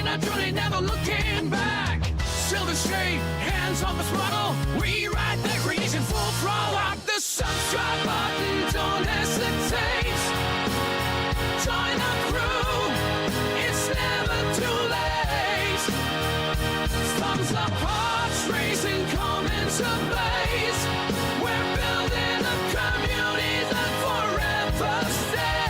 a journey, never looking back. Silver shade, hands on the throttle. Rewrite the creation full throttle. Up the subscribe button, don't hesitate. Join the crew, it's never too late. Thumbs up, hearts racing, come into blaze. We're building a community that forever stays.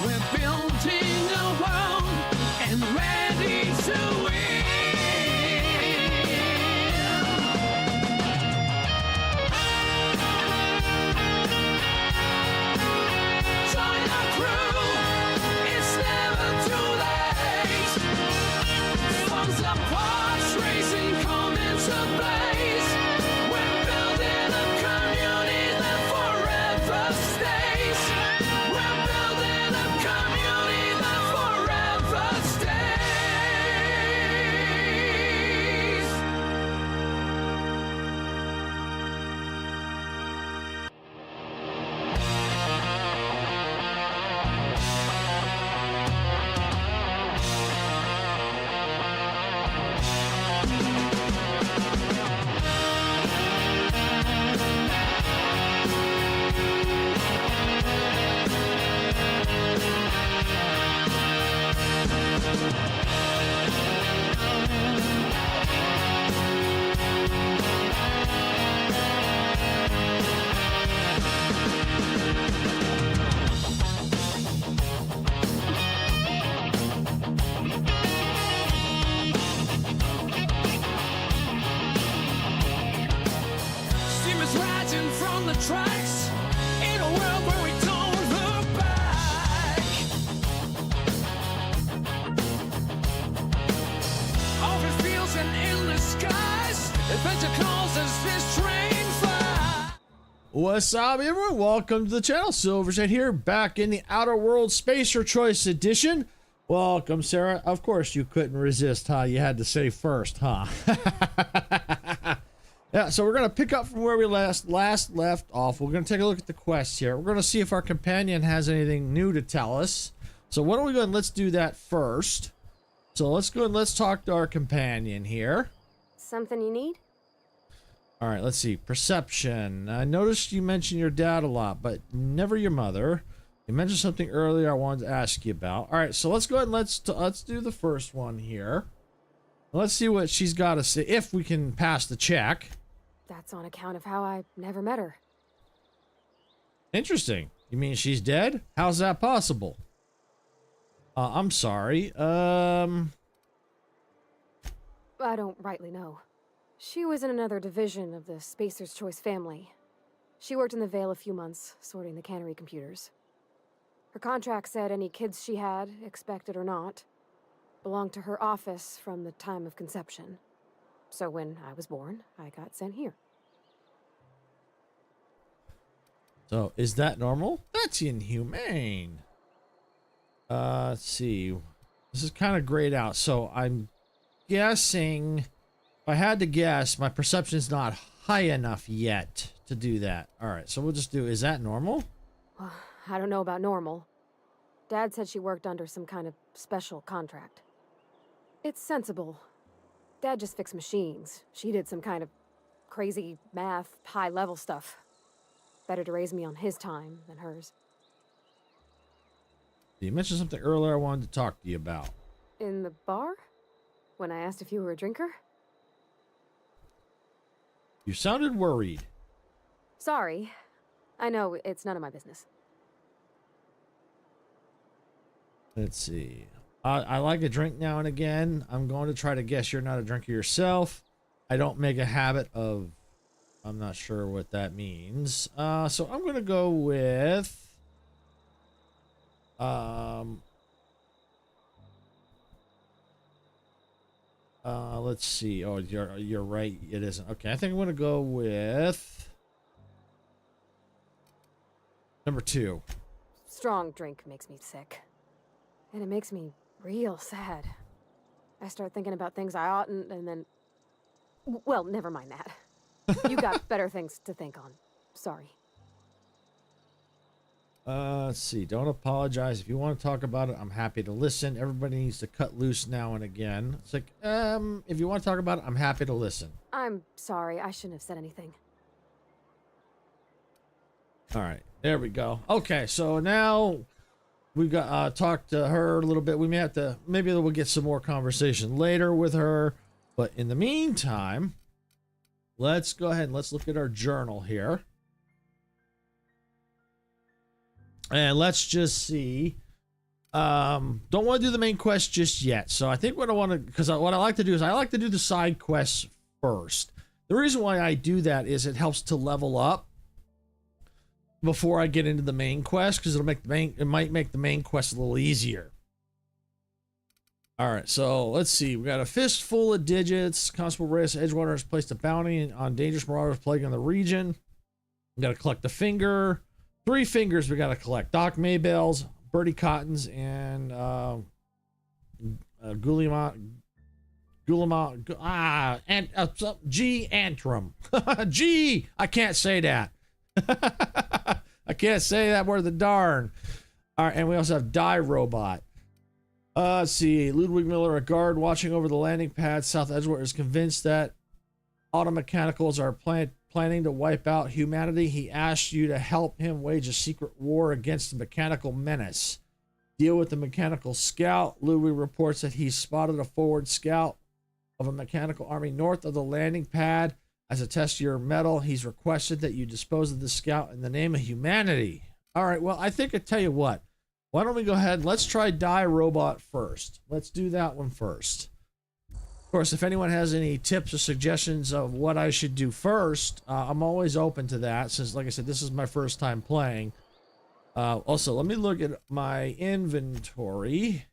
We're building a world and ready to win. Join our crew, it's never too late. Thumbs up, hearts racing, come into blaze. We're building a community that forever stays. We're building a community that forever stays. Steamers rising from the tracks in a world where we don't look back. Open fields and endless skies. Adventure calls as this train flies. What's up, everyone? Welcome to the channel. Silverset here, back in the Outer World Spacer Choice Edition. Welcome, Sarah. Of course, you couldn't resist, huh? You had to say first, huh? Yeah, so we're going to pick up from where we last left off. We're going to take a look at the quest here. We're going to see if our companion has anything new to tell us. So why don't we go and let's do that first. So let's go and let's talk to our companion here. Something you need? All right, let's see. Perception. I noticed you mentioned your dad a lot, but never your mother. You mentioned something earlier I wanted to ask you about. All right, so let's go ahead and let's do the first one here. Let's see what she's got to say, if we can pass the check. That's on account of how I never met her. Interesting. You mean she's dead? How's that possible? I'm sorry. I don't rightly know. She was in another division of the Spacer's Choice family. She worked in the Vale a few months, sorting the cannery computers. Her contract said any kids she had, expected or not, belonged to her office from the time of conception. So when I was born, I got sent here. So, is that normal? That's inhumane. Let's see. This is kind of grayed out. So, I'm guessing, if I had to guess, my perception's not high enough yet to do that. All right, so we'll just do, is that normal? I don't know about normal. Dad said she worked under some kind of special contract. It's sensible. Dad just fixed machines. She did some kind of crazy math, high-level stuff. Better to raise me on his time than hers. You mentioned something earlier I wanted to talk to you about. In the bar? When I asked if you were a drinker? You sounded worried. Sorry. I know it's none of my business. Let's see. I like a drink now and again. I'm going to try to guess you're not a drinker yourself. I don't make a habit of... I'm not sure what that means. So I'm going to go with... let's see. Oh, you're right. It isn't. Okay, I think I'm going to go with... number 2. Strong drink makes me sick. And it makes me real sad. I start thinking about things I oughtn't, and then... Well, never mind that. You got better things to think on. Sorry. Let's see. Don't apologize. If you want to talk about it, I'm happy to listen. Everybody needs to cut loose now and again. It's like, if you want to talk about it, I'm happy to listen. I'm sorry. I shouldn't have said anything. All right. There we go. Okay, so now we got talked to her a little bit. We may have to, maybe we'll get some more conversation later with her. But in the meantime, let's go ahead and let's look at our journal here. And let's just see. Don't want to do the main quest just yet. So I think what I want to, because what I like to do is I like to do the side quests first. The reason why I do that is it helps to level up before I get into the main quest, because it might make the main quest a little easier. All right, so let's see. We got a fistful of digits. Constable Reyes Edgewater has placed a bounty on dangerous marauders plaguing the region. We got to collect the finger. 3 fingers we got to collect. Doc Maybell's, Bertie Cotton's, and G. Antrim. G. I can't say that. I can't say that word, the darn. All right, and we also have Die Robot. Let's see. Ludwig Miller, a guard watching over the landing pad South Edgewater, is convinced that automechanicals are planning to wipe out humanity. He asks you to help him wage a secret war against the mechanical menace. Deal with the mechanical scout. Ludwig reports that he's spotted a forward scout of a mechanical army north of the landing pad. As a test of your mettle, he's requested that you dispose of the scout in the name of humanity. All right, well, I think I tell you what. Why don't we go ahead? Let's try Die Robot first. Let's do that one first. Of course, if anyone has any tips or suggestions of what I should do first, I'm always open to that, since, like I said, this is my first time playing. Also, let me look at my inventory.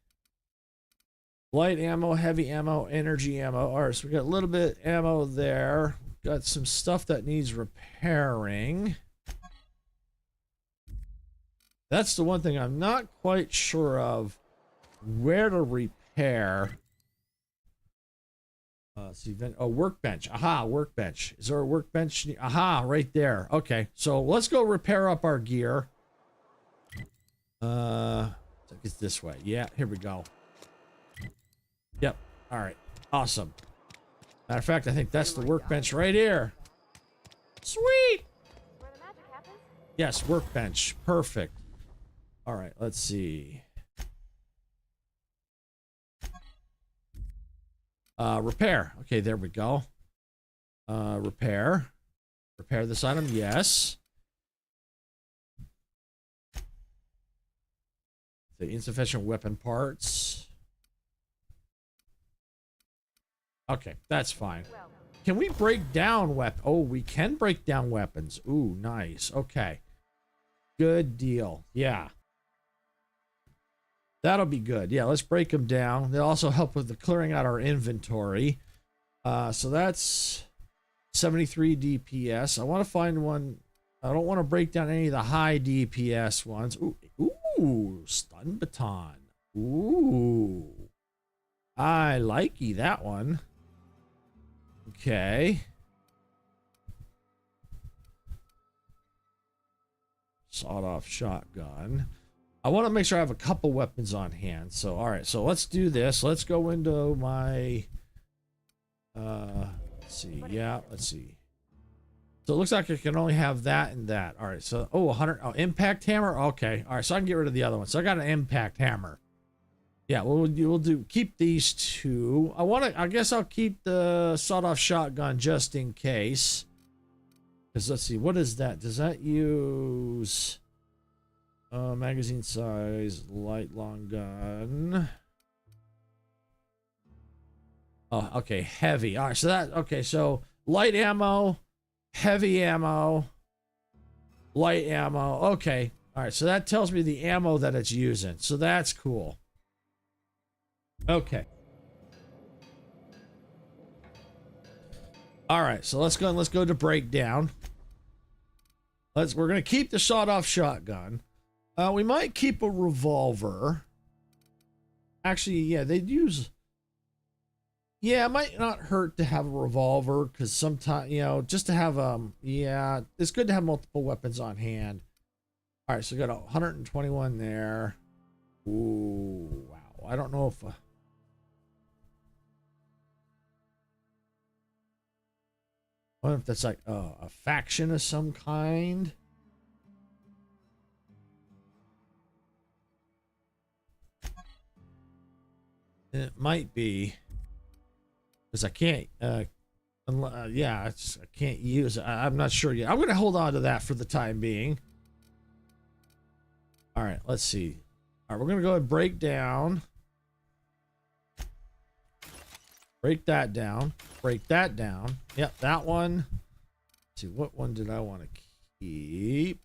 Light ammo, heavy ammo, energy ammo. All right, so we got a little bit of ammo there. Got some stuff that needs repairing. That's the one thing I'm not quite sure of, where to repair. See, workbench. Aha, workbench. Is there a workbench? Aha, right there. Okay, so let's go repair up our gear. It's this way. Yeah, here we go. Yep. All right. Awesome. Matter of fact, I think that's the workbench right here. Sweet. Where the magic happens? Yes, workbench. Perfect. All right, let's see. Repair. Okay, there we go. Repair. Repair this item. Yes. The insufficient weapon parts. Okay, that's fine. Can we break down weapons? Oh, we can break down weapons. Ooh, nice. Okay. Good deal. Yeah. That'll be good. Yeah, let's break them down. They'll also help with the clearing out our inventory. So that's 73 DPS. I want to find one. I don't want to break down any of the high DPS ones. Ooh, stun baton. Ooh. I likey that one. Okay. Sawed-off shotgun. I want to make sure I have a couple weapons on hand. So, all right. So let's do this. Let's go into my... let's see. Yeah, let's see. So it looks like I can only have that and that. All right. So, 100. Oh, impact hammer. Okay. All right. So I can get rid of the other one. So I got an impact hammer. Yeah, we'll do. Keep these 2. I guess I'll keep the sawed-off shotgun just in case. Because let's see, what is that? Does that use magazine size, light, long gun? Oh, okay, heavy. All right, so that, okay, so light ammo, heavy ammo, light ammo. Okay, all right, so that tells me the ammo that it's using. So that's cool. Okay. All right, so let's go to breakdown. We're gonna keep the sawed-off shotgun. We might keep a revolver. Actually, yeah, they'd use. Yeah, it might not hurt to have a revolver because sometimes, you know, just to have yeah, it's good to have multiple weapons on hand. All right, so we got 121 there. Ooh, wow. I don't know if I wonder if that's like a faction of some kind. It might be. Because I can't, yeah, I can't use it. I'm not sure yet. I'm going to hold on to that for the time being. All right, let's see. All right, we're going to go ahead and break down. Break that down. Break that down. Yep, that one. Let's see, what one did I want to keep?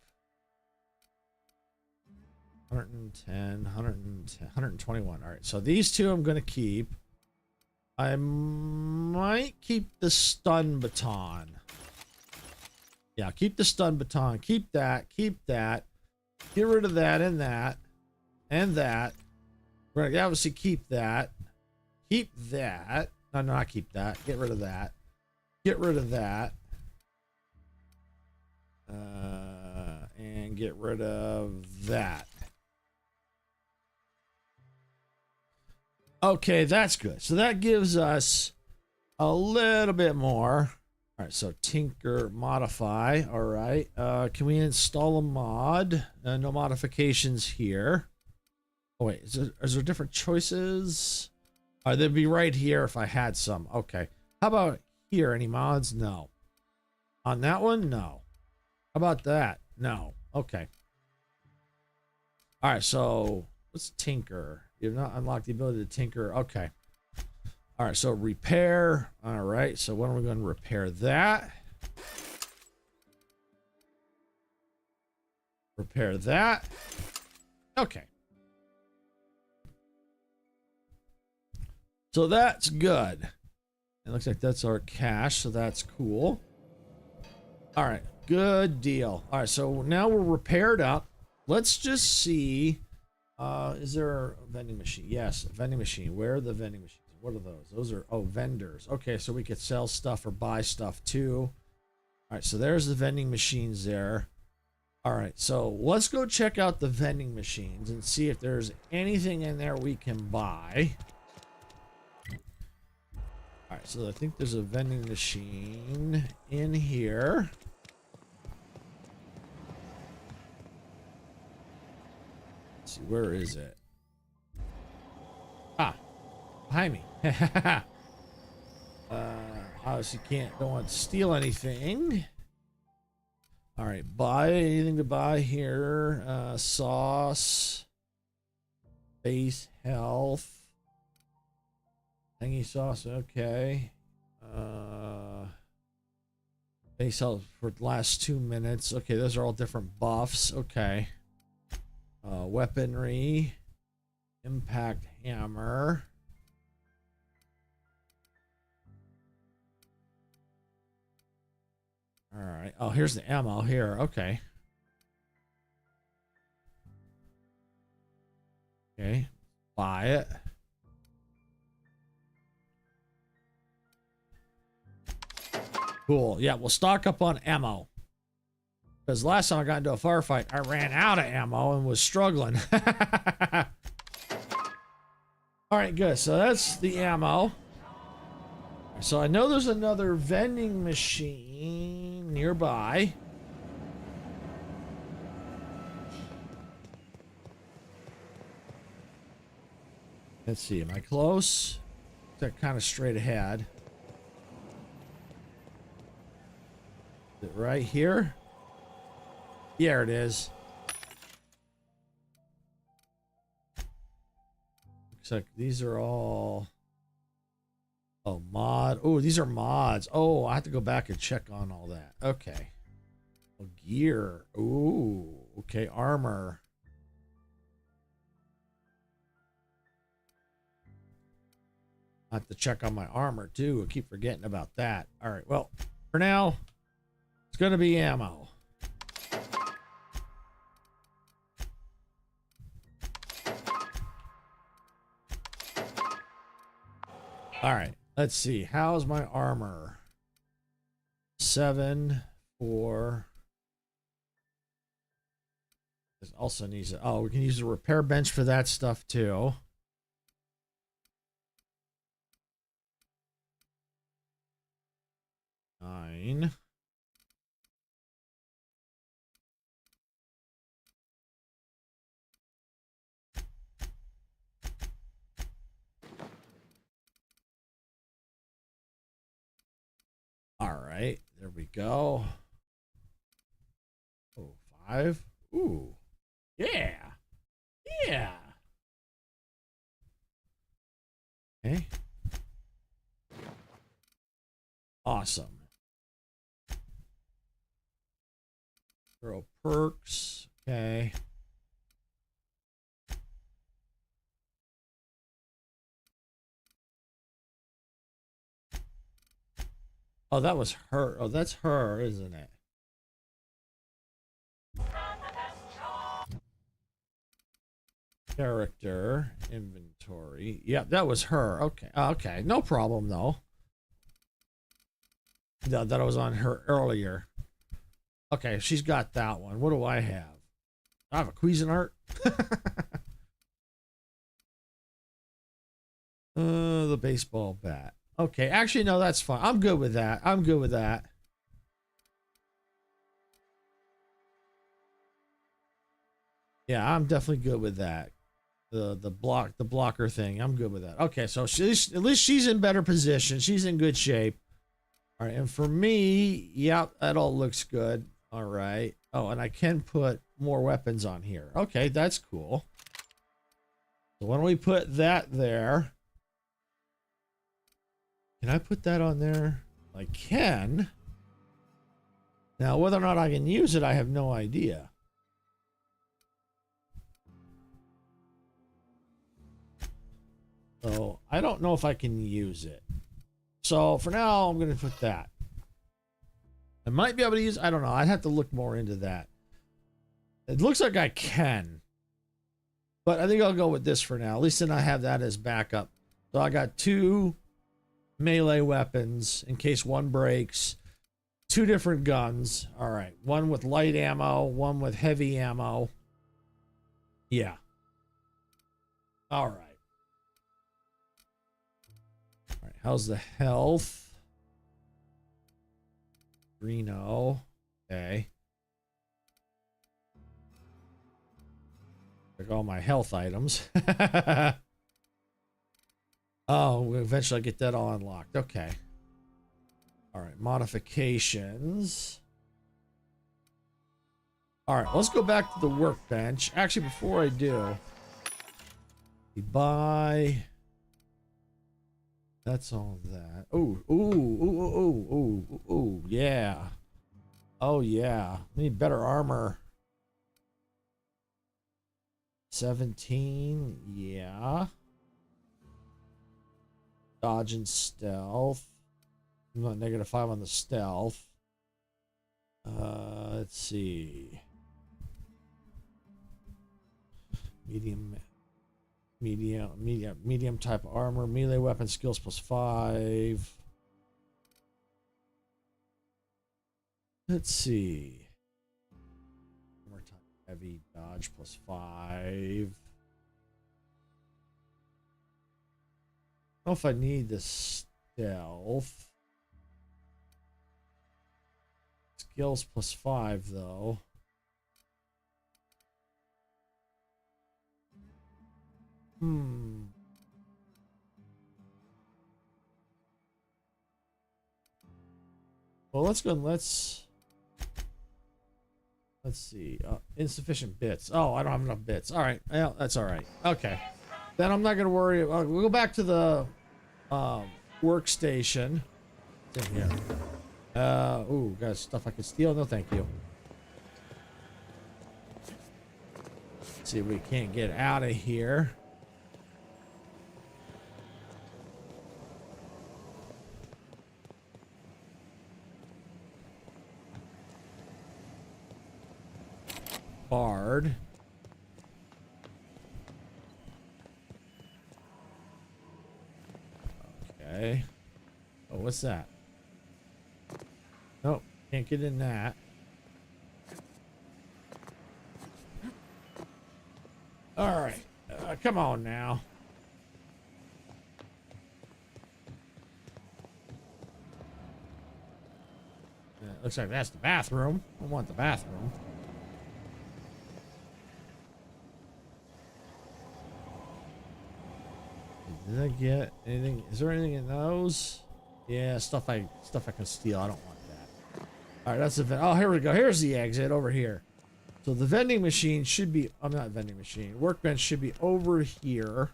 110, 110, 121. All right, so these two I'm going to keep. I might keep the stun baton. Yeah, keep the stun baton. Keep that. Keep that. Get rid of that and that. And that. We're going to obviously keep that. Keep that. No, not keep that. Get rid of that. Get rid of that. And get rid of that. Okay, that's good. So that gives us a little bit more. All right, so tinker, modify. All right. Can we install a mod? No modifications here. Oh, wait. Is there different choices? They'd be right here if I had some. Okay. How about here? Any mods? No. On that one? No. How about that? No. Okay. All right, so let's tinker. You've not unlocked the ability to tinker. Okay. All right, so repair. All right, so when are we going to repair that? Repair that. Okay. So that's good. It looks like that's our cash, so that's cool. All right, good deal. All right, so now we're repaired up. Let's just see. Is there a vending machine? Yes, a vending machine. Where are the vending machines? What are those? Those are, oh, vendors. Okay, so we could sell stuff or buy stuff too. All right, so there's the vending machines there. All right, so let's go check out the vending machines and see if there's anything in there we can buy. All right, so I think there's a vending machine in here. Let's see, where is it? Ah, behind me. Obviously don't want to steal anything. All right, buy anything to buy here. Sauce, base health. Tangy sauce, okay. Base health for the last 2 minutes. Okay, those are all different buffs. Okay. Weaponry. Impact hammer. All right. Oh, here's the ammo here. Okay. Okay. Buy it. Cool. Yeah, we'll stock up on ammo. Because last time I got into a firefight, I ran out of ammo and was struggling. All right, good. So that's the ammo. So I know there's another vending machine nearby. Let's see. Am I close? They're kind of straight ahead. Is it right here? Yeah, it is. Looks like these are all... Oh, mod. Oh, these are mods. Oh, I have to go back and check on all that. Okay. Oh, gear. Ooh. Okay, armor. I have to check on my armor too. I keep forgetting about that. All right. Well, for now, it's going to be ammo. All right. Let's see. How's my armor? 7, 4. This also needs a, oh, we can use the repair bench for that stuff too. Nine. All right, there we go. Oh, 5. Ooh, yeah, yeah. Okay. Awesome. Throw perks. Okay. Oh, that was her. Oh, that's her, isn't it? Character inventory. Yeah, that was her. Okay. Okay. No problem though. No, that I was on her earlier. Okay, she's got that one. What do I have? I have a Cuisinart. The baseball bat. Okay, actually, no, that's fine. I'm good with that. I'm good with that. Yeah, I'm definitely good with that. The blocker thing. I'm good with that. Okay, so she's at least she's in better position. She's in good shape. All right, and for me, yeah, that all looks good. All right. Oh, and I can put more weapons on here. Okay, that's cool. So why don't we put that there? Can I put that on there? I can. Now, whether or not I can use it, I have no idea. So I don't know if I can use it. So for now, I'm going to put that. I might be able to use, I don't know. I'd have to look more into that. It looks like I can. But I think I'll go with this for now. At least then I have that as backup. So I got 2 melee weapons in case one breaks. 2 different guns. All right. One with light ammo, one with heavy ammo. Yeah. All right. All right. How's the health? Reno. Okay. Like all my health items. Oh, eventually I get that all unlocked. Okay. All right. Modifications. All right. Let's go back to the workbench. Actually, before I do, we buy. That's all that. Ooh, ooh, ooh, ooh, ooh, ooh, ooh, yeah. Oh, yeah. We need better armor. 17, yeah. Dodge and stealth. I'm not -5 on the stealth. Let's see. Medium type armor, melee weapon skills +5. Let's see. More time heavy dodge +5. I don't know if I need the stealth. Skills +5 though. Well, let's go and let's Let's see. Insufficient bits. Oh, I don't have enough bits. All right. Well, that's all right. Okay. Then I'm not going to worry. We'll go back to the workstation. What's in here? Ooh, got stuff I can steal. No, thank you. Let's see if we can't get out of here. Barred. Okay. Oh, what's that? Nope, can't get in that. All right, come on now. Looks like that's the bathroom. I want the bathroom. Did I get anything? Is there anything in those? Yeah, stuff I can steal. I don't want that. All right, that's the oh, here we go. Here's the exit over here. So the vending machine should be. I'm not vending machine. Workbench should be over here.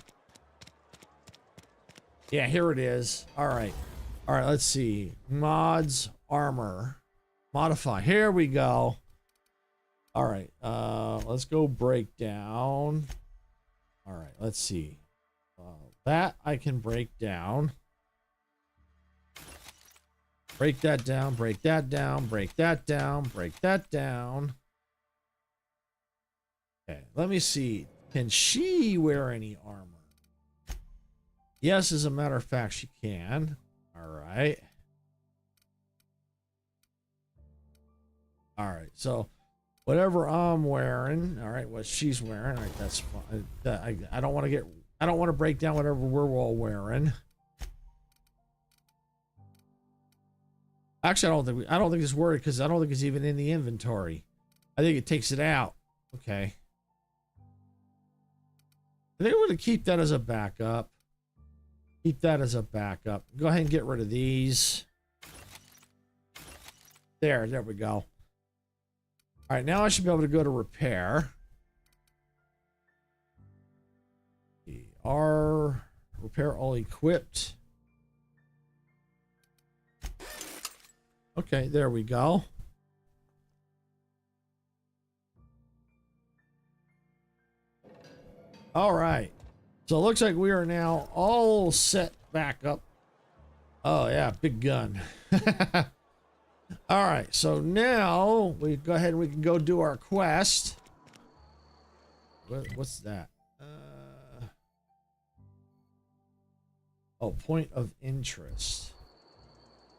Yeah, here it is. All right. All right. Let's see. Mods, armor, modify. Here we go. All right. Let's go breakdown. All right. Let's see. That I can break down. Break that down, break that down, break that down, break that down. Okay, let me see. Can she wear any armor? Yes, as a matter of fact, she can. All right. All right, so whatever I'm wearing, all right, what she's wearing, all right, that's fine. I don't want to get... I don't want to break down whatever we're all wearing. Actually, I don't think it's worried because I don't think it's even in the inventory. I think it takes it out. Okay. I think we're going to keep that as a backup. Keep that as a backup. Go ahead and get rid of these. There we go. All right, now I should be able to go to repair. Are repair all equipped. Okay, there we go. All right. So it looks like we are now all set back up. Oh yeah, big gun. All right, so now we go ahead and we can go do our quest. What's that? Oh, point of interest.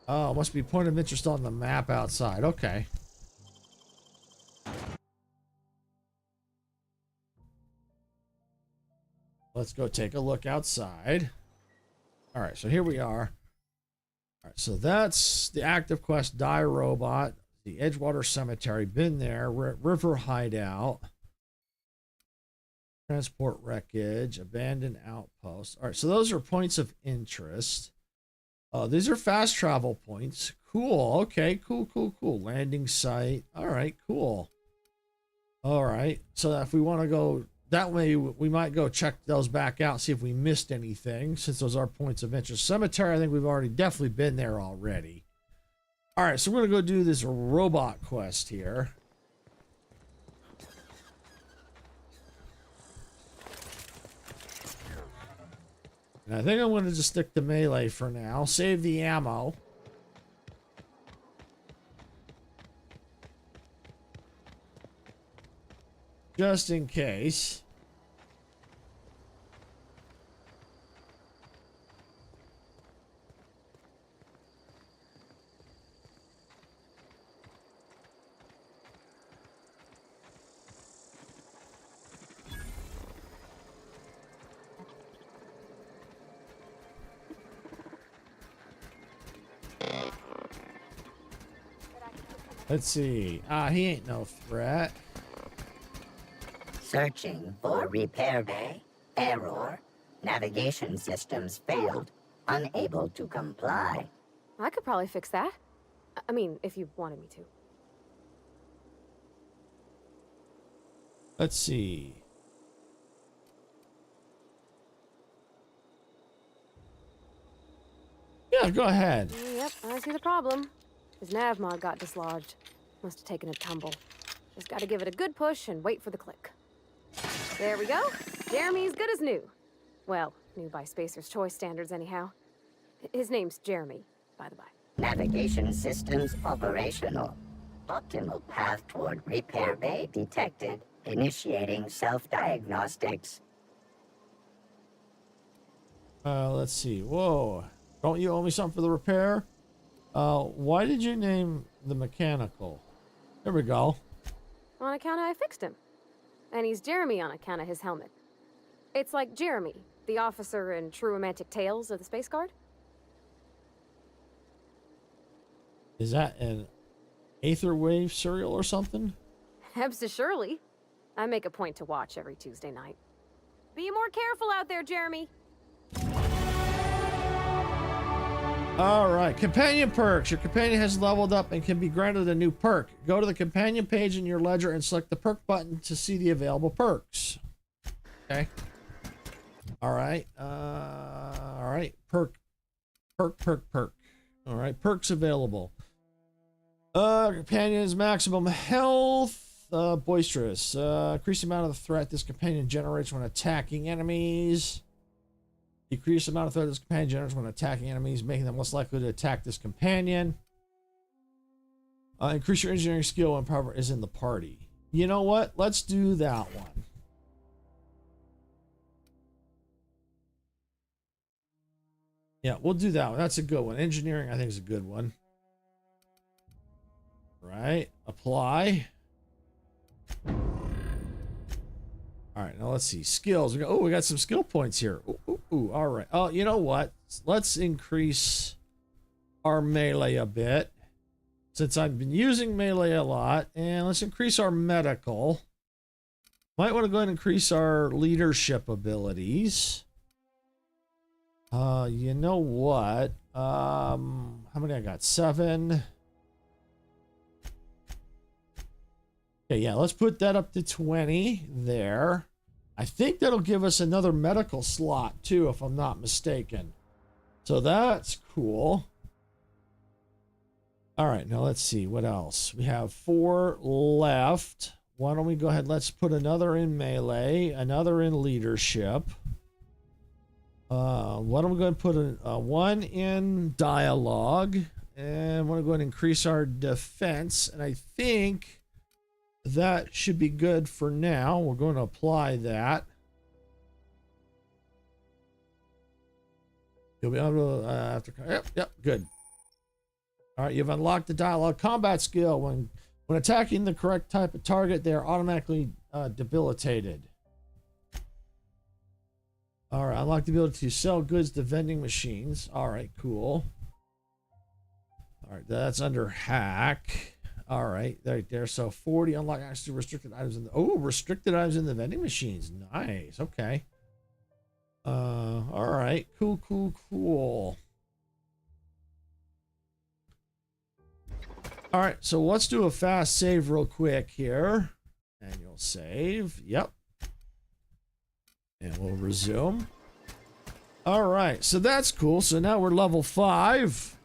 Oh, must be point of interest on the map outside. Okay. Let's go take a look outside. All right, so here we are. All right, so that's the active quest, Die Robot, the Edgewater Cemetery, been there, River Hideout, transport wreckage, abandoned outpost. All right, so those are points of interest. These are fast travel points. Cool. Okay, cool. Landing site. All right, cool. All right, so if we want to go that way, we might go check those back out, see if we missed anything, since those are points of interest. Cemetery, I think we've already definitely been there already. All right, so we're going to go do this robot quest here. And I think I'm going to just stick to melee for now. Save the ammo. Just in case. Let's see. He ain't no threat. Searching for repair bay. Error. Navigation systems failed. Unable to comply. I could probably fix that. I mean, if you wanted me to. Let's see. Yeah, go ahead. Yep, I see the problem. His nav mod got dislodged. Must have taken a tumble. Just gotta give it a good push and wait for the click. There we go. Jeremy's good as new. Well, new by Spacer's Choice standards anyhow. His name's Jeremy, by the by. Navigation systems operational. Optimal path toward repair bay detected. Initiating self-diagnostics. Let's see. Whoa. Don't you owe me something for the repair? Why did you name the mechanical? There we go. On account of I fixed him. And he's Jeremy on account of his helmet. It's like Jeremy, the officer in True Romantic Tales of the Space Guard. Is that an Aether Wave cereal or something? Hebs surely. I make a point to watch every Tuesday night. Be more careful out there, Jeremy. All right, companion perks. Your companion has leveled up and can be granted a new perk. Go to the companion page in your ledger and select the perk button to see the available perks. Okay. All right. All right. Perk. All right. Perks available. Companion's maximum health. Boisterous. Increase the amount of the threat this companion generates when attacking enemies. Decrease the amount of threat this companion generates when attacking enemies, making them less likely to attack this companion. Increase your engineering skill when power is in the party. You know what? Let's do that one. Yeah, we'll do that one. That's a good one. Engineering, I think, is a good one. Right. Apply. All right, now let's see. Skills. We got some skill points here. Ooh, all right. Oh, you know what? Let's increase our melee a bit, since I've been using melee a lot. And let's increase our medical. Might want to go ahead and increase our leadership abilities. You know what? How many I got? 7. Okay, yeah, let's put that up to 20 there. I think that'll give us another medical slot too, if I'm not mistaken. So that's cool. All right, now let's see what else. We have 4 left. Why don't we go ahead? Let's put another in melee, another in leadership. Why don't we go ahead and put a 1 in dialogue, and want to go ahead and increase our defense. And I think that should be good for now. We're going to apply that. You'll be able to after. Yep, good. All right, you've unlocked the dialogue combat skill. When attacking the correct type of target, they are automatically debilitated. All right, unlock the ability to sell goods to vending machines. All right, cool. All right, that's under hack. All right, right there. So 40 unlock access to restricted items in the restricted items in the vending machines. Nice. Okay. All right. Cool. All right, so let's do a fast save real quick here. Manual save. Yep. And we'll resume. All right, so that's cool. So now we're level 5.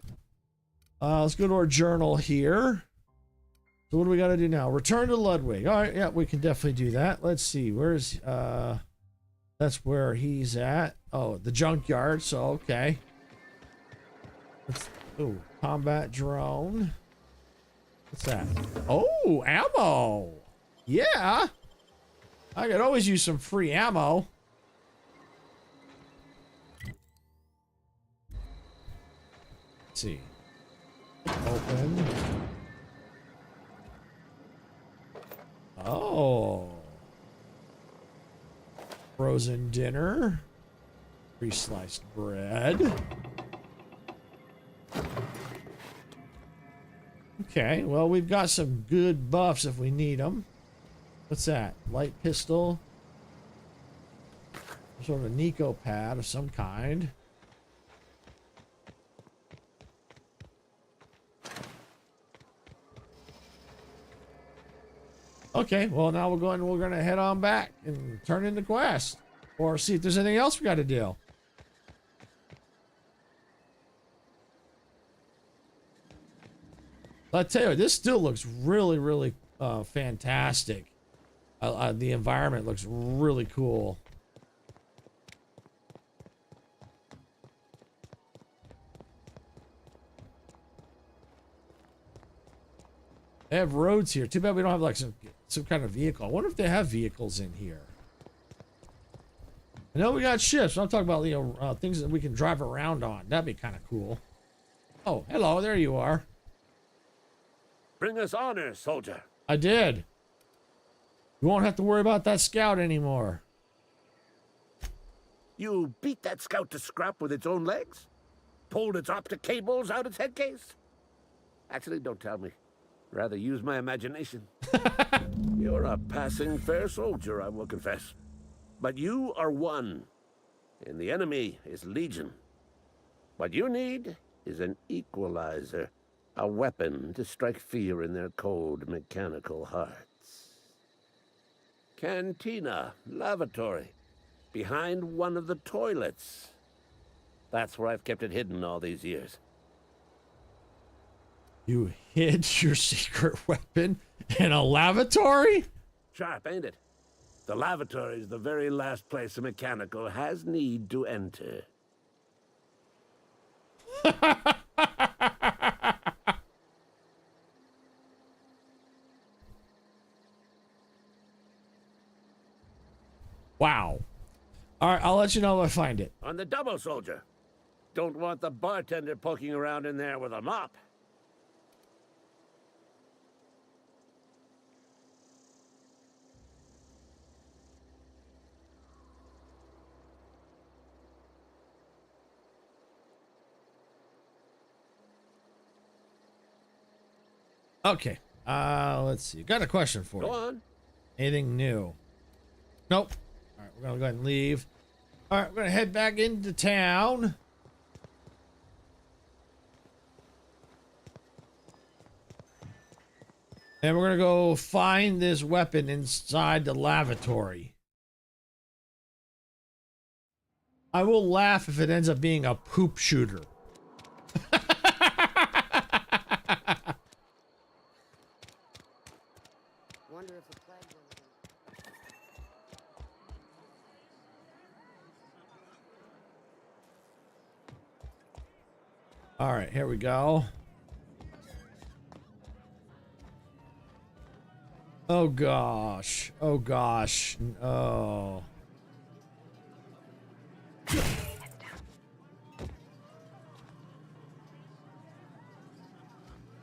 Let's go to our journal here. So what do we got to do now? Return to Ludwig. All right, yeah, we can definitely do that. Let's see. Where's that's where he's at. Oh, the junkyard. So okay. Combat drone. What's that? Oh, ammo. Yeah. I could always use some free ammo. Let's see. Open. Oh. Frozen dinner. Pre-sliced bread. Okay, well, we've got some good buffs if we need them. What's that? Light pistol. Sort of a Nico pad of some kind. Okay, well now we're gonna head on back and turn in the quest, or see if there's anything else we got to do. I tell you, this still looks really, really fantastic. The environment looks really cool. They have roads here. Too bad we don't have like some kind of vehicle. I wonder if they have vehicles in here. I know we got ships. I'm talking about, you know, things that we can drive around on. That'd be kind of cool. Oh, hello. There you are. Bring us honor, soldier. I did. You won't have to worry about that scout anymore. You beat that scout to scrap with its own legs? Pulled its optic cables out its head case? Actually, don't tell me. Rather use my imagination. You're a passing fair soldier, I will confess. But you are one, and the enemy is legion. What you need is an equalizer, a weapon to strike fear in their cold, mechanical hearts. Cantina, lavatory, behind one of the toilets. That's where I've kept it hidden all these years. You hid your secret weapon in a lavatory? Sharp, ain't it? The lavatory is the very last place a mechanical has need to enter. Wow. All right, I'll let you know if I find it. On the double, soldier. Don't want the bartender poking around in there with a mop. Okay. Let's see. Got a question for Go you. on. Anything new? Nope. All right, we're gonna go ahead and leave. All right, we're gonna head back into town. And we're gonna go find this weapon inside the lavatory. I will laugh if it ends up being a poop shooter. Wonder if the plague's over here. All right, here we go. Oh gosh. Oh gosh. Oh.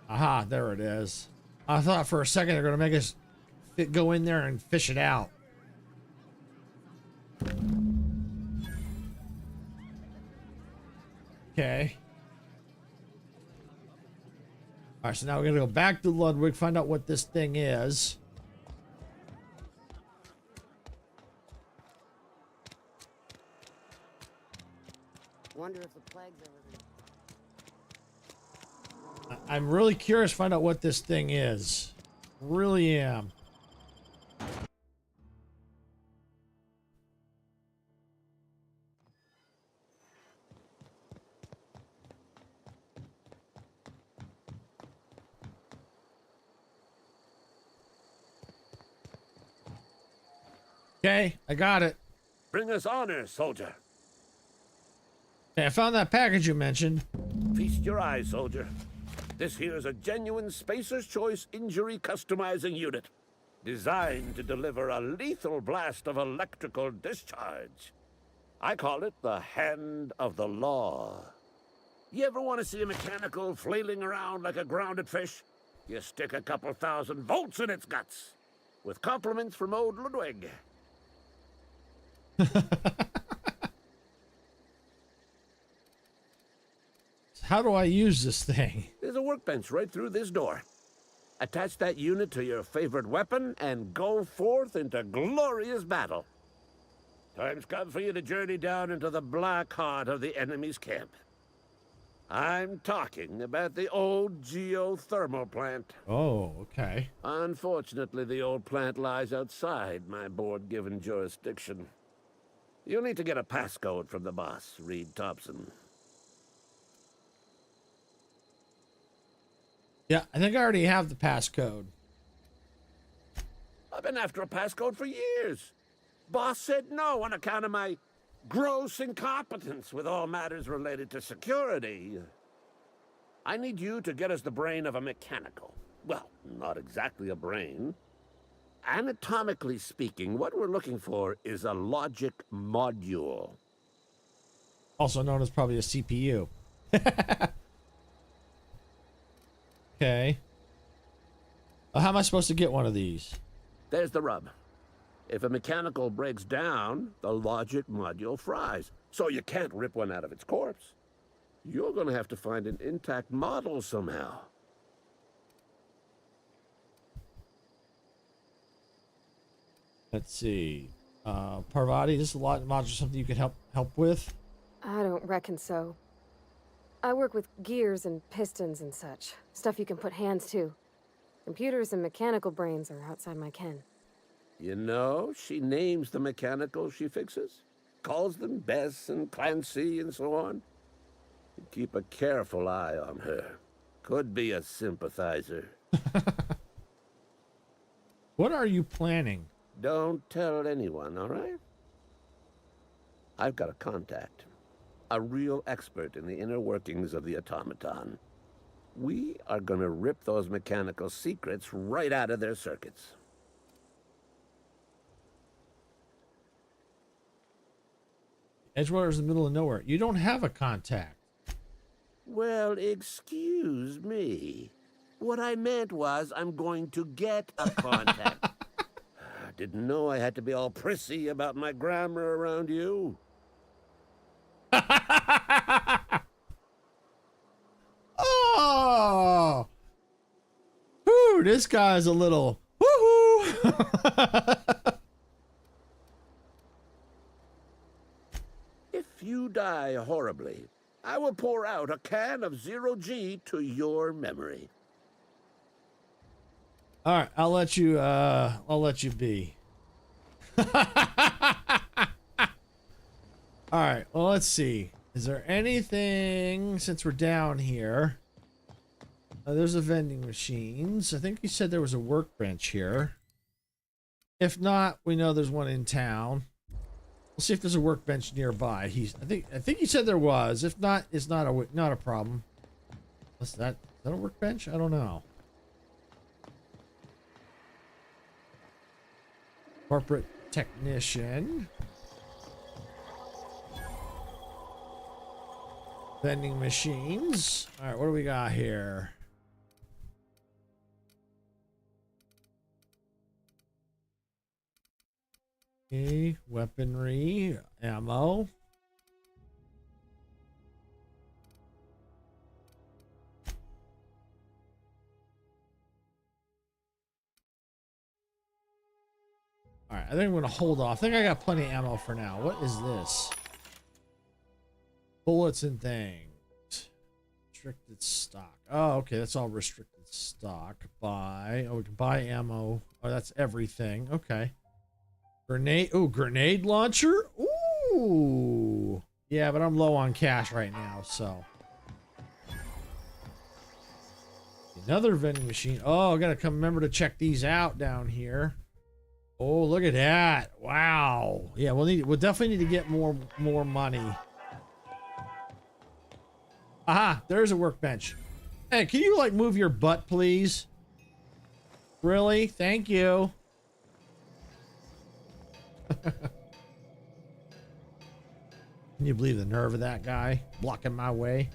Aha, there it is. I thought for a second they're gonna make us go in there and fish it out. Okay. All right, so now we're gonna go back to Ludwig, find out what this thing is. Wonder if the plague's over here. I'm really curious to find out what this thing is. Really am. Okay, I got it. Bring us honor, soldier. Okay, I found that package you mentioned. Feast your eyes, soldier. This here's a genuine Spacer's Choice injury customizing unit, designed to deliver a lethal blast of electrical discharge. I call it the Hand of the Law. You ever want to see a mechanical flailing around like a grounded fish? You stick a couple thousand volts in its guts. With compliments from old Ludwig. How do I use this thing? There's a workbench right through this door. Attach that unit to your favorite weapon and go forth into glorious battle. Time's come for you to journey down into the black heart of the enemy's camp. I'm talking about the old geothermal plant. Oh, okay. Unfortunately, the old plant lies outside my board-given jurisdiction. You'll need to get a passcode from the boss, Reed Thompson. Yeah, I think I already have the passcode. I've been after a passcode for years. Boss said no on account of my gross incompetence with all matters related to security. I need you to get us the brain of a mechanical. Well, not exactly a brain. Anatomically speaking, what we're looking for is a logic module. Also known as probably a CPU. Okay. How am I supposed to get one of these? There's the rub. If a mechanical breaks down, the logic module fries. So you can't rip one out of its corpse. You're going to have to find an intact model somehow. Let's see. Parvati, this is a lot module something you could help with? I don't reckon so. I work with gears and pistons and such. Stuff you can put hands to. Computers and mechanical brains are outside my ken. You know, she names the mechanicals she fixes. Calls them Bess and Clancy and so on. You keep a careful eye on her. Could be a sympathizer. What are you planning? Don't tell anyone, all right? I've got a contact. A real expert in the inner workings of the automaton. We are gonna rip those mechanical secrets right out of their circuits. Edgewater's in the middle of nowhere. You don't have a contact. Well, excuse me. What I meant was I'm going to get a contact. Didn't know I had to be all prissy about my grammar around you. Oh! Whew, this guy's a little woohoo! If you die horribly, I will pour out a can of 0G to your memory. All right, I'll let you be. All right, well, let's see. Is there anything, since we're down here? There's a vending machines. I think he said there was a workbench here. If not, we know there's one in town. We'll see if there's a workbench nearby. I think he said there was. If not, it's not a problem. Is that a workbench? I don't know. Corporate technician. Vending machines. All right, what do we got here? Okay, weaponry, ammo. All right, I think I'm going to hold off. I think I got plenty of ammo for now. What is this? Bullets and things. Restricted stock. Oh, okay, that's all restricted stock. Buy. Oh, we can buy ammo. Oh, that's everything. Okay. Grenade. Ooh, grenade launcher. Ooh. Yeah, but I'm low on cash right now, so. Another vending machine. Oh, I gotta remember to check these out down here. Oh, look at that. Wow. Yeah, we'll definitely need to get more money. Aha, there's a workbench. Hey, can you like move your butt, please? Really? Thank you. Can you believe the nerve of that guy blocking my way?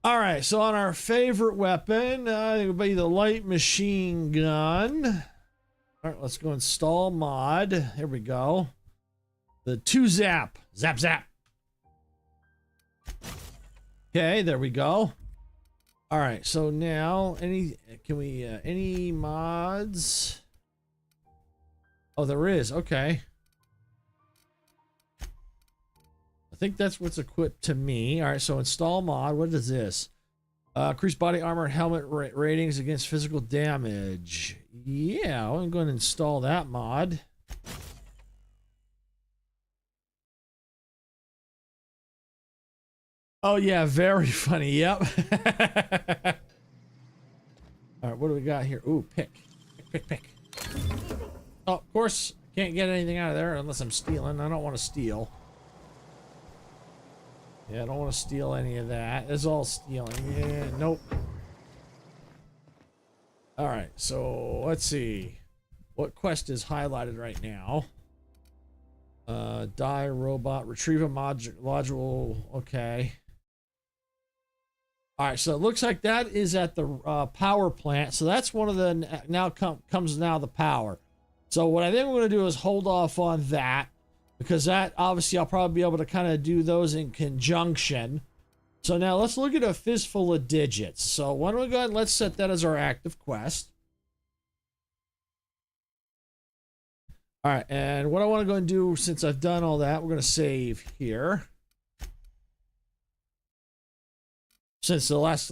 All right, so on our favorite weapon, it would be the light machine gun. All right, let's go install mod. Here we go. The 2-zap. Zap, zap. Okay, there we go. All right, so now any mods? Oh, there is. Okay. think that's what's equipped to me. All right, so install mod. What is this? Increase body armor and helmet ratings against physical damage. Yeah, I'm going to install that mod. Oh yeah, very funny. Yep. All right, what do we got here? Ooh, pick. Pick. Oh, of course, can't get anything out of there unless I'm stealing. I don't want to steal. Yeah, I don't want to steal any of that. It's all stealing. Yeah, nope. All right, so let's see. What quest is highlighted right now? Die robot, retrieve a module. Okay. All right, so it looks like that is at the power plant. So that's one of the comes the power. So what I think we're going to do is hold off on that, because that obviously I'll probably be able to kind of do those in conjunction. So now let's look at a fistful of digits. So why don't we go ahead and let's set that as our active quest. All right, and what I want to go and do, since I've done all that, we're going to save here. Since the last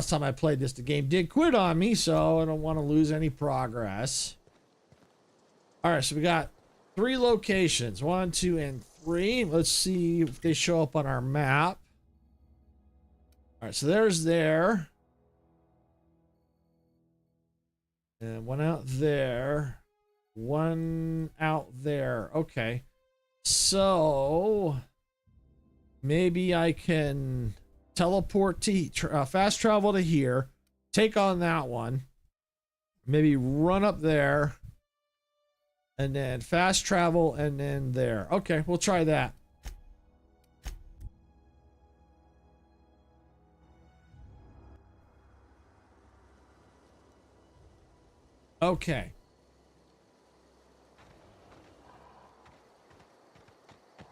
time I played this, the game did quit on me, so I don't want to lose any progress. All right, so we got 3 locations, 1, 2, and 3. Let's see if they show up on our map. All right, so there's there. And one out there. One out there. Okay. So maybe I can teleport to fast travel to here, take on that one, maybe run up there, and then fast travel, and then there. Okay, we'll try that. Okay. All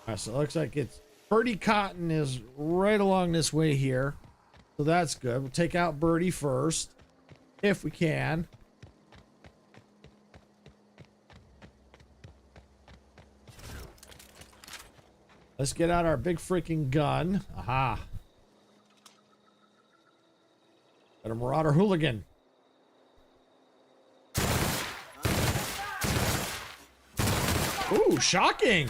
right, so it looks like it's Birdie Cotton is right along this way here. So that's good. We'll take out Birdie first, if we can. Let's get out our big freaking gun. Aha. Got a Marauder Hooligan. Ooh, shocking.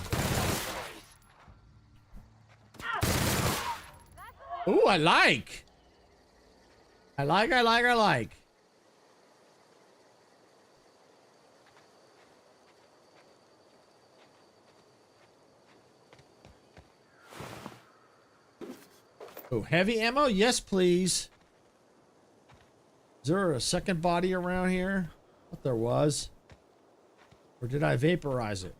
Ooh, I like. Oh, heavy ammo? Yes, please. Is there a second body around here? I thought there was. Or did I vaporize it?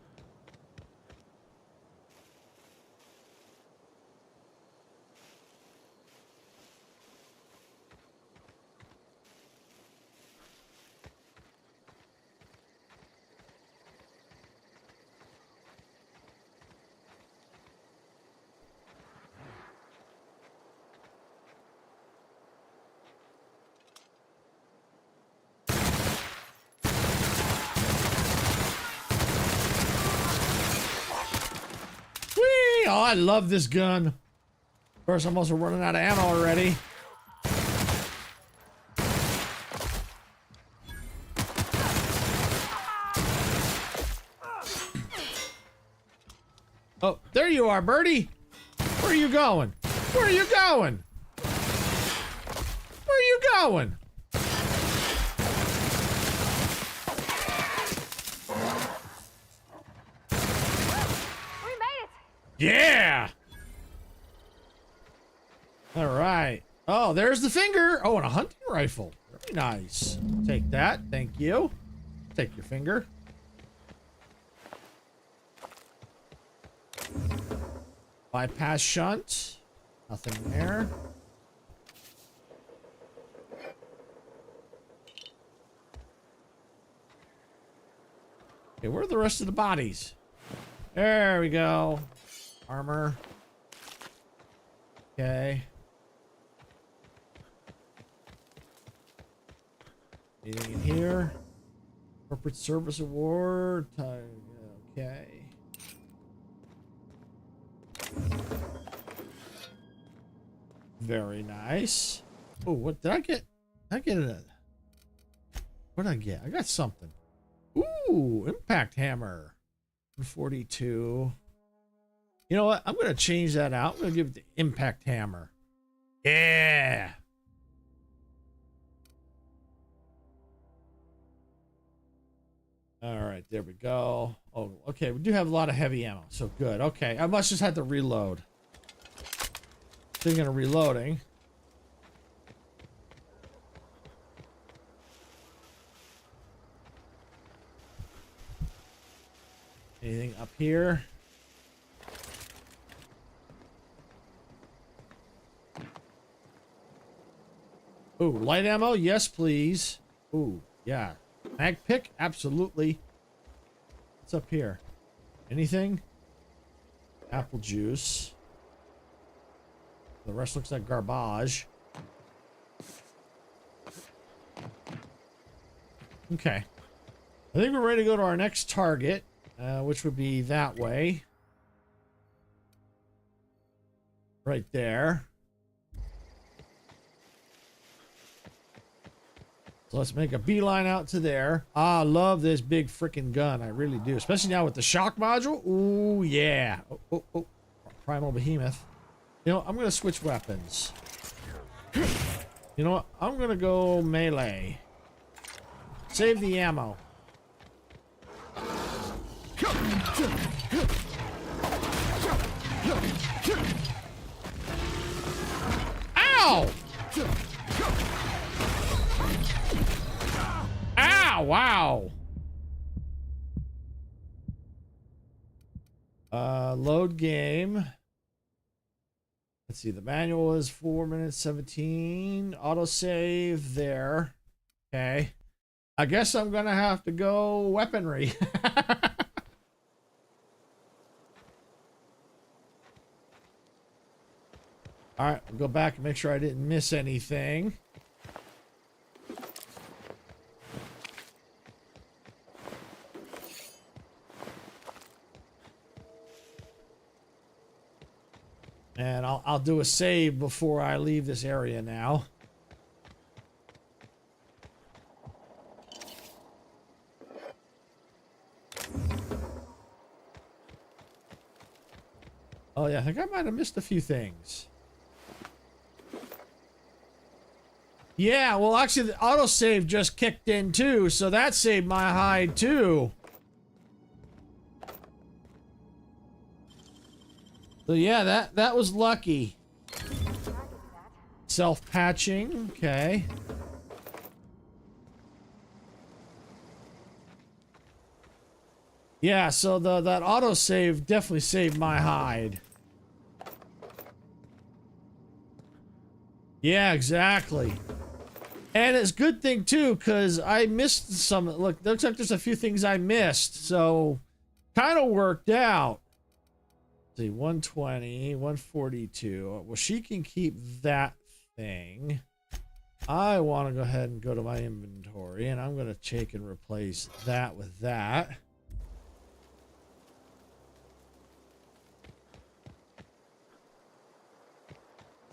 Oh, I love this gun. Of course, I'm also running out of ammo already. Oh, there you are, Birdie. Where are you going? Where are you going? Where are you going? Yeah! All right. Oh, there's the finger. Oh, and a hunting rifle. Very nice. Take that. Thank you. Take your finger. Bypass shunt. Nothing there. Okay, where are the rest of the bodies? There we go. Armor. Okay. Anything in here? Corporate Service Award. Okay. Very nice. Oh, what did I get? Did I get it? What did I get? I got something. Ooh, impact hammer. 42. You know what? I'm going to change that out. I'm going to give it the impact hammer. Yeah. All right, there we go. Oh, okay. We do have a lot of heavy ammo, so good. Okay, I must just have to reload. Thinking of reloading. Anything up here? Ooh, light ammo? Yes, please. Ooh, yeah. Mag pick? Absolutely. What's up here? Anything? Apple juice. The rest looks like garbage. Okay. I think we're ready to go to our next target, which would be that way. Right there. So let's make a beeline out to there. I love this big freaking gun. I really do. Especially now with the shock module. Ooh, yeah. Oh. Primal Behemoth. You know, I'm going to switch weapons. You know what? I'm going to go melee. Save the ammo. Ow! Ow! Wow! Load game. Let's see, the manual is 4 minutes 17. Autosave there. Okay. I guess I'm gonna have to go weaponry. Alright, I'll go back and make sure I didn't miss anything. And I'll do a save before I leave this area now. Oh yeah, I think I might have missed a few things. Yeah, well actually the autosave just kicked in too, so that saved my hide too. So yeah, that was lucky. Self-patching, okay. Yeah, so that autosave definitely saved my hide. Yeah, exactly. And it's a good thing too, because I missed some. Look, looks like there's a few things I missed, so kind of worked out. Let's see, 120, 142. Well, she can keep that thing. I want to go ahead and go to my inventory, and I'm going to take and replace that with that.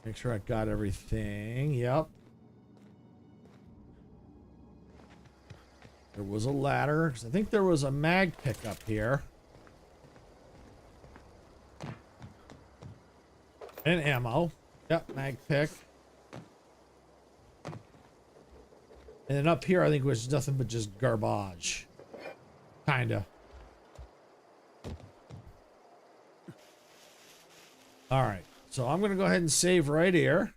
Make sure I got everything. Yep. There was a ladder, because I think there was a mag pick up here. And ammo. Yep, mag pick. And then up here, I think was nothing but just garbage. Kinda. Alright, so I'm gonna go ahead and save right here.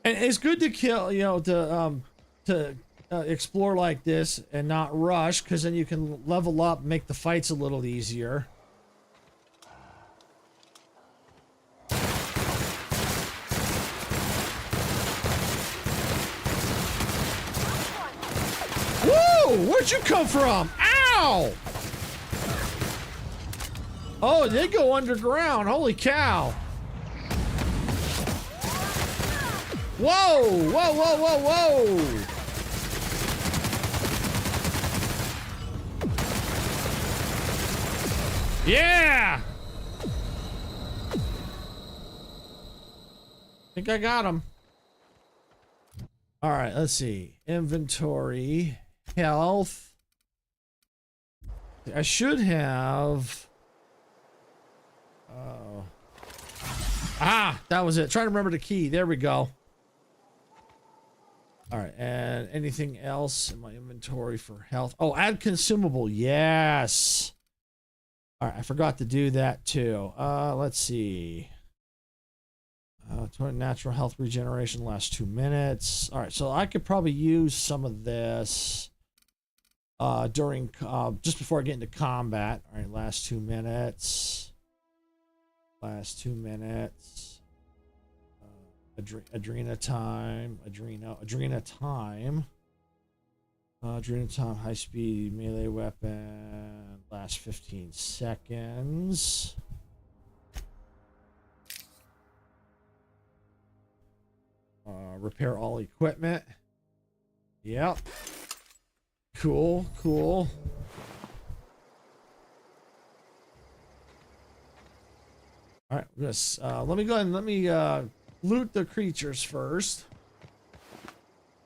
And it's good to kill, you know, to explore like this and not rush, because then you can level up, make the fights a little easier. Whoa! Where'd you come from? Ow! Oh, they go underground. Holy cow. Whoa! Whoa, whoa, whoa, whoa! Yeah! Think I got him. All right, let's see. Inventory, health. I should have. Oh. Ah, that was it. Trying to remember the key. There we go. All right, and anything else in my inventory for health? Oh, add consumable. Yes. All right, I forgot to do that too. Let's see. 20 natural health regeneration lasts 2 minutes. All right, so I could probably use some of this during just before I get into combat. All right, last 2 minutes. Last 2 minutes. Adrena time. Adrena time. High speed melee weapon. Last 15 seconds. Repair all equipment. Yep. Cool. All right, this. Let me go ahead and let me loot the creatures first.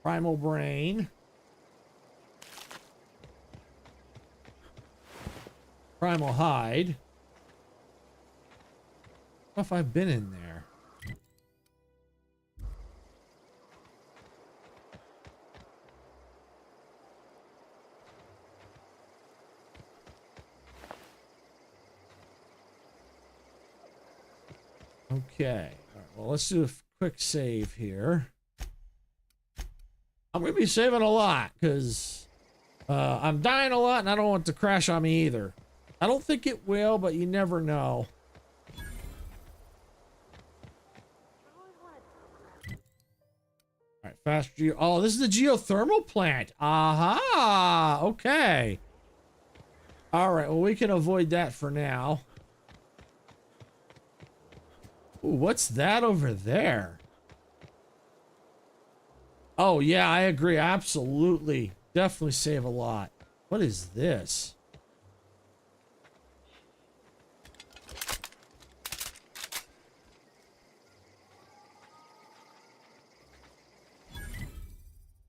Primal brain. Primal hide. I don't know if I've been in there. Okay. All right, well, let's do a quick save here. I'm going to be saving a lot because I'm dying a lot and I don't want it to crash on me either. I don't think it will, but you never know. All right, fast geo. Oh, this is the geothermal plant. Aha. Okay. All right. Well, we can avoid that for now. Ooh, what's that over there? Oh, yeah, I agree. Absolutely. Definitely save a lot. What is this?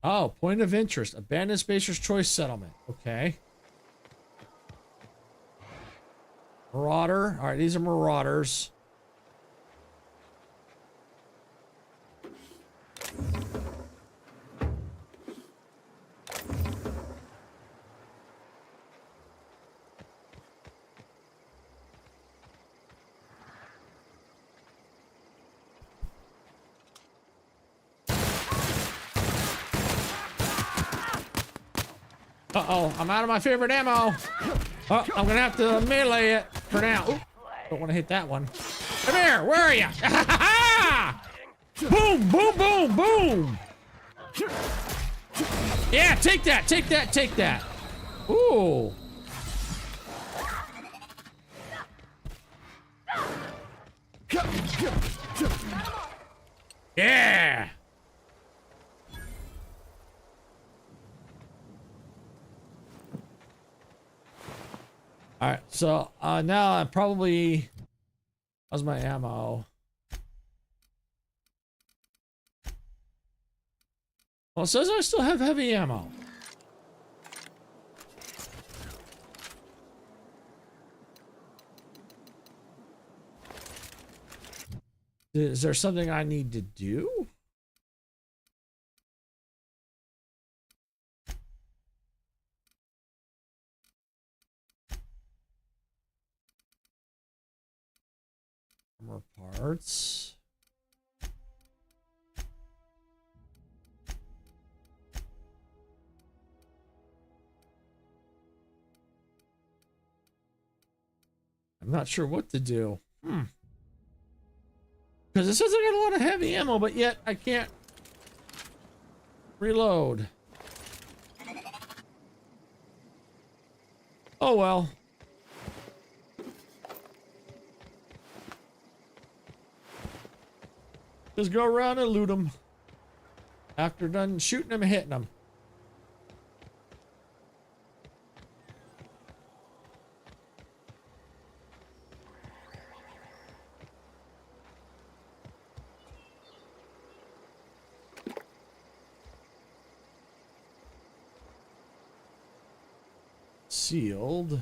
Oh, point of interest. Abandoned Spacer's Choice Settlement. Okay. Marauder. All right, these are marauders. Uh-oh, I'm out of my favorite ammo. Oh, I'm gonna have to melee it for now. Ooh, don't want to hit that one. Come here, where are you? Boom, boom, boom, boom. Yeah, take that, take that, take that. Ooh. Yeah. All right, so now I probably, how's my ammo? Well, it says I still have heavy ammo. Is there something I need to do? More parts. I'm not sure what to do. Because it says I got a lot of heavy ammo, but yet I can't reload. Oh well. Just go around and loot them. After done shooting them and hitting them. sealed. Is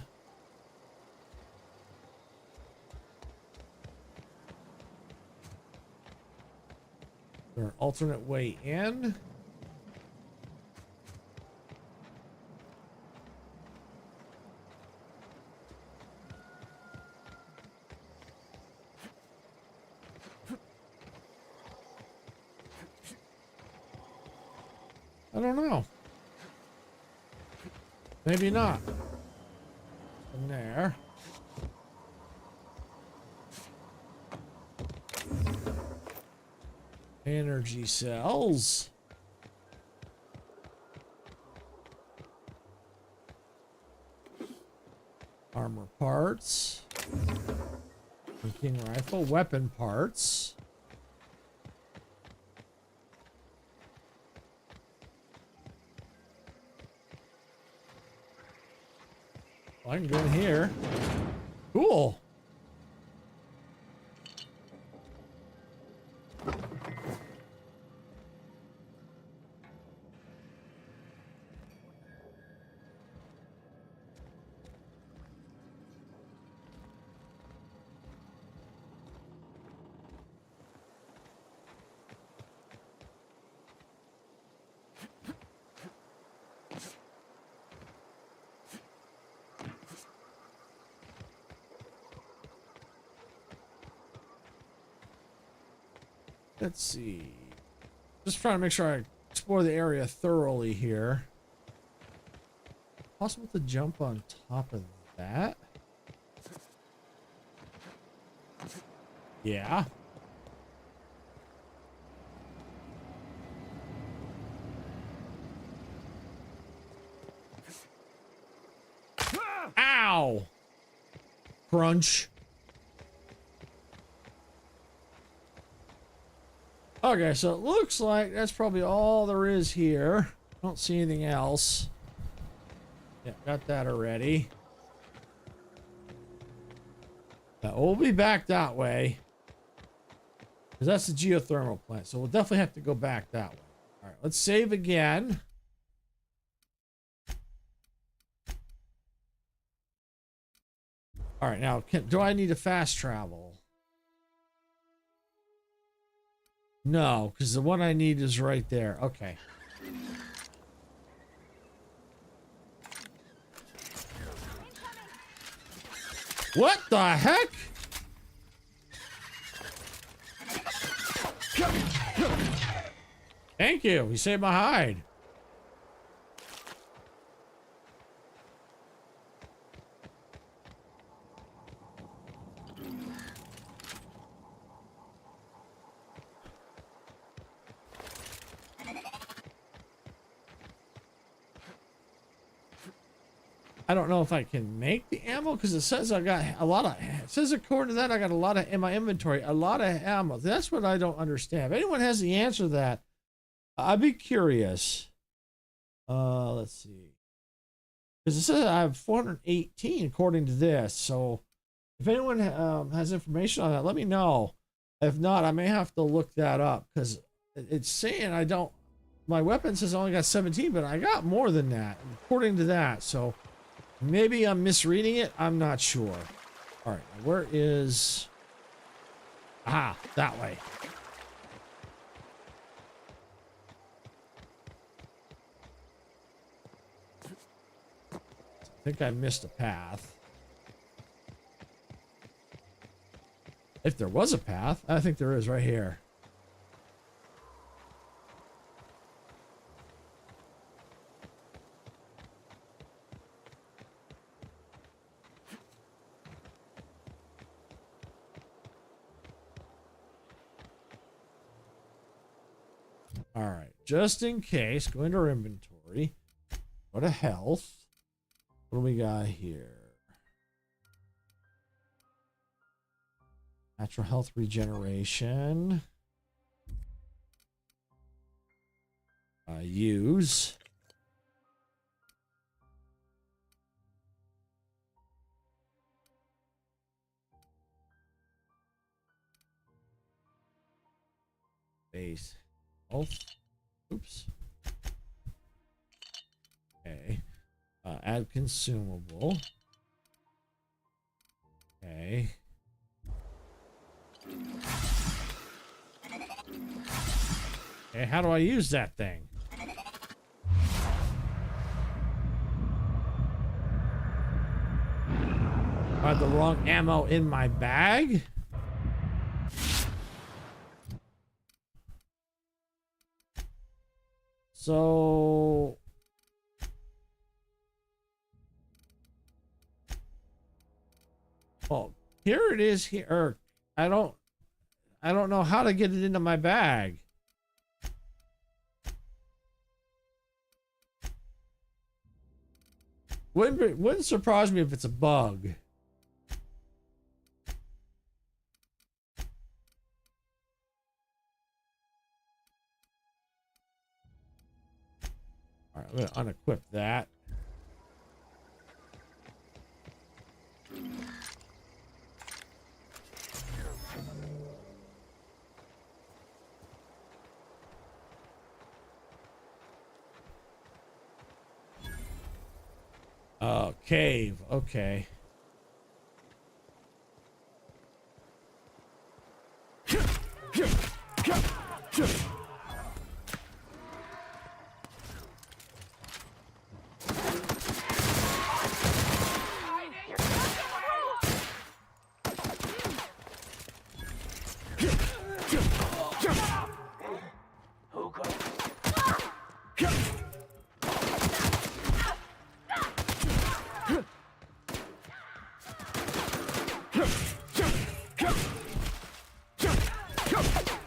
there an alternate way in? I don't know. Maybe not. In there. Energy cells. Armor parts. Hunting rifle. Weapon parts. Well, I can go in here. Cool. Let's see. Just trying to make sure I explore the area thoroughly here. Possible to jump on top of that? Yeah. Ow! Crunch. Okay, so it looks like that's probably all there is here. Don't see anything else. Yeah, got that already. Now, we'll be back that way. Because that's the geothermal plant. So we'll definitely have to go back that way. All right, let's save again. All right, now, do I need to fast travel? No, because the one I need is right there. Okay. What the heck? Thank you. You saved my hide. I don't know if I can make the ammo because it says I got a lot of, it says according to that I got a lot of in my inventory, a lot of ammo. That's what I don't understand. If anyone has the answer to that, I'd be curious. Let's see. Because it says I have 418 according to this. So if anyone has information on that, let me know. If not, I may have to look that up because it's saying I don't, my weapon says I only got 17, but I got more than that according to that. So maybe I'm misreading it. I'm not sure. All right, where is... Ah, that way. I think I missed a path. If there was a path, I think there is right here. All right, just in case, go into our inventory. Go to health. What do we got here? Natural health regeneration. Use. Base health. Oops. Okay. add consumable. Okay. Okay, how do I use that thing? I had the wrong ammo in my bag? So... well, here it is here. I don't know how to get it into my bag. Wouldn't surprise me if it's a bug. All right, I'm gonna unequip that. Oh, cave. Okay.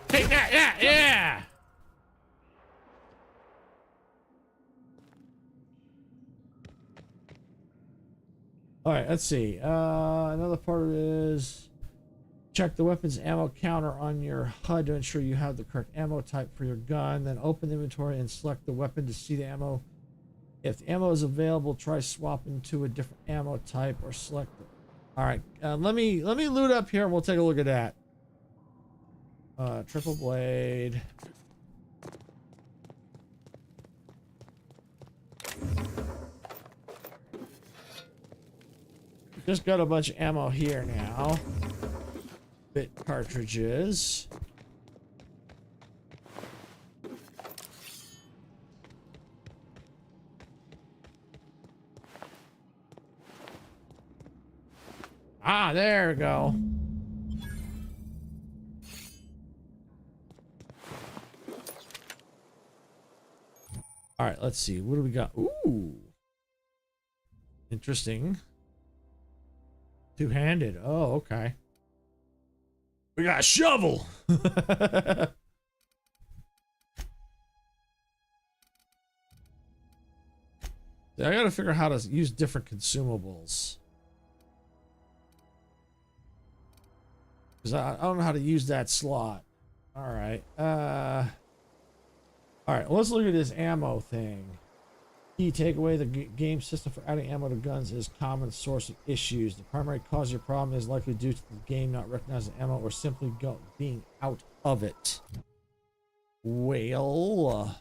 Take that, yeah, yeah. All right, let's see. Another part is check the weapons ammo counter on your HUD to ensure you have the correct ammo type for your gun. Then open the inventory and select the weapon to see the ammo. If the ammo is available, try swapping to a different ammo type or select it. All right, let me loot up here and we'll take a look at that. Triple blade. Just got a bunch of ammo here now. Bit cartridges. Ah, there we go. All right, let's see. What do we got? Ooh. Interesting. Two-handed. Oh, okay. We got a shovel. I gotta figure out how to use different consumables. Because I don't know how to use that slot. All right. All right, let's look at this ammo thing. Key takeaway: the game system for adding ammo to guns is common source of issues. The primary cause of your problem is likely due to the game not recognizing ammo or simply being out of it. Well,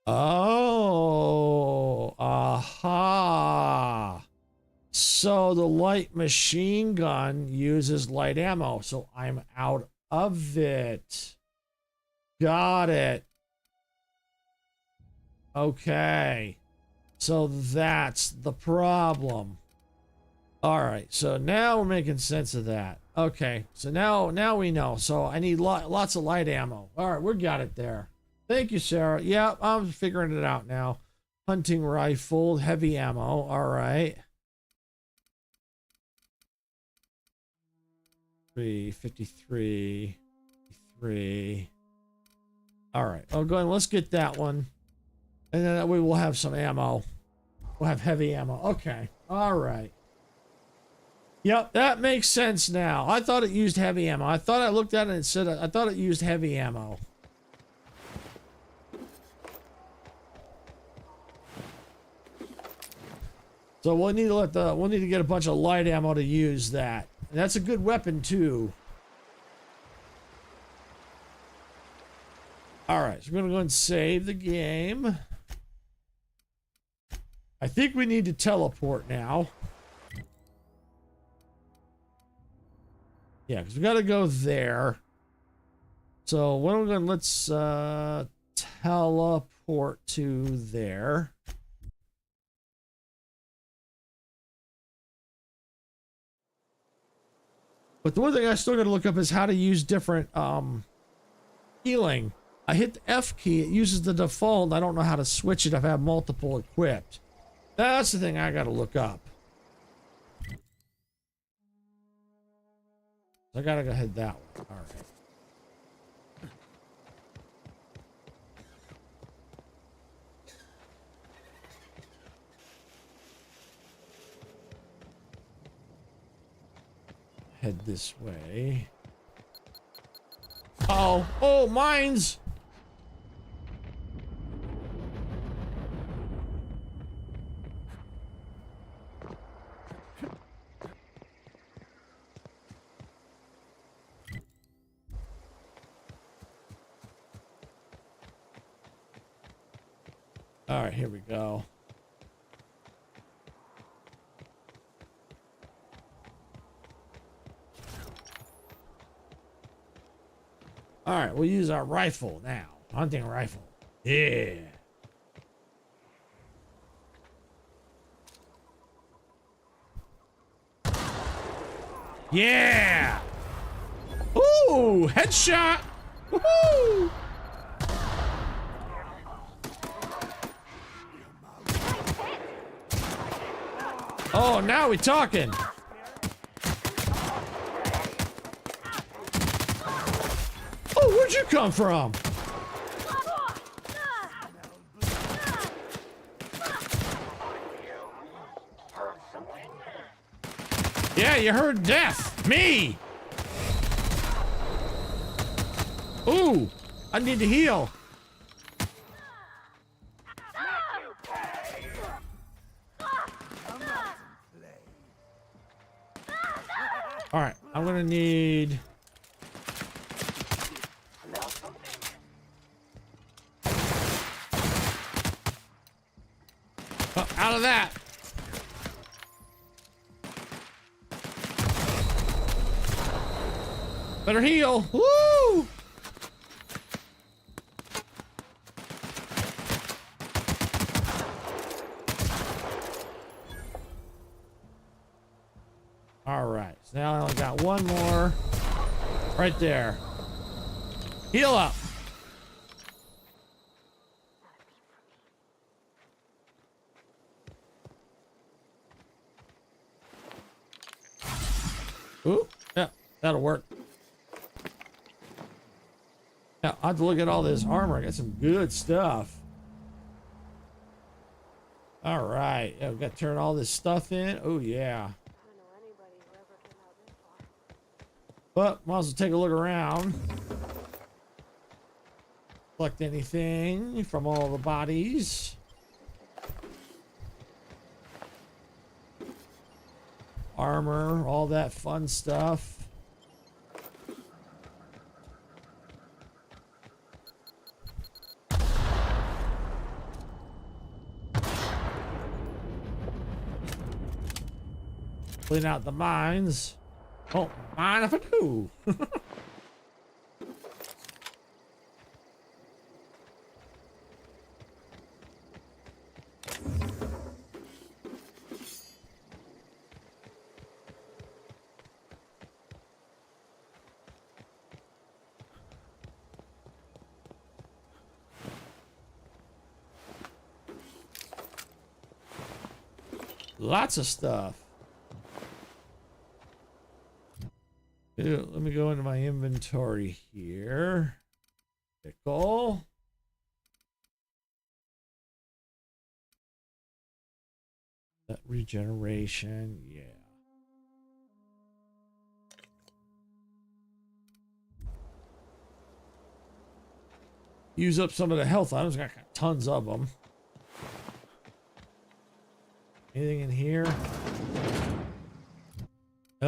oh, aha. So the light machine gun uses light ammo, so I'm out of it. Got it. Okay. So that's the problem. All right, so now we're making sense of that. Okay, so now we know. So I need lots of light ammo. All right, we got it there. Thank you, Sarah. Yeah, I'm figuring it out now. Hunting rifle, heavy ammo. All right. 53, 53. All right, I'll go ahead. Let's get that one, and then that way we'll have some ammo. We'll have heavy ammo. Okay. All right. Yep, that makes sense now. I thought it used heavy ammo. I thought I looked at it and said I thought it used heavy ammo. So we'll need to get a bunch of light ammo to use that. And that's a good weapon too. All right, so we're gonna go and save the game. I think we need to teleport now. Yeah, because we got to go there. So what are we going? Let's teleport to there. But the one thing I still got to look up is how to use different healing. I hit the F key. It uses the default. I don't know how to switch it if I have multiple equipped. That's the thing I got to look up. I gotta go head that way. All right. Head this way. Oh, oh, mines! All right, here we go. All right, we'll use our rifle now. Hunting rifle. Yeah. Yeah. Ooh, headshot. Woohoo! Oh, now we're talking. Oh, where'd you come from? Yeah, you heard death. Me. Ooh, I need to heal. All right, I'm gonna need. Oh, out of that. Better heal. Woo! All right, so now I only got one more right there. Heal up. Ooh, yeah, that'll work. Now, I have to look at all this armor. I got some good stuff. All right, yeah, we got to turn all this stuff in. Oh, yeah. But might as well take a look around. Collect anything from all the bodies. Armor, all that fun stuff. Clean out the mines. Oh, mind if I do? Lots of stuff. Let me go into my inventory here. Pickle. That regeneration, yeah. Use up some of the health items. I got tons of them. Anything in here?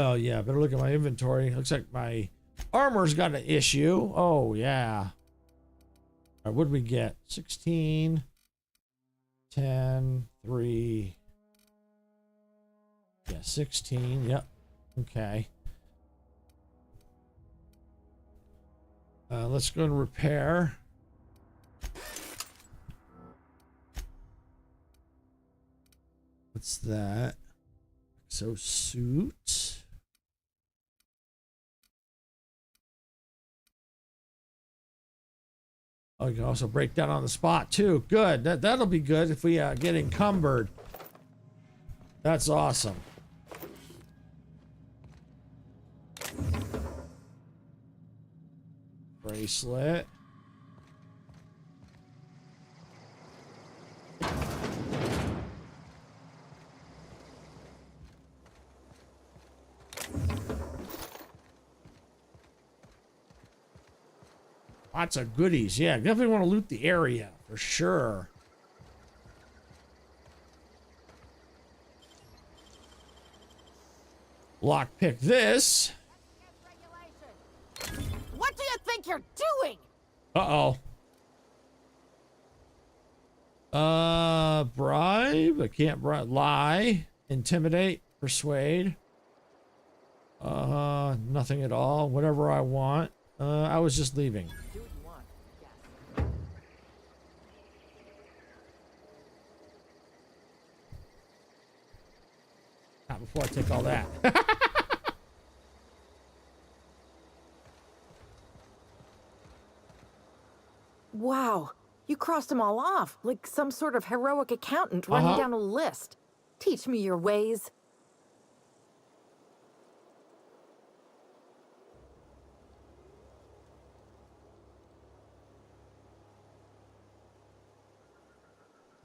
Oh yeah, better look at my inventory. Looks like my armor's got an issue. Oh yeah. All right, what did we get? 16, 10, 3. Yeah, 16. Yep. Okay. Let's go and repair. What's that? Exosuit. Oh, you can also break down on the spot too. Good. That'll be good if we get encumbered. That's awesome. Bracelet. Lots of goodies. Yeah, definitely want to loot the area for sure. Lockpick this. What do you think you're doing? Uh-oh. Bribe. I can't bribe. Lie. Intimidate. Persuade. Nothing at all. Whatever I want. I was just leaving. Do what you want. Yes. Not before I take all that. Wow, you crossed them all off, like some sort of heroic accountant running down a list. Teach me your ways.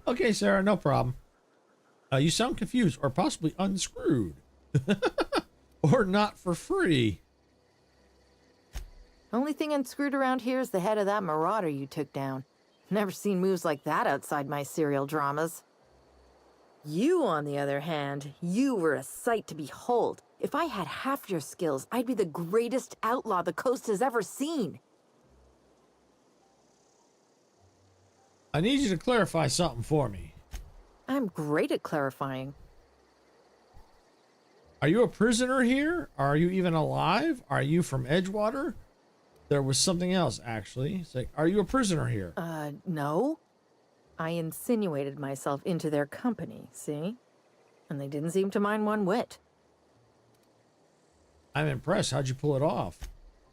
Okay, Sarah, no problem. You sound confused or possibly unscrewed. Or not for free. Only thing unscrewed around here is the head of that marauder you took down. Never seen moves like that outside my serial dramas. You, on the other hand, you were a sight to behold. If I had half your skills, I'd be the greatest outlaw the coast has ever seen. I need you to clarify something for me. I'm great at clarifying. Are you a prisoner here? Are you even alive? Are you from Edgewater? There was something else, actually. It's like, are you a prisoner here? No. I insinuated myself into their company, see? And they didn't seem to mind one whit. I'm impressed. How'd you pull it off?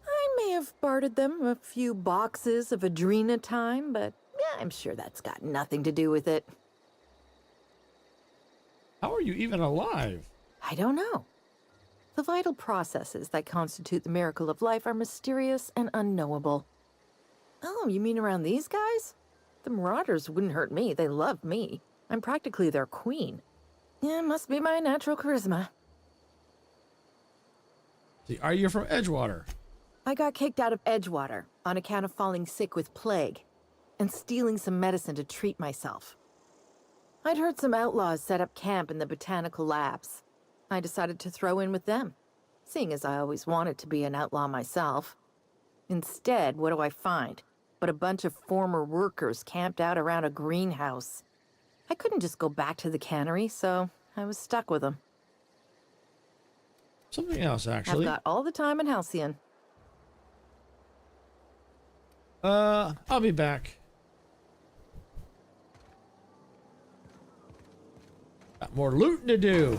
I may have bartered them a few boxes of Adrena time, but yeah, I'm sure that's got nothing to do with it. How are you even alive? I don't know. The vital processes that constitute the miracle of life are mysterious and unknowable. Oh, you mean around these guys? The Marauders wouldn't hurt me. They love me. I'm practically their queen. Yeah, it must be my natural charisma. See, are you from Edgewater? I got kicked out of Edgewater on account of falling sick with plague and stealing some medicine to treat myself. I'd heard some outlaws set up camp in the botanical labs. I decided to throw in with them, seeing as I always wanted to be an outlaw myself. Instead, what do I find? But a bunch of former workers camped out around a greenhouse. I couldn't just go back to the cannery, so I was stuck with them. Something else, actually. I've got all the time in Halcyon. I'll be back. Got more looting to do.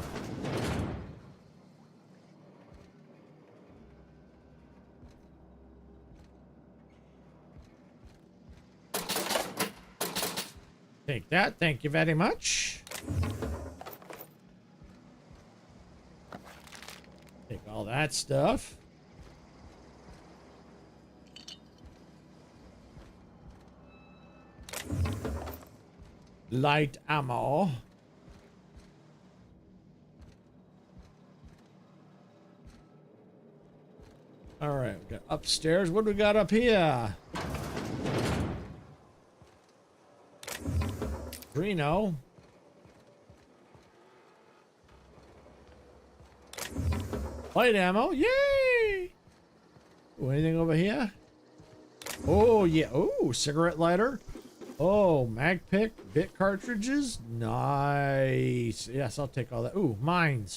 Take that. Thank you very much. Take all that stuff. Light ammo. All right, we got upstairs. What do we got up here? Light ammo. Yay! Ooh, anything over here? Oh, yeah. Oh, cigarette lighter. Oh, mag pick, bit cartridges. Nice. Yes, I'll take all that. Ooh, mines.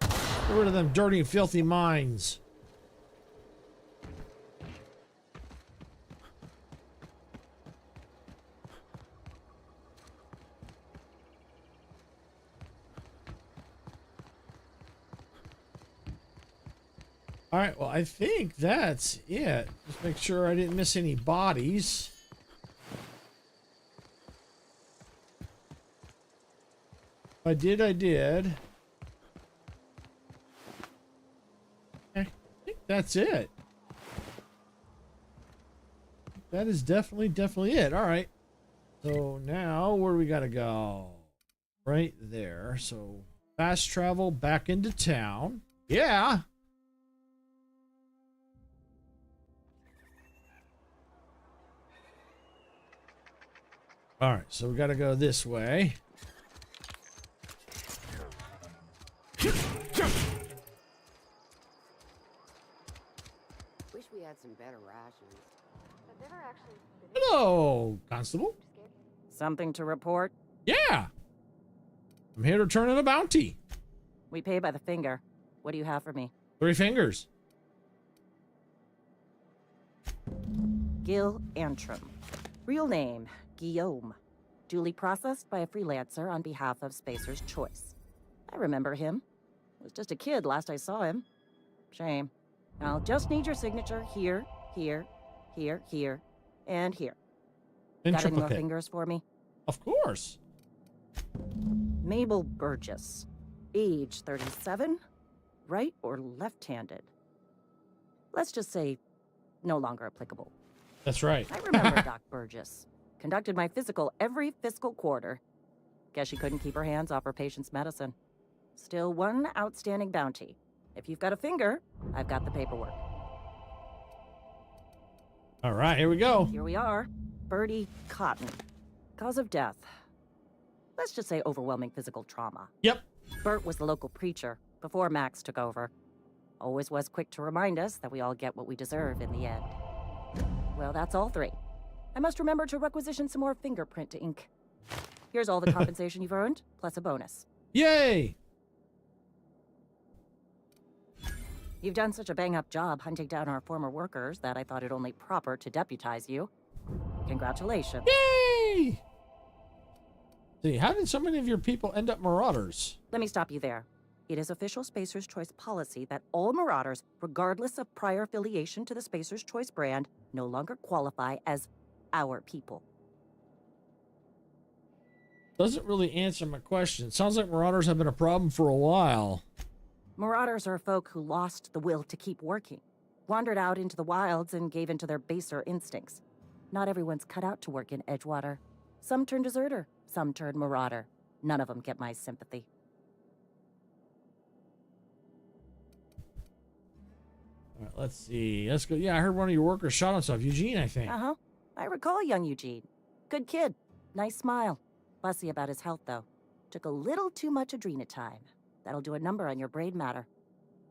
Get rid of them dirty and filthy mines. All right, well, I think that's it. Just make sure I didn't miss any bodies. If I did, I did. Okay, I think that's it. That is definitely it. All right. So now where do we got to go? Right there. So fast travel back into town. Yeah. All right, so we got to go this way. Wish we had some better rations. I've never actually been Hello, Constable. Something to report? Yeah. I'm here to turn in a bounty. We pay by the finger. What do you have for me? 3 fingers. Gil Antrim. Real name, Guillaume. Duly processed by a freelancer on behalf of Spacer's Choice. I remember him. Was just a kid last I saw him. Shame. I'll just need your signature here, here, here, here, and here. In Got any more triplicate. fingers for me? Of course. Mabel Burgess. Age 37. Right or left-handed? Let's just say no longer applicable. That's right. I remember Doc Burgess. Conducted my physical every fiscal quarter. Guess she couldn't keep her hands off her patient's medicine. Still one outstanding bounty. If you've got a finger, I've got the paperwork. All right, here we go. Here we are. Bertie Cotton. Cause of death. Let's just say overwhelming physical trauma. Yep. Bert was the local preacher before Max took over. Always was quick to remind us that we all get what we deserve in the end. Well, that's all 3. I must remember to requisition some more fingerprint ink. Here's all the compensation you've earned, plus a bonus. Yay. You've done such a bang-up job hunting down our former workers that I thought it only proper to deputize you. Congratulations. Yay. See, how did so many of your people end up marauders? Let me stop you there. It is official Spacer's Choice policy that all marauders, regardless of prior affiliation to the Spacer's Choice brand, no longer qualify as our people. Doesn't really answer my question. Sounds like marauders have been a problem for a while. Marauders are folk who lost the will to keep working, wandered out into the wilds and gave into their baser instincts. Not everyone's cut out to work in Edgewater. Some turn deserter, some turn marauder. None of them get my sympathy. All right, let's see. Let's go. Yeah, I heard one of your workers shot himself. Eugene, I think. Uh-huh. I recall young Eugene. Good kid. Nice smile. Fussy about his health, though. Took a little too much adrenatime. That'll do a number on your brain matter.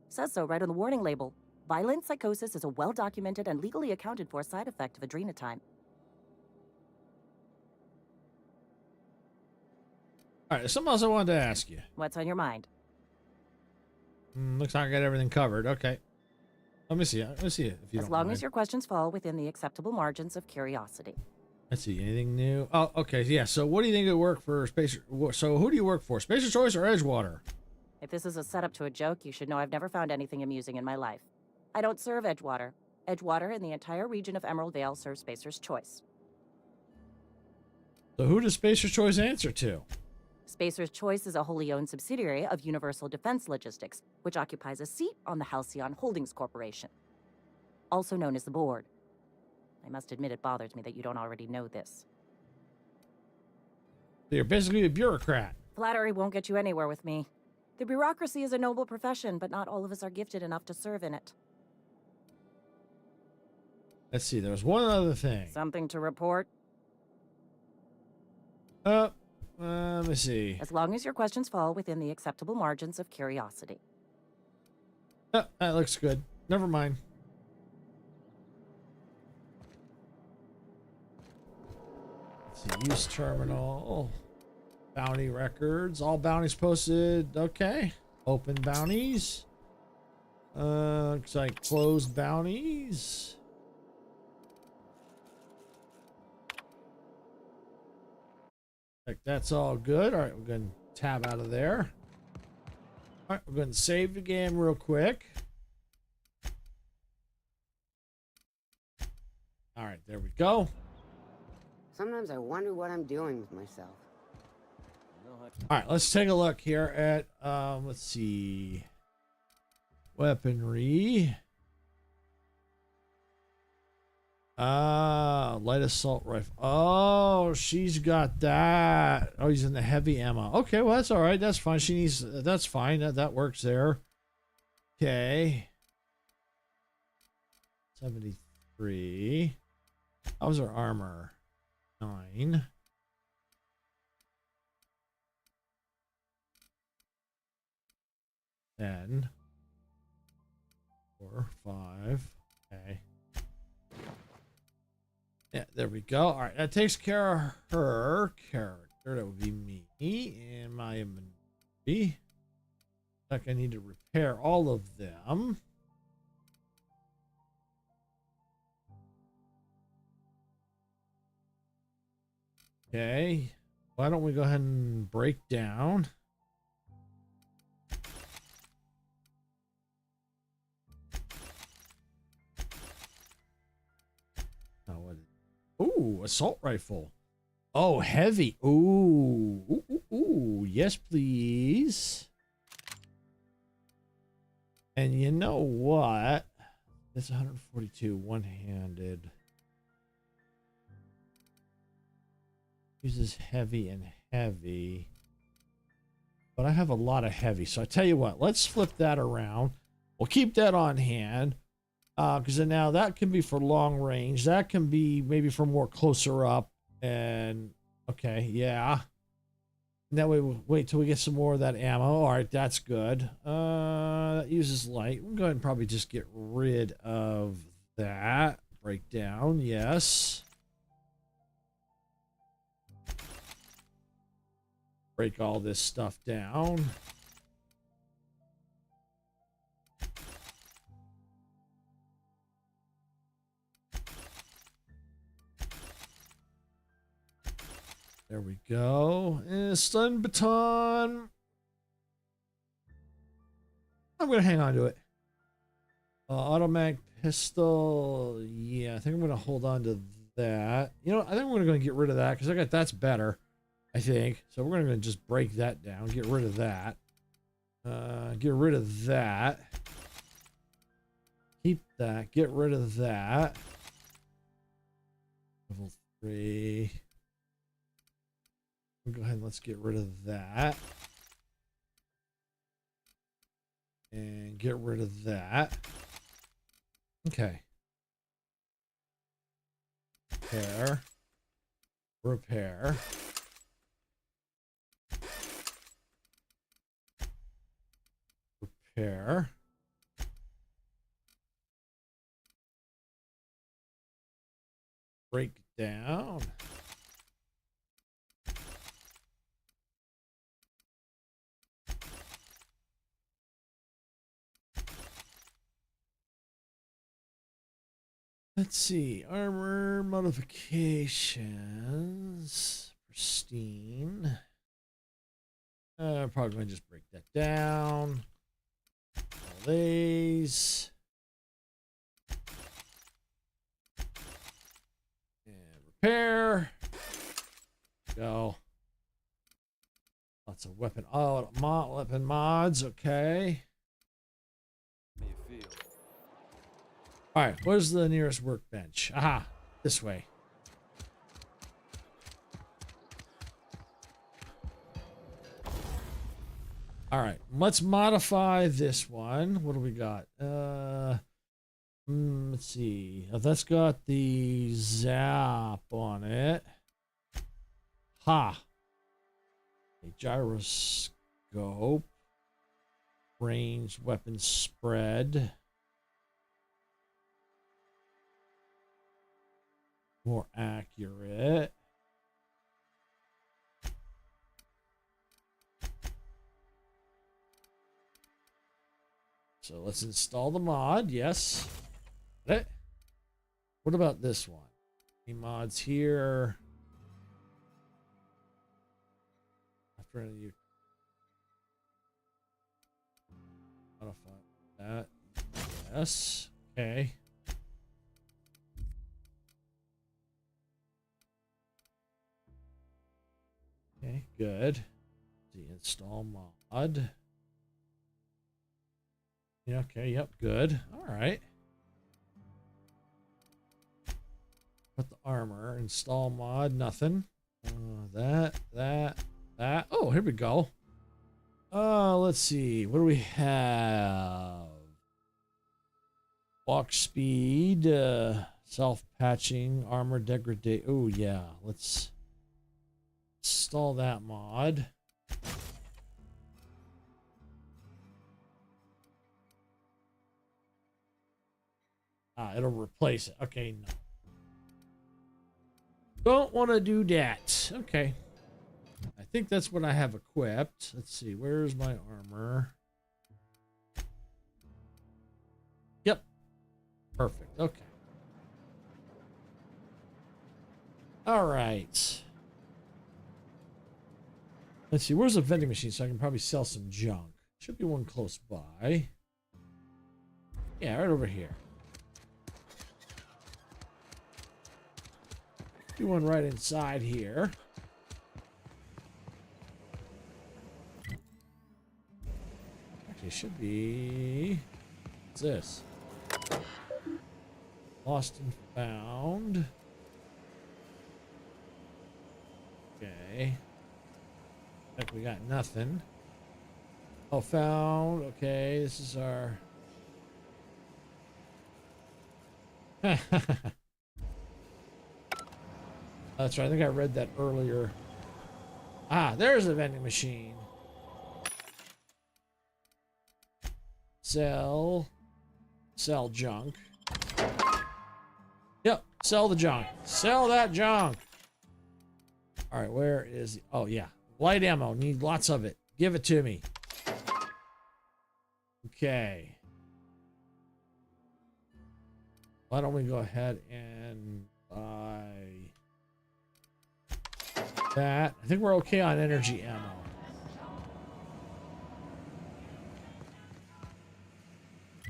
Says so right on the warning label. Violent psychosis is a well-documented and legally accounted for side effect of adrenatime. All right, there's something else I wanted to ask you. What's on your mind? Looks like I got everything covered. Okay. Let me see. Let me see it. If you As don't long mind. as your questions fall within the acceptable margins of curiosity. Let's see. Anything new? Oh, okay. Yeah. So, what do you think it work for Spacer? So, who do you work for? Spacer's Choice or Edgewater? If this is a setup to a joke, you should know I've never found anything amusing in my life. I don't serve Edgewater. Edgewater and the entire region of Emerald Vale serve Spacer's Choice. So, who does Spacer's Choice answer to? Spacer's Choice is a wholly owned subsidiary of Universal Defense Logistics, which occupies a seat on the Halcyon Holdings Corporation, also known as the Board. I must admit it bothers me that you don't already know this. So, you're basically a bureaucrat. Flattery won't get you anywhere with me. The bureaucracy is a noble profession, but not all of us are gifted enough to serve in it. Let's see. There was one other thing. Something to report? Let me see. As long as your questions fall within the acceptable margins of curiosity. Oh, that looks good. Never mind. Let's see. Use terminal. Bounty records. All bounties posted. Okay. Open bounties. Looks like closed bounties. Like that's all good. All right, we're going to tab out of there. All right, we're going to save the game real quick. All right, there we go. Sometimes I wonder what I'm doing with myself. All right, let's take a look here at let's see. Weaponry. Light assault rifle. Oh, she's got that. Oh, he's in the heavy ammo. Okay, well that's all right. That's fine. She needs. That's fine. That works there. Okay. 73. How was her armor? 9. 10. 4, 5. Okay. Yeah, there we go. All right, that takes care of her character. That would be me and my inventory. Like I need to repair all of them. Okay. Why don't we go ahead and break down? Ooh, assault rifle. Oh, heavy. Ooh. Ooh, ooh, ooh. Yes, please. And you know what? It's 142 one-handed. Uses heavy and heavy. But I have a lot of heavy. So I tell you what, let's flip that around. We'll keep that on hand. Because now that can be for long range. That can be maybe for more closer up. And okay, yeah. And that way we'll wait till we get some more of that ammo. All right, that's good. That uses light. We'll go ahead and probably just get rid of that. Breakdown, yes. Break all this stuff down. There we go. Stun baton. I'm going to hang on to it. Automatic pistol. Yeah, I think I'm going to hold on to that. You know, I think we're going to get rid of that because I got that's better, I think. So we're going to just break that down. Get rid of that. Get rid of that. Keep that. Get rid of that. Level 3. Go ahead and let's get rid of that. And get rid of that. Okay. Repair. Repair. Repair. Break down. Let's see, armor modifications, pristine. Probably going to just break that down. All these. And repair. Go. Lots of weapon, weapon mods, okay. All right, where's the nearest workbench? Aha, this way. All right, let's modify this one. What do we got? Let's see. Oh, that's got the zap on it. Ha. A gyroscope. Range weapon spread. More accurate. So let's install the mod. Yes. What about this one? Any mods here? After any of you modify that. Yes. Okay. Okay, good. The install mod. Yeah, okay, yep, good. All right. Put the armor, install mod, nothing. That. Oh, here we go. Let's see. What do we have? Walk speed, self-patching, armor degradation. Oh, yeah. Let's install that mod. It'll replace it. Okay, no. Don't want to do that. Okay. I think that's what I have equipped. Let's see. Where's my armor? Yep. Perfect. Okay. All right. Let's see. Where's the vending machine so I can probably sell some junk? Should be one close by. Yeah, right over here. Do one right inside here. Actually, it should be. What's this? Lost and found. Okay. Heck, we got nothing. Oh, found. Okay, this is our. That's right. I think I read that earlier. There's the vending machine. Sell junk. Yep, sell the junk. Sell that junk. All right, where is? Oh yeah, light ammo. Need lots of it. Give it to me. Okay. Why don't we go ahead and buy that? I think we're okay on energy ammo.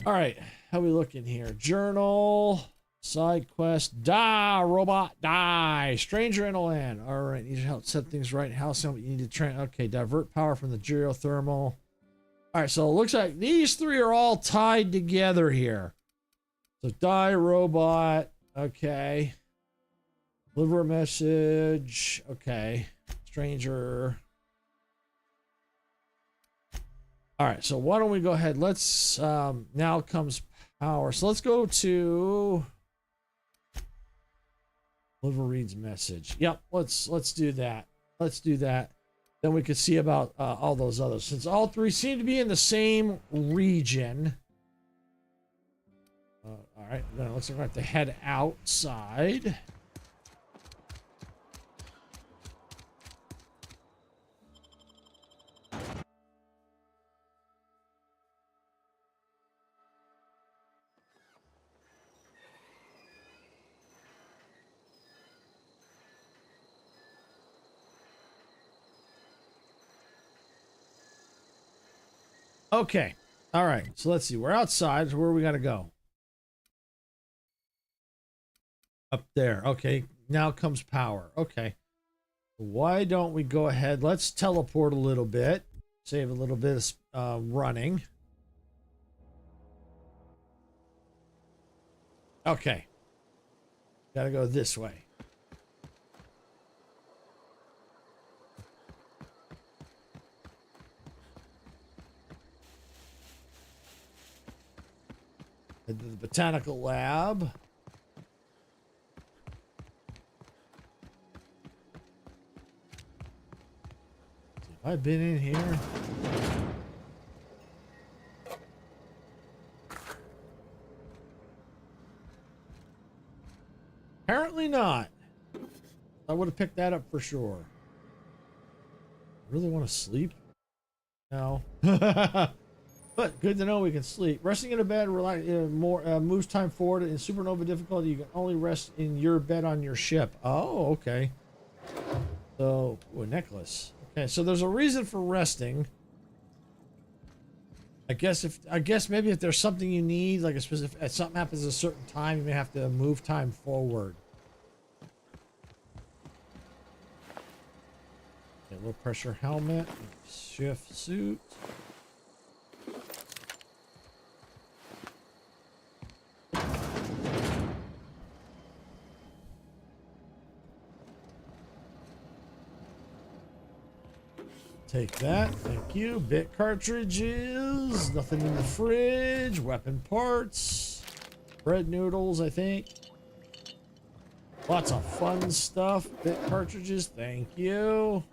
All right, how we looking here? Journal, side quest, die, robot, die, stranger in the land. All right, need to help set things right. Halcyon, you need to train. Okay, divert power from the geothermal. All right, so it looks like these three are all tied together here. So die, robot, okay. Deliver a message, okay. Stranger. All right, so why don't we go ahead? Let's now comes power. So let's go to deliver reads message. Yep, let's do that. Let's do that. Then we could see about all those others. Since all three seem to be in the same region. All right, then it looks like we have to head outside. Okay. All right. So let's see. We're outside. So where we got to go? Up there. Okay. Now comes power. Okay. Why don't we go ahead? Let's teleport a little bit. Save a little bit of running. Okay. Got to go this way. Head to the botanical lab. See if I've been in here. Apparently not. I would have picked that up for sure. Really want to sleep? No. But good to know we can sleep. Resting in a bed moves time forward. In supernova difficulty, you can only rest in your bed on your ship. Oh, okay. So, a necklace. Okay, so there's a reason for resting. I guess maybe if there's something you need, like a specific, if something happens at a certain time, you may have to move time forward. Okay, low pressure helmet, shift suit. Take that, thank you. Bit cartridges, nothing in the fridge, weapon parts, bread noodles, I think. Lots of fun stuff. Bit cartridges, thank you.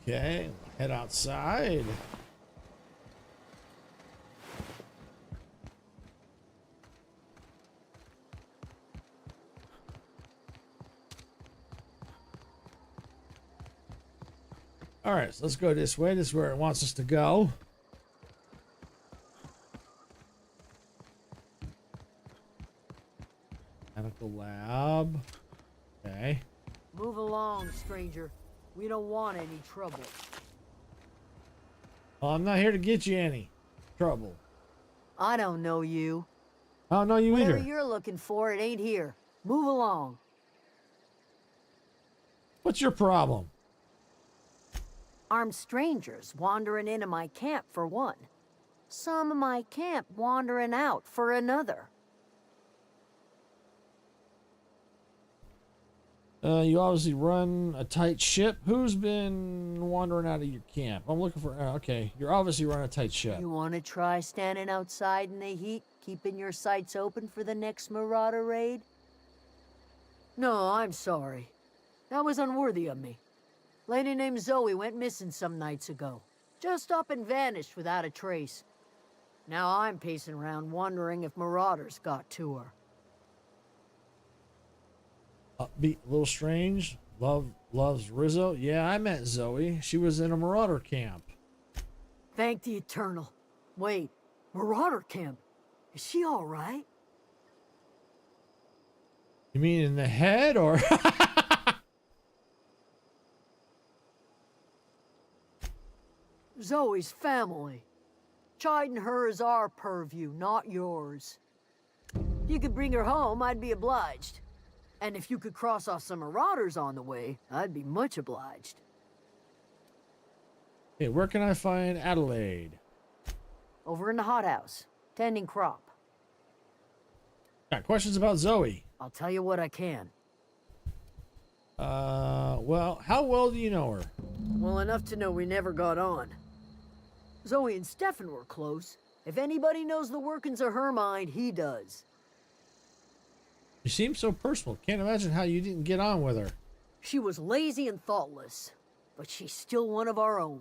Okay, head outside. All right, so let's go this way. This is where it wants us to go. Mechanical lab. Okay. Move along, stranger. We don't want any trouble. Well, I'm not here to get you any trouble. I don't know you. I don't know you Whatever either. you're looking for, it ain't here. Move along. What's your problem? Armed strangers wandering into my camp for one. Some of my camp wandering out for another. You obviously run a tight ship. Who's been wandering out of your camp? I'm looking for... okay, you're obviously running a tight ship. You want to try standing outside in the heat, keeping your sights open for the next marauder raid? No, I'm sorry. That was unworthy of me. Lady named Zoe went missing some nights ago. Just up and vanished without a trace. Now I'm pacing around wondering if marauders got to her. Upbeat, a little strange. Loves Rizzo. Yeah, I met Zoe. She was in a marauder camp. Thank the Eternal. Wait, marauder camp? Is she all right? You mean in the head or... Zoe's family. Chiding her is our purview, not yours. If you could bring her home, I'd be obliged. And if you could cross off some marauders on the way, I'd be much obliged. Hey, where can I find Adelaide? Over in the hothouse, tending crop. Got questions about Zoe? I'll tell you what I can. Well, how well do you know her? Well enough to know we never got on. Zoe and Stefan were close. If anybody knows the workings of her mind, he does. You seem so personal. Can't imagine how you didn't get on with her. She was lazy and thoughtless, but she's still one of our own.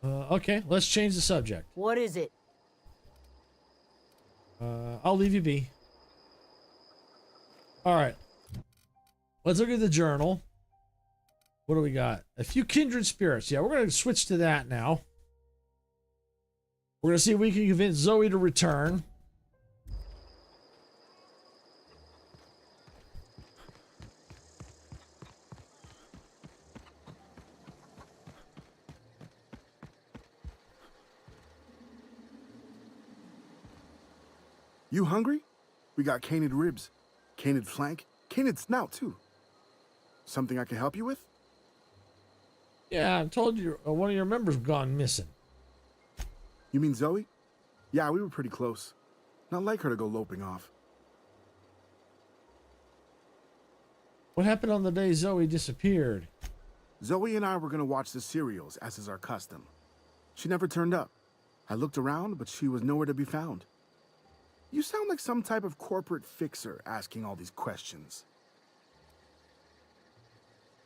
Okay, let's change the subject. What is it? I'll leave you be. All right. Let's look at the journal. What do we got? A few kindred spirits. Yeah, we're going to switch to that now. We're going to see if we can convince Zoe to return. You hungry? We got canid ribs, canid flank, canid snout too. Something I can help you with? Yeah, I told you one of your members gone missing. You mean Zoe? Yeah, we were pretty close. Not like her to go loping off. What happened on the day Zoe disappeared? Zoe and I were gonna watch the serials, as is our custom. She never turned up. I looked around, but she was nowhere to be found. You sound like some type of corporate fixer asking all these questions.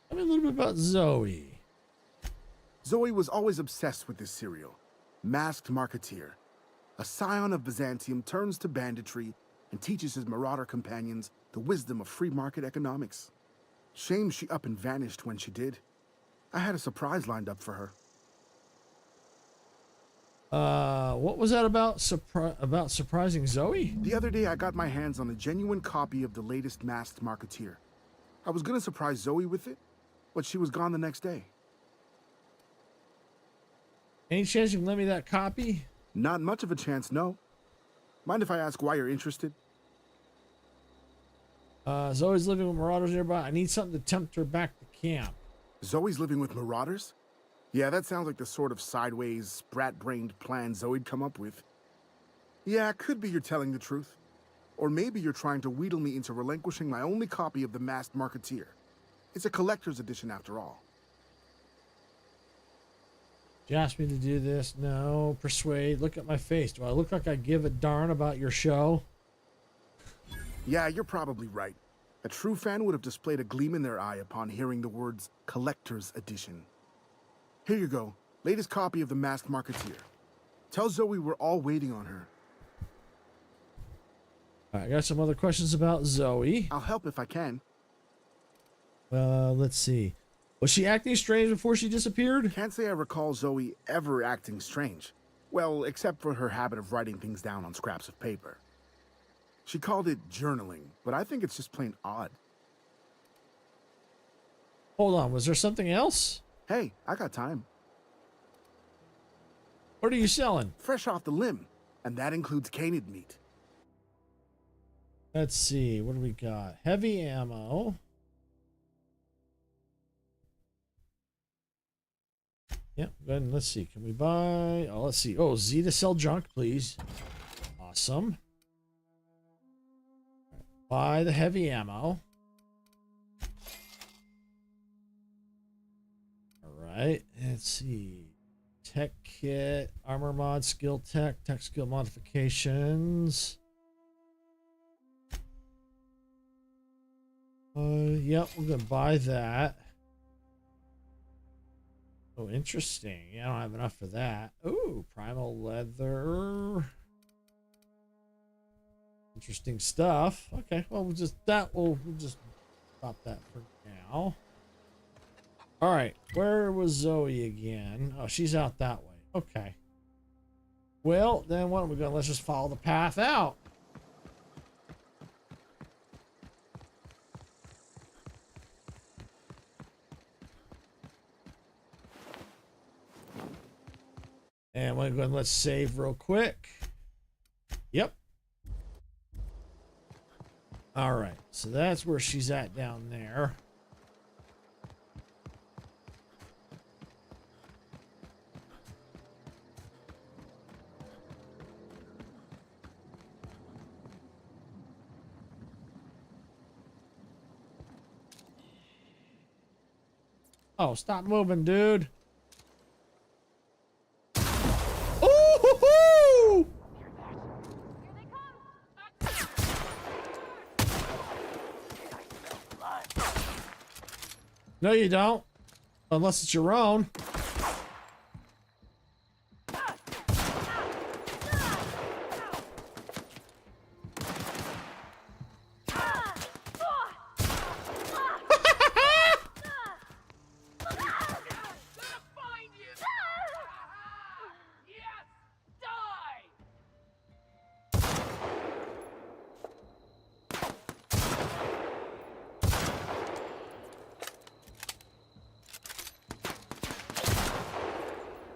Tell me a little bit about Zoe. Zoe was always obsessed with this serial. Masked Marketeer. A scion of Byzantium turns to banditry and teaches his marauder companions the wisdom of free market economics. Shame she up and vanished when she did. I had a surprise lined up for her. What was that about? Surprising Zoe? The other day I got my hands on a genuine copy of the latest Masked Marketeer. I was gonna surprise Zoe with it, but she was gone the next day. Any chance you can lend me that copy? Not much of a chance, no. Mind if I ask why you're interested? Zoe's living with marauders nearby. I need something to tempt her back to camp. Zoe's living with marauders? Yeah, that sounds like the sort of sideways, sprat-brained plan Zoe'd come up with. Yeah, it could be you're telling the truth. Or maybe you're trying to wheedle me into relinquishing my only copy of the Masked Marketeer. It's a collector's edition after all. You asked me to do this? No. Persuade. Look at my face. Do I look like I give a darn about your show? Yeah, you're probably right. A true fan would have displayed a gleam in their eye upon hearing the words collector's edition. Here you go. Latest copy of the Masked Marketeer. Tell Zoe we're all waiting on her. All right, I got some other questions about Zoe. I'll help if I can. Let's see. Was she acting strange before she disappeared? Can't say I recall Zoe ever acting strange. Well, except for her habit of writing things down on scraps of paper. She called it journaling, but I think it's just plain odd. Hold on, was there something else? Hey, I got time. What are you selling? Fresh off the limb, and that includes canid meat. Let's see, what do we got? Heavy ammo. Yep, go ahead and let's see. Can we buy? Oh, let's see. Oh, Z to sell junk, please. Awesome. Buy the heavy ammo. Alright, let's see. Tech kit, armor mod, skill tech skill modifications. Yep, we're gonna buy that. Oh, interesting. Yeah, I don't have enough for that. Ooh, primal leather. Interesting stuff. Okay, well, we'll just stop that for now. All right, where was Zoe again? Oh, she's out that way. Okay. Well, then what are we going? Let's just follow the path out. And we're going. Let's save real quick. Yep. All right, so that's where she's at down there. Oh, stop moving, dude. Ooh-hoo-hoo! No, you don't. Unless it's your own.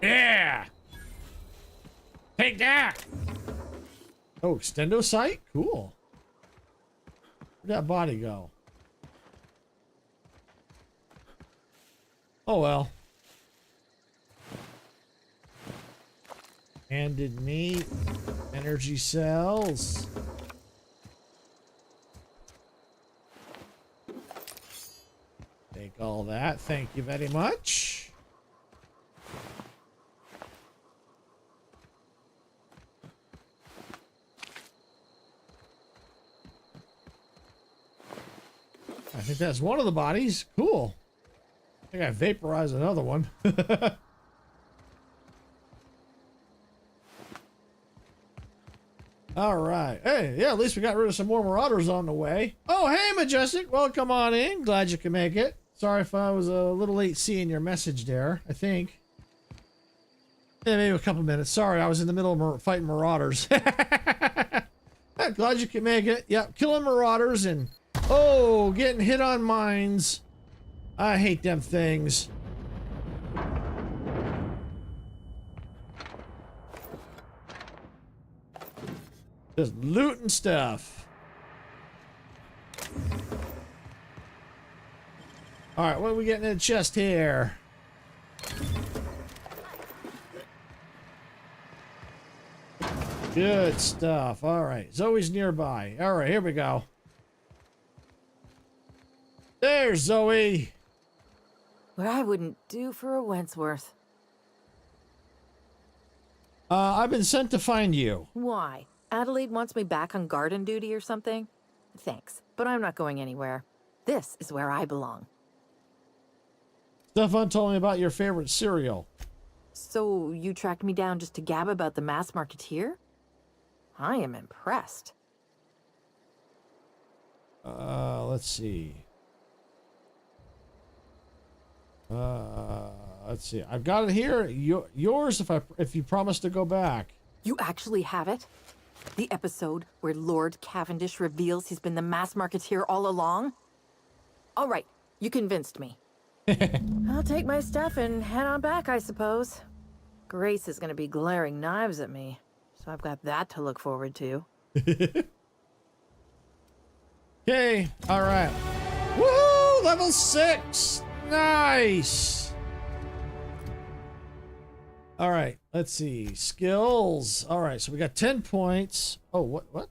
Yeah. Take that. Oh, extendo sight? Cool. Where'd that body go? Oh well. Handed meat. Energy cells. Take all that. Thank you very much. I think that's one of the bodies. Cool. I think I vaporized another one. All right. Hey, yeah, at least we got rid of some more marauders on the way. Oh, hey, Majestic. Welcome on in. Glad you can make it. Sorry if I was a little late seeing your message there, I think. Yeah, maybe a couple minutes. Sorry, I was in the middle of fighting marauders. Glad you can make it. Yep, killing marauders and, oh, getting hit on mines. I hate them things. Just looting stuff. All right, what are we getting in the chest here? Good stuff. All right, Zoe's nearby. All right, here we go. There's Zoe. What I wouldn't do for a Wentworth. I've been sent to find you. Why? Adelaide wants me back on garden duty or something? Thanks, but I'm not going anywhere. This is where I belong. Stefan told me about your favorite cereal. So you tracked me down just to gab about the mass marketeer? I am impressed. Let's see. Let's see. I've got it here. Yours if you promise to go back. You actually have it? The episode where Lord Cavendish reveals he's been the mass marketeer all along? All right, you convinced me. I'll take my stuff and head on back, I suppose. Grace is going to be glaring knives at me, so I've got that to look forward to. Okay, all right. Woohoo! Level 6! Nice! All right, let's see. Skills. All right, so we got 10 points. Oh, what?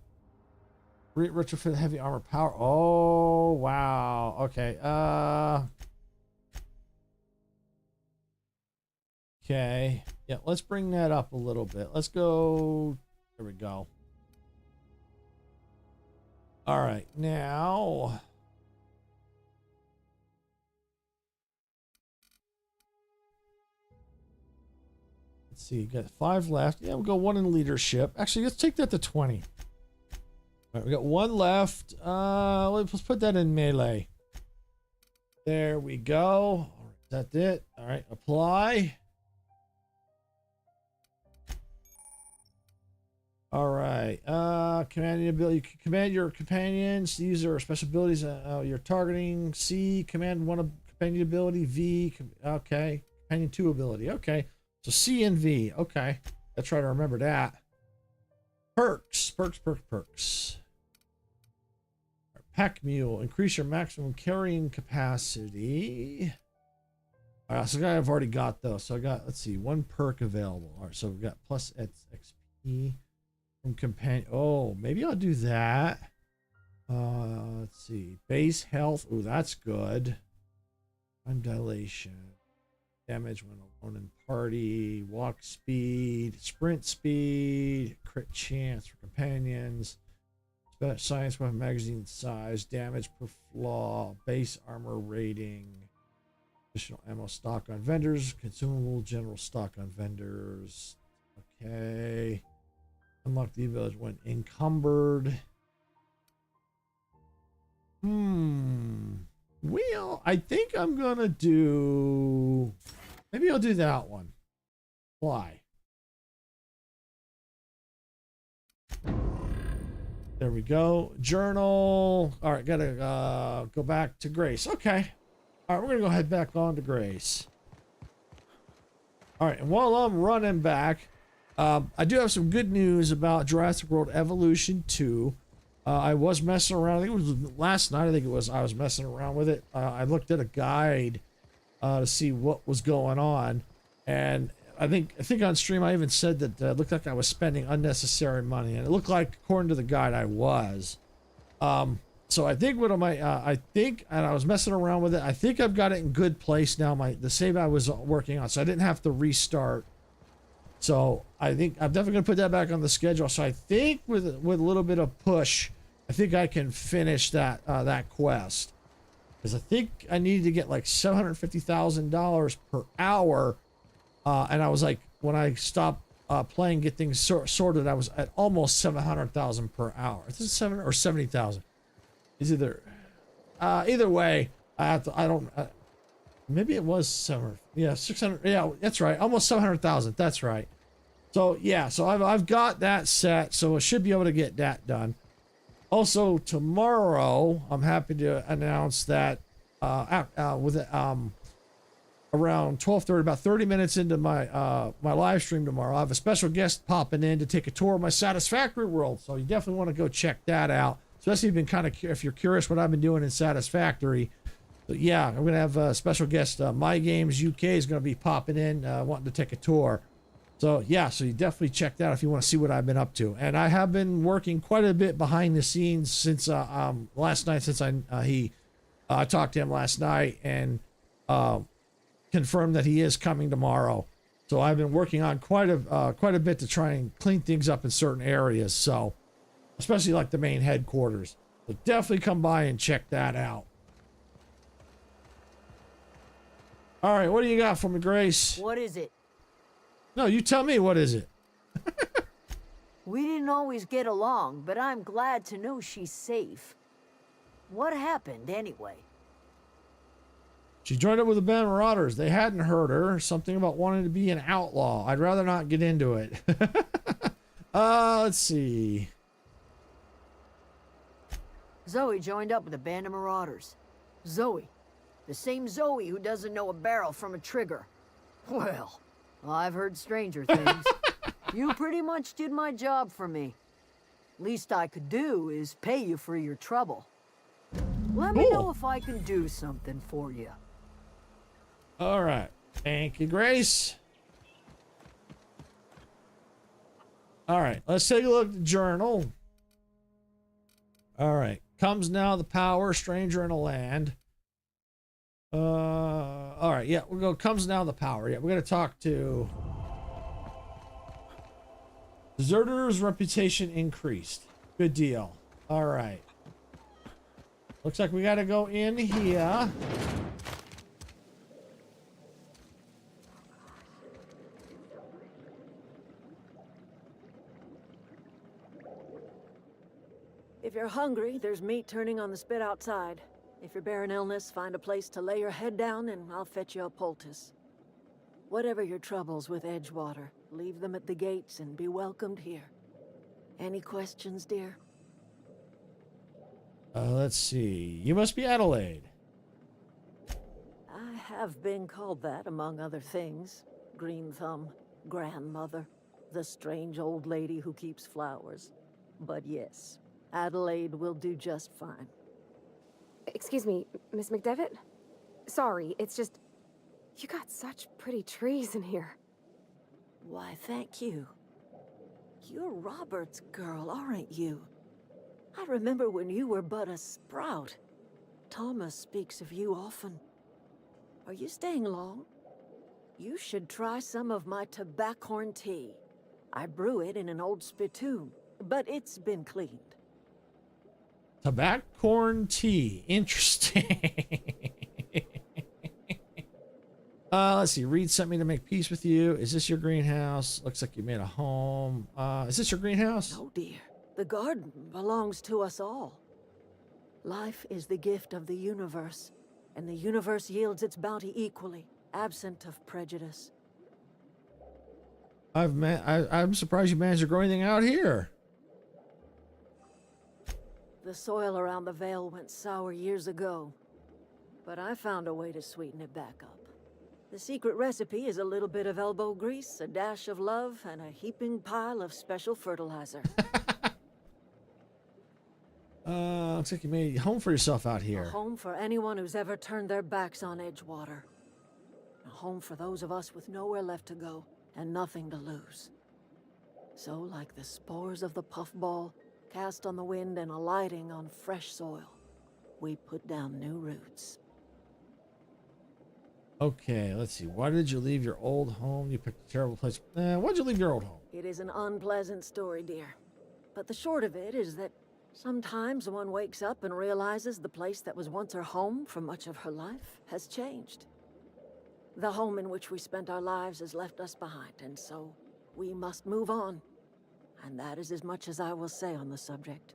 Retrofit heavy armor power. Oh, wow. Okay. Okay. Yeah, let's bring that up a little bit. Let's go. There we go. All right, now. Let's see, you got 5 left. Yeah, we'll go 1 in leadership. Actually, let's take that to 20. All right, we got 1 left. Let's put that in melee. There we go. All right, that's it. All right, apply. All right. Commanding ability. You can command your companions. These are special abilities. You're targeting. C. Command 1 of companion ability. V. Okay. Companion 2 ability. Okay. So C and V. Okay. I'll try to remember that. Perks. Perks. Pack mule. Increase your maximum carrying capacity. All right. So I've already got those. So I got, let's see, 1 perk available. All right. So we've got plus XP from companion. Oh, maybe I'll do that. Let's see. Base health. Oh, that's good. Time dilation. Damage when alone in party, walk speed, sprint speed, crit chance for companions, science weapon magazine size, damage per flaw, base armor rating, additional ammo stock on vendors, consumable general stock on vendors. Okay. Unlock the ability when encumbered. Well, I think I'm gonna do, maybe I'll do that one. Fly. There we go. Journal. All right, gotta go back to Grace. Okay. All right, we're gonna go head back on to Grace. All right, and while I'm running back, I do have some good news about Jurassic World Evolution 2. I was messing around. I think it was last night. I was messing around with it. I looked at a guide to see what was going on, and I think on stream I even said that it looked like I was spending unnecessary money, and it looked like, according to the guide, I was. So I think what am I think, and I was messing around with it. I think I've got it in good place now. The save I was working on, so I didn't have to restart. So I think I'm definitely gonna put that back on the schedule. So I think with a little bit of push, I think I can finish that that quest. Because I think I needed to get like $750,000 per hour, and I was like, when I stopped playing, get things sorted, I was at almost 700,000 per hour. Is it 7 or 70,000? Is either way, I have to. I don't. Maybe it was 7. Yeah, 600. Yeah, that's right. Almost 700,000. That's right. So yeah, so I've got that set, so I should be able to get that done. Also tomorrow, I'm happy to announce that around 12:30, about 30 minutes into my my live stream tomorrow, I have a special guest popping in to take a tour of my Satisfactory world. So you definitely want to go check that out. Especially if you're curious what I've been doing in Satisfactory. But yeah, I'm gonna have a special guest. My Games UK is gonna be popping in, wanting to take a tour. So yeah, so you definitely check that out if you want to see what I've been up to. And I have been working quite a bit behind the scenes since last night. Since I talked to him last night and confirmed that he is coming tomorrow. So I've been working on quite a bit to try and clean things up in certain areas. So especially like the main headquarters. So definitely come by and check that out. All right, what do you got for me, Grace? What is it? No, you tell me, what is it? We didn't always get along, but I'm glad to know she's safe. What happened, anyway? She joined up with the band of Marauders. They hadn't hurt her. Something about wanting to be an outlaw. I'd rather not get into it. Let's see. Zoe joined up with a band of marauders. Zoe. The same Zoe who doesn't know a barrel from a trigger. Well, I've heard stranger things. You pretty much did my job for me. Least I could do is pay you for your trouble. Let me know if I can do something for you. All right. Thank you, Grace. All right. Let's take a look at the journal. All right. Comes now the power, stranger in a land. All right. Yeah, we'll go. Comes now the power. Yeah, we're going to talk to... Deserter's reputation increased. Good deal. All right. Looks like we got to go in here. If you're hungry, there's meat turning on the spit outside. If you're bearing illness, find a place to lay your head down and I'll fetch you a poultice. Whatever your troubles with Edgewater, leave them at the gates and be welcomed here. Any questions, dear? Let's see. You must be Adelaide. I have been called that, among other things. Green Thumb, grandmother, the strange old lady who keeps flowers. But yes, Adelaide will do just fine. Excuse me, Miss McDevitt? Sorry, it's just... You got such pretty trees in here. Why, thank you. You're Robert's girl, aren't you? I remember when you were but a sprout. Thomas speaks of you often. Are you staying long? You should try some of my tobaccorn tea. I brew it in an old spittoon, but it's been cleaned. Tobaccorn tea. Interesting. Let's see. Reed sent me to make peace with you. Is this your greenhouse? Looks like you made a home. Is this your greenhouse? No, dear. The garden belongs to us all. Life is the gift of the universe, and the universe yields its bounty equally, absent of prejudice. I'm surprised you managed to grow anything out here. The soil around the Vale went sour years ago, but I found a way to sweeten it back up. The secret recipe is a little bit of elbow grease, a dash of love, and a heaping pile of special fertilizer. Looks like you made a home for yourself out here. A home for anyone who's ever turned their backs on Edgewater. A home for those of us with nowhere left to go and nothing to lose. So, like the spores of the puffball, cast on the wind and alighting on fresh soil. we put down new roots. Okay, let's see. Why did you leave your old home? You picked a terrible place. Why'd you leave your old home? It is an unpleasant story, dear. But the short of it is that sometimes one wakes up and realizes the place that was once her home for much of her life has changed. The home in which we spent our lives has left us behind, and so we must move on. And that is as much as I will say on the subject.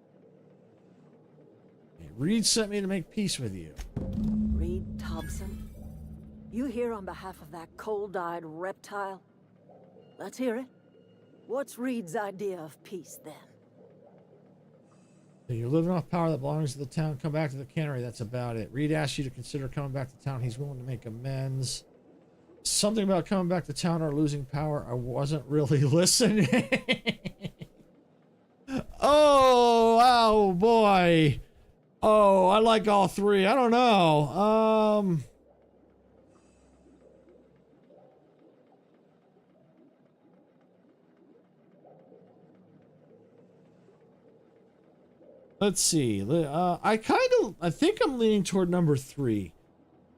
Reed sent me to make peace with you. Reed Thompson? You here on behalf of that cold-eyed reptile? Let's hear it. What's Reed's idea of peace, then? So you're living off power that belongs to the town. Come back to the cannery. That's about it. Reed asked you to consider coming back to town. He's willing to make amends. Something about coming back to town or losing power. I wasn't really listening. Oh boy. Oh, I like all three. I don't know. Let's see. I think I'm leaning toward number 3.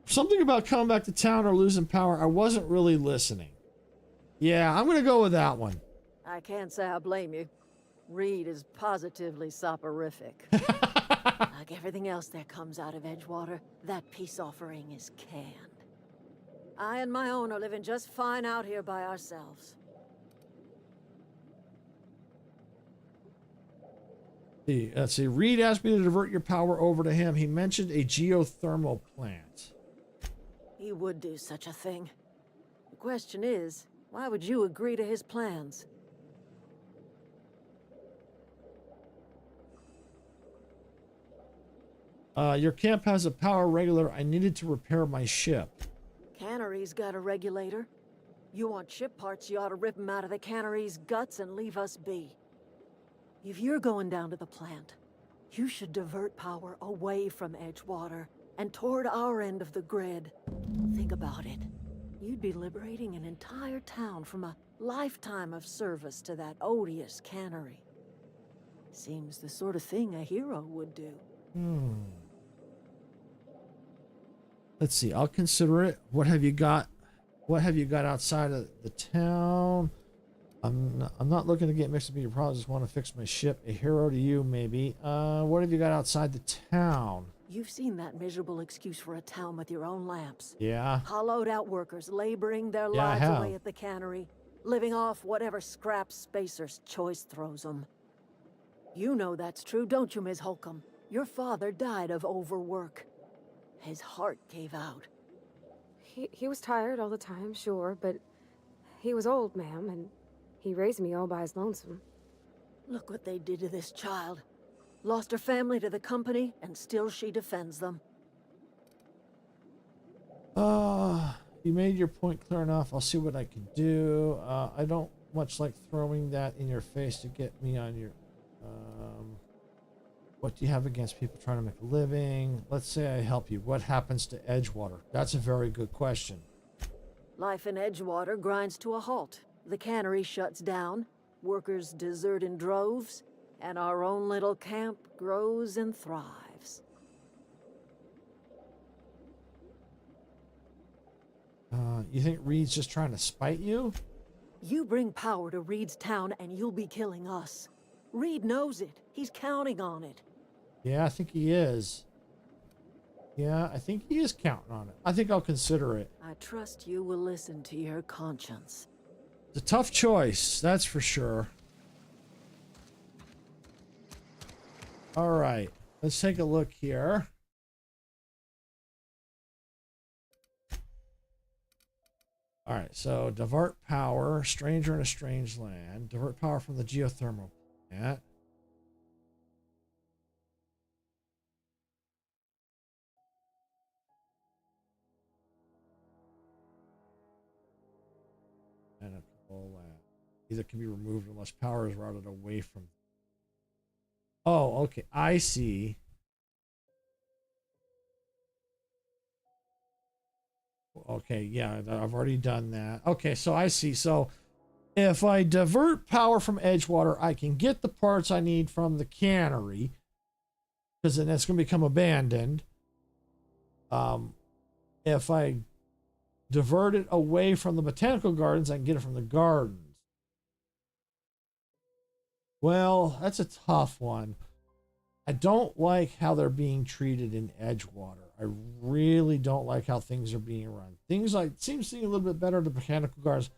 Something about coming back to town or losing power. I wasn't really listening. Yeah, I'm going to go with that one. I can't say I blame you. Reed is positively soporific. Like everything else that comes out of Edgewater, that peace offering is canned. I and my own are living just fine out here by ourselves. Let's see. Reed asked me to divert your power over to him. He mentioned a geothermal plant. He would do such a thing. The question is, why would you agree to his plans? Your camp has a power regulator. I needed to repair my ship. Cannery's got a regulator. You want ship parts, you ought to rip them out of the cannery's guts and leave us be. If you're going down to the plant, you should divert power away from Edgewater and toward our end of the grid. Think about it. You'd be liberating an entire town from a lifetime of service to that odious cannery. Seems the sort of thing a hero would do. Let's see. I'll consider it. What have you got? What have you got outside of the town? I'm not looking to get mixed up in your problems. Just want to fix my ship. A hero to you, maybe. What have you got outside the town? You've seen that miserable excuse for a town with your own lamps. Yeah. Hollowed out workers laboring their Yeah, I lives have. away at the cannery, living off whatever scraps Spacer's Choice throws them. You know that's true, don't you, Ms. Holcomb? Your father died of overwork. His heart gave out. He was tired all the time, sure, but he was old, ma'am, and he raised me all by his lonesome. Look what they did to this child. Lost her family to the company, and still she defends them. You made your point clear enough. I'll see what I can do. I don't much like throwing that in your face to get me on your... What do you have against people trying to make a living? Let's say I help you. What happens to Edgewater? That's a very good question. Life in Edgewater grinds to a halt. The cannery shuts down, workers desert in droves, and our own little camp grows and thrives. You think Reed's just trying to spite you? You bring power to Reed's town and you'll be killing us. Reed knows it. He's counting on it. Yeah, I think he is. Yeah, I think he is counting on it. I think I'll consider it. I trust you will listen to your conscience. It's a tough choice, that's for sure. All right, let's take a look here. All right, so divert power, stranger in a strange land. Divert power from the geothermal plant. And a control lab. Either can be removed unless power is routed away from. Oh, okay. I see. Okay, yeah, I've already done that. Okay, so I see. So if I divert power from Edgewater, I can get the parts I need from the cannery. because then that's going to become abandoned. If I divert it away from the botanical gardens, I can get it from the gardens. Well, that's a tough one. I don't like how they're being treated in Edgewater. I really don't like how things are being run. Things like seems to be a little bit better at the botanical gardens.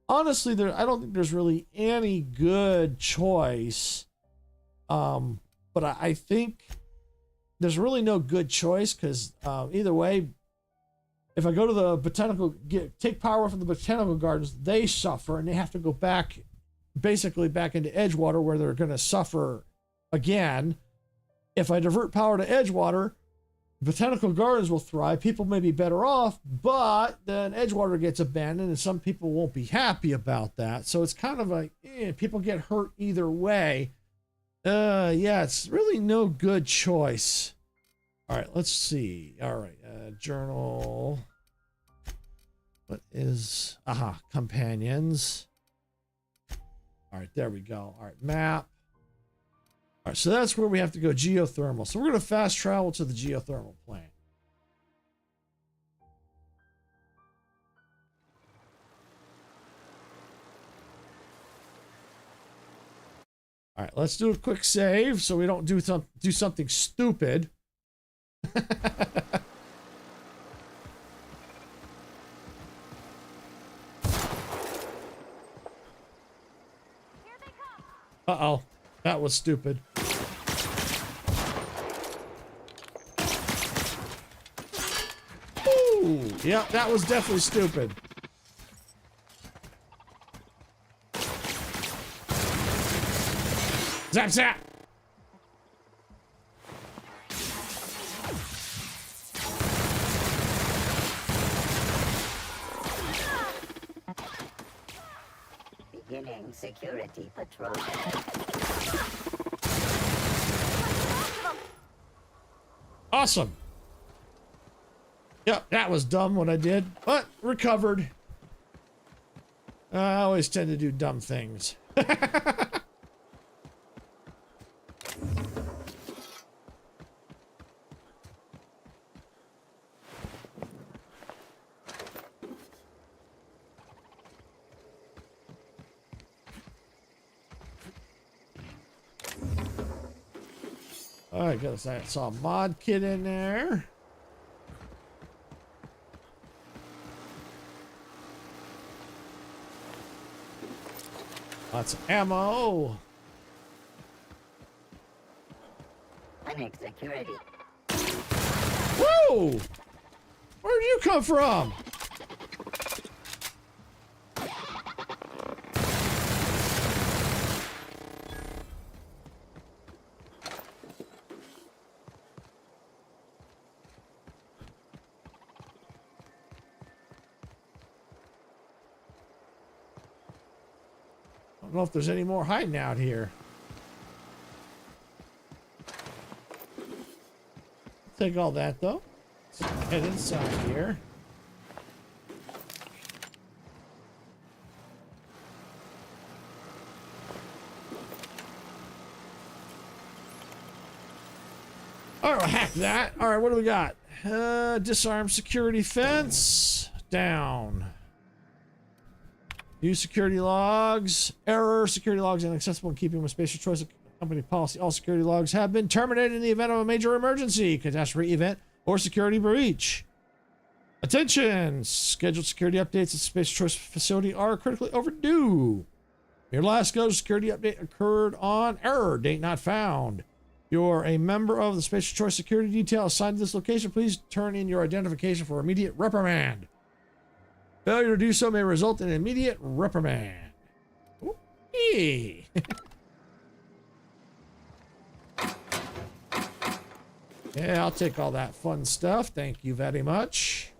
Honestly, I don't think there's really any good choice. But I think there's really no good choice because either way, if I go to the botanical, take power from the botanical gardens, they suffer and they have to go back, basically back into Edgewater where they're going to suffer again. If I divert power to Edgewater, botanical gardens will thrive. People may be better off, but then Edgewater gets abandoned and some people won't be happy about that. So it's kind of like, people get hurt either way. Yeah, it's really no good choice. All right, let's see. All right, journal. What is, companions. All right, there we go. All right, map. All right, so that's where we have to go, geothermal. So we're going to fast travel to the geothermal plant. All right, let's do a quick save so we don't do something stupid. Uh-oh, that was stupid. Ooh, yeah, that was definitely stupid. Zap, zap! Beginning security patrol. Awesome. Yep, that was dumb what I did, but recovered. I always tend to do dumb things. I guess I saw a mod kit in there. Lots of ammo. Panic security. Whoa! Where'd you come from? I don't know if there's any more hiding out here. Take all that though. Let's head inside here. All right, we'll hack that. All right, what do we got? Disarm security fence. Down. Use security logs. Error. Security logs inaccessible in keeping with Spacer's Choice company policy. All security logs have been terminated in the event of a major emergency, catastrophe event, or security breach. Attention! Scheduled security updates at Spacer's Choice facility are critically overdue. Your last scheduled security update occurred on error. Date not found. You're a member of the Spacer's Choice security detail assigned to this location. Please turn in your identification for immediate reprimand. Failure to do so may result in immediate reprimand. Ooh, yeah, I'll take all that fun stuff. Thank you very much.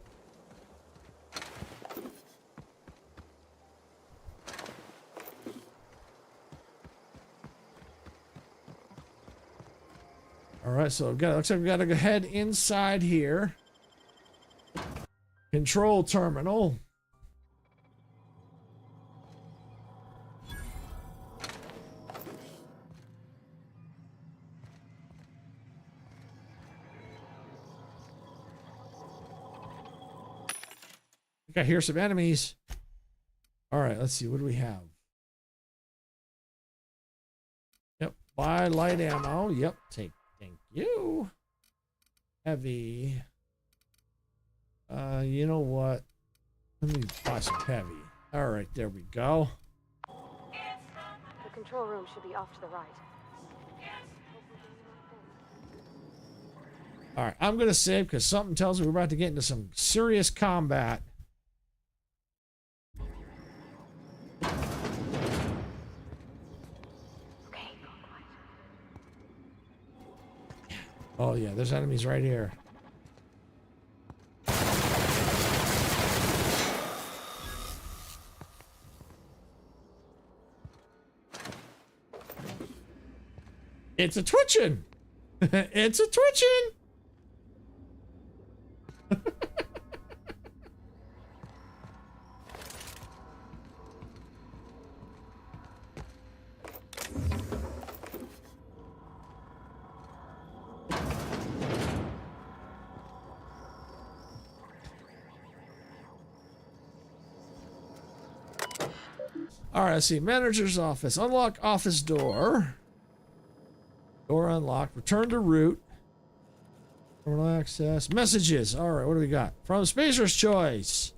All right, so looks like we got to go head inside here. Control terminal. I hear some enemies. All right, let's see. What do we have? Yep, buy light ammo. Yep, thank you. Heavy. You know what? Let me buy some heavy. All right, there we go. The control room should be off to the right. All right, I'm going to save because something tells me we're about to get into some serious combat. Okay, go quiet. Oh, yeah, there's enemies right here. It's a twitching. It's a twitching. All right, let's see. Manager's office. Unlock office door. Door unlocked. Return to root. Terminal access. Messages. All right, what do we got? From Spacer's Choice.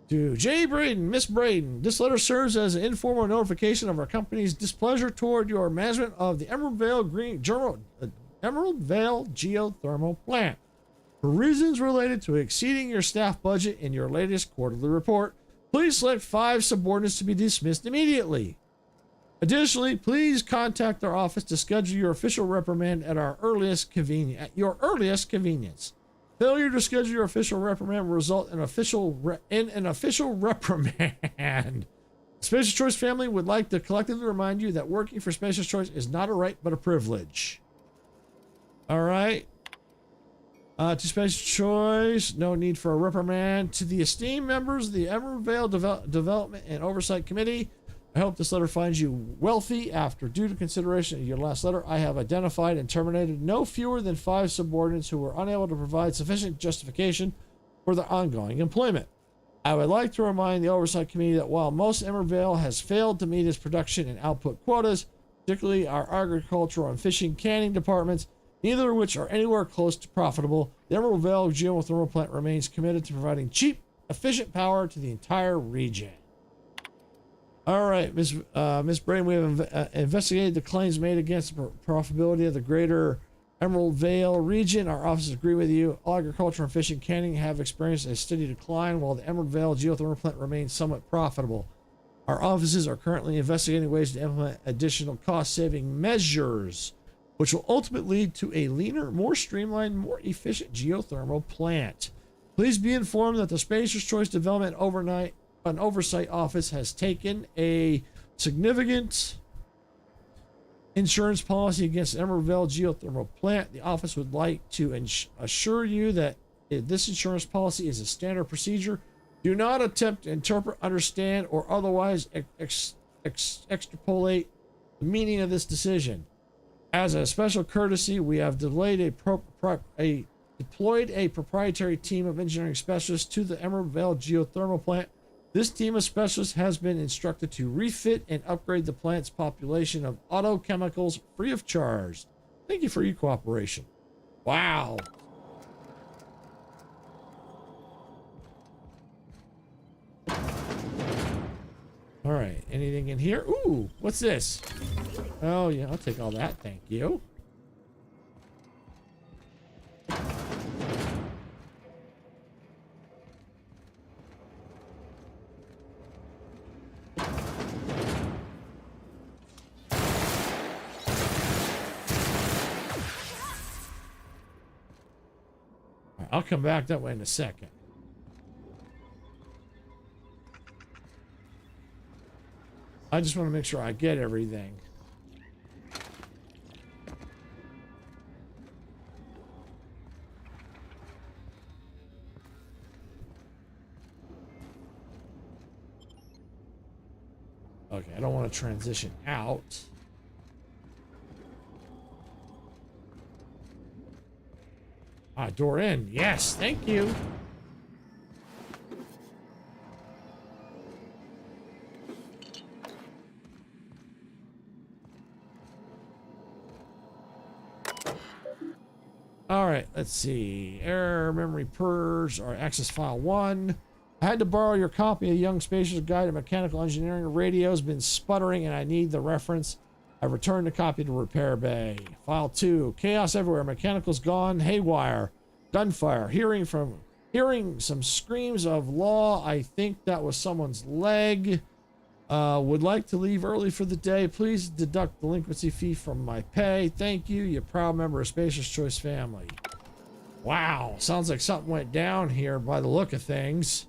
To J. Braden, Miss Braden. This letter serves as an informal notification of our company's displeasure toward your management of the Emerald Vale geothermal plant. For reasons related to exceeding your staff budget in your latest quarterly report, please select 5 subordinates to be dismissed immediately. Additionally, please contact our office to schedule your official reprimand at your earliest convenience. Failure to schedule your official reprimand will result in an official reprimand. The Spacer's Choice family would like to collectively remind you that working for Spacer's Choice is not a right but a privilege. All right. To Spacer's Choice, no need for a reprimand. To the esteemed members of the Emerald Vale Development and Oversight Committee, I hope this letter finds you wealthy. After due to consideration of your last letter, I have identified and terminated no fewer than 5 subordinates who were unable to provide sufficient justification for their ongoing employment. I would like to remind the Oversight Committee that while most Emerald Vale has failed to meet its production and output quotas, particularly our agricultural and fishing canning departments, neither of which are anywhere close to profitable, the Emerald Vale geothermal plant remains committed to providing cheap, efficient power to the entire region. All right, Miss Brain, we have investigated the claims made against the profitability of the greater Emerald Vale region. Our offices agree with you. All agriculture and fishing canning have experienced a steady decline, while the Emerald Vale geothermal plant remains somewhat profitable. Our offices are currently investigating ways to implement additional cost-saving measures, which will ultimately lead to a leaner, more streamlined, more efficient geothermal plant. Please be informed that the Spacer's Choice Development Oversight Office has taken a significant insurance policy against the Emerald Vale geothermal plant. The office would like to assure you that this insurance policy is a standard procedure. Do not attempt to interpret, understand, or otherwise extrapolate the meaning of this decision. As a special courtesy, we have deployed a proprietary team of engineering specialists to the Emerald Vale geothermal plant. This team of specialists has been instructed to refit and upgrade the plant's population of auto chemicals free of charge. Thank you for your cooperation. Wow. All right, anything in here? Ooh, what's this? Oh yeah, I'll take all that, thank you. I'll come back that way in a second. I just want to make sure I get everything. Okay, I don't want to transition out. Ah, door in. Yes, thank you. All right, let's see. Error, memory purge, or access file 1. I had to borrow your copy of Young Spacer's Guide to Mechanical Engineering. Radio's been sputtering and I need the reference. I returned the copy to repair bay. File 2. Chaos everywhere. Mechanical's gone haywire. Gunfire. Hearing some screams of law. I think that was someone's leg. Would like to leave early for the day. Please deduct delinquency fee from my pay. Thank you. You proud member of Spacer's Choice family. Wow. Sounds like something went down here by the look of things.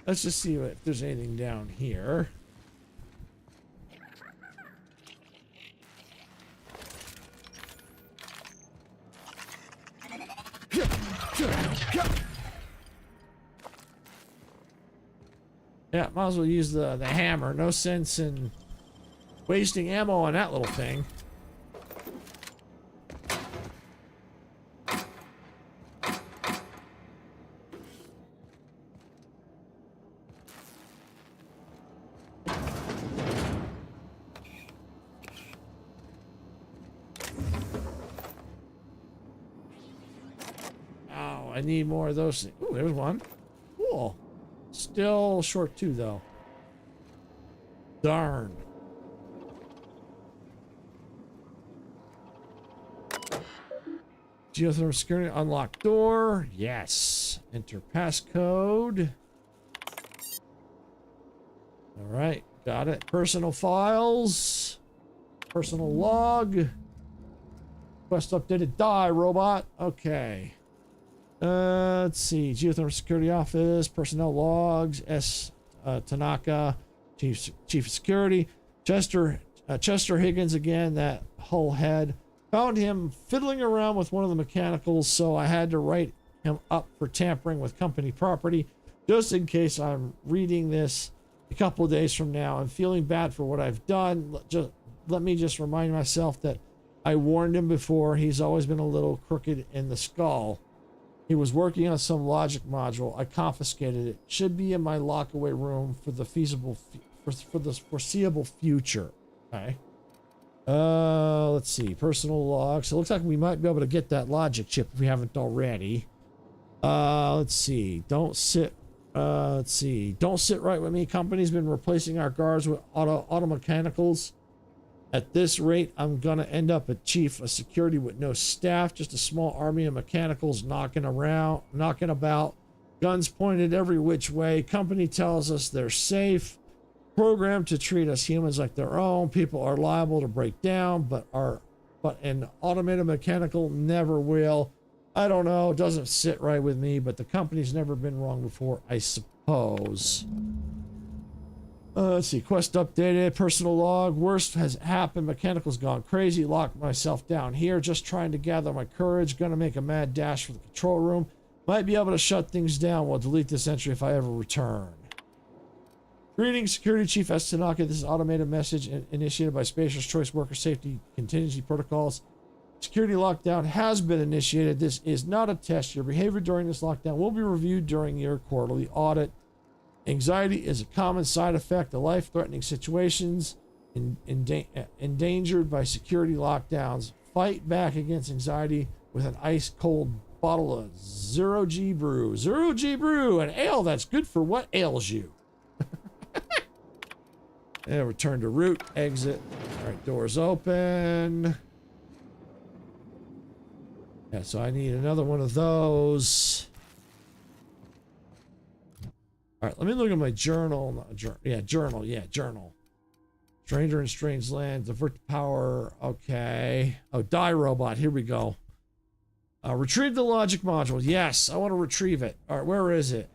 Let's just see if there's anything down here. Yeah, might as well use the hammer. No sense in wasting ammo on that little thing. I need more of those. Ooh, there's one. Cool. Still short too, though. Darn. Geothermal security. Unlock door. Yes. Enter passcode. All right. Got it. Personal files. Personal log. Quest updated. Die, robot. Okay. Let's see. Geothermal security office, personnel logs, Tanaka, chief of security, Chester Higgins again, that whole head. Found him fiddling around with one of the mechanicals, so I had to write him up for tampering with company property, just in case I'm reading this a couple of days from now. I'm feeling bad for what I've done. Let me just remind myself that I warned him before. He's always been a little crooked in the skull. He was working on some logic module. I confiscated it. Should be in my lockaway room for the foreseeable future. Okay. Let's see. Personal logs. So it looks like we might be able to get that logic chip if we haven't already. Let's see. Don't sit right with me. Company's been replacing our guards with auto mechanicals. At this rate, I'm gonna end up a chief of security with no staff, just a small army of mechanicals knocking about, guns pointed every which way. Company tells us they're safe, programmed to treat us humans like their own. People are liable to break down, but an automated mechanical never will. I don't know, it doesn't sit right with me, but the company's never been wrong before, I suppose. Let's see. Quest updated. Personal log. Worst has happened. Mechanical's gone crazy. Locked myself down here. Just trying to gather my courage. Gonna make a mad dash for the control room. Might be able to shut things down. We'll delete this entry if I ever return. Greetings, Security Chief S. Tanaka. This is automated message initiated by Spacer's Choice Worker Safety Contingency Protocols. Security lockdown has been initiated. This is not a test. Your behavior during this lockdown will be reviewed during your quarterly audit. Anxiety is a common side effect of life-threatening situations endangered by security lockdowns. Fight back against anxiety with an ice-cold bottle of Zero G Brew. Zero G Brew, an ale that's good for what ails you. And return to route, exit. All right, doors open. Yeah, so I need another one of those. All right, let me look at my journal. Journal. Stranger in Strange Land, divert the power. Okay. Oh, die robot. Here we go. Retrieve the logic module. Yes, I want to retrieve it. All right, where is it?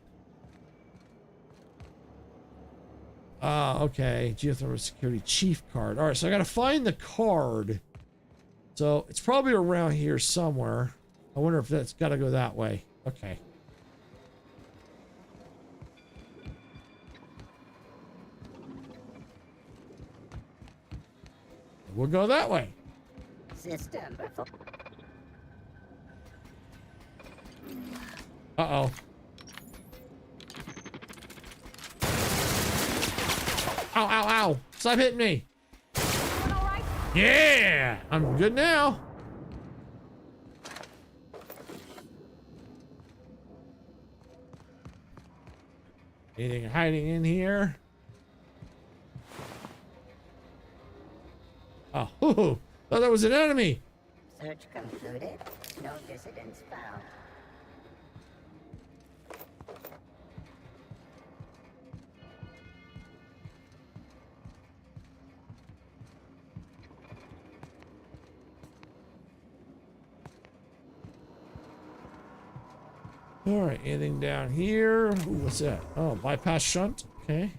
Okay. Geothermal Security Chief card. All right, so I got to find the card. So it's probably around here somewhere. I wonder if that's got to go that way. Okay. We'll go that way. System. Uh-oh. Ow, ow, ow. Stop hitting me. Yeah, I'm good now. Anything hiding in here? Oh, thought that was an enemy. Search concluded. No dissidents found. All right, anything down here? Ooh, what's that? Oh, bypass shunt. Okay.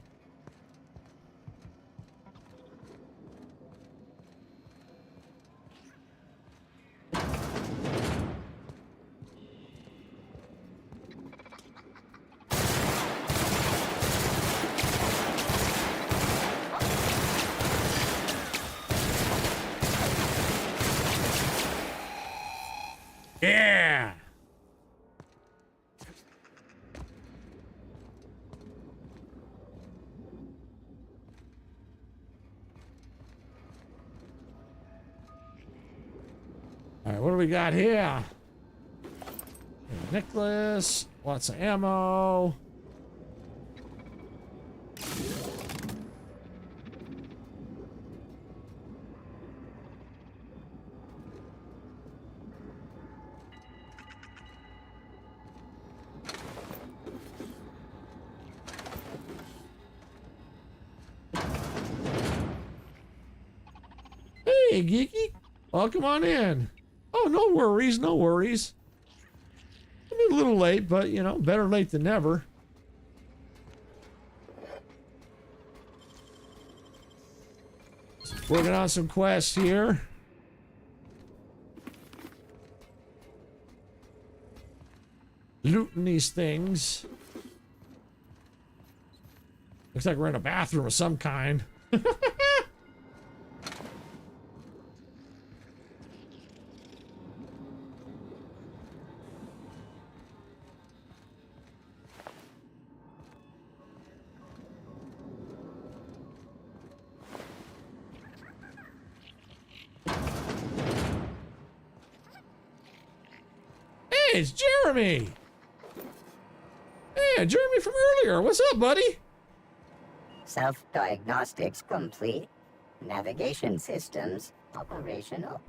Yeah. All right, what do we got here? A necklace, lots of ammo. Hey, Geeky. Welcome on in. Oh, no worries, no worries. I'm a little late, but, you know, better late than never. Working on some quests here. Looting these things. Looks like we're in a bathroom of some kind. Hey, it's Jeremy. Hey, Jeremy from earlier. What's up, buddy? Self-diagnostics complete. Navigation systems operational.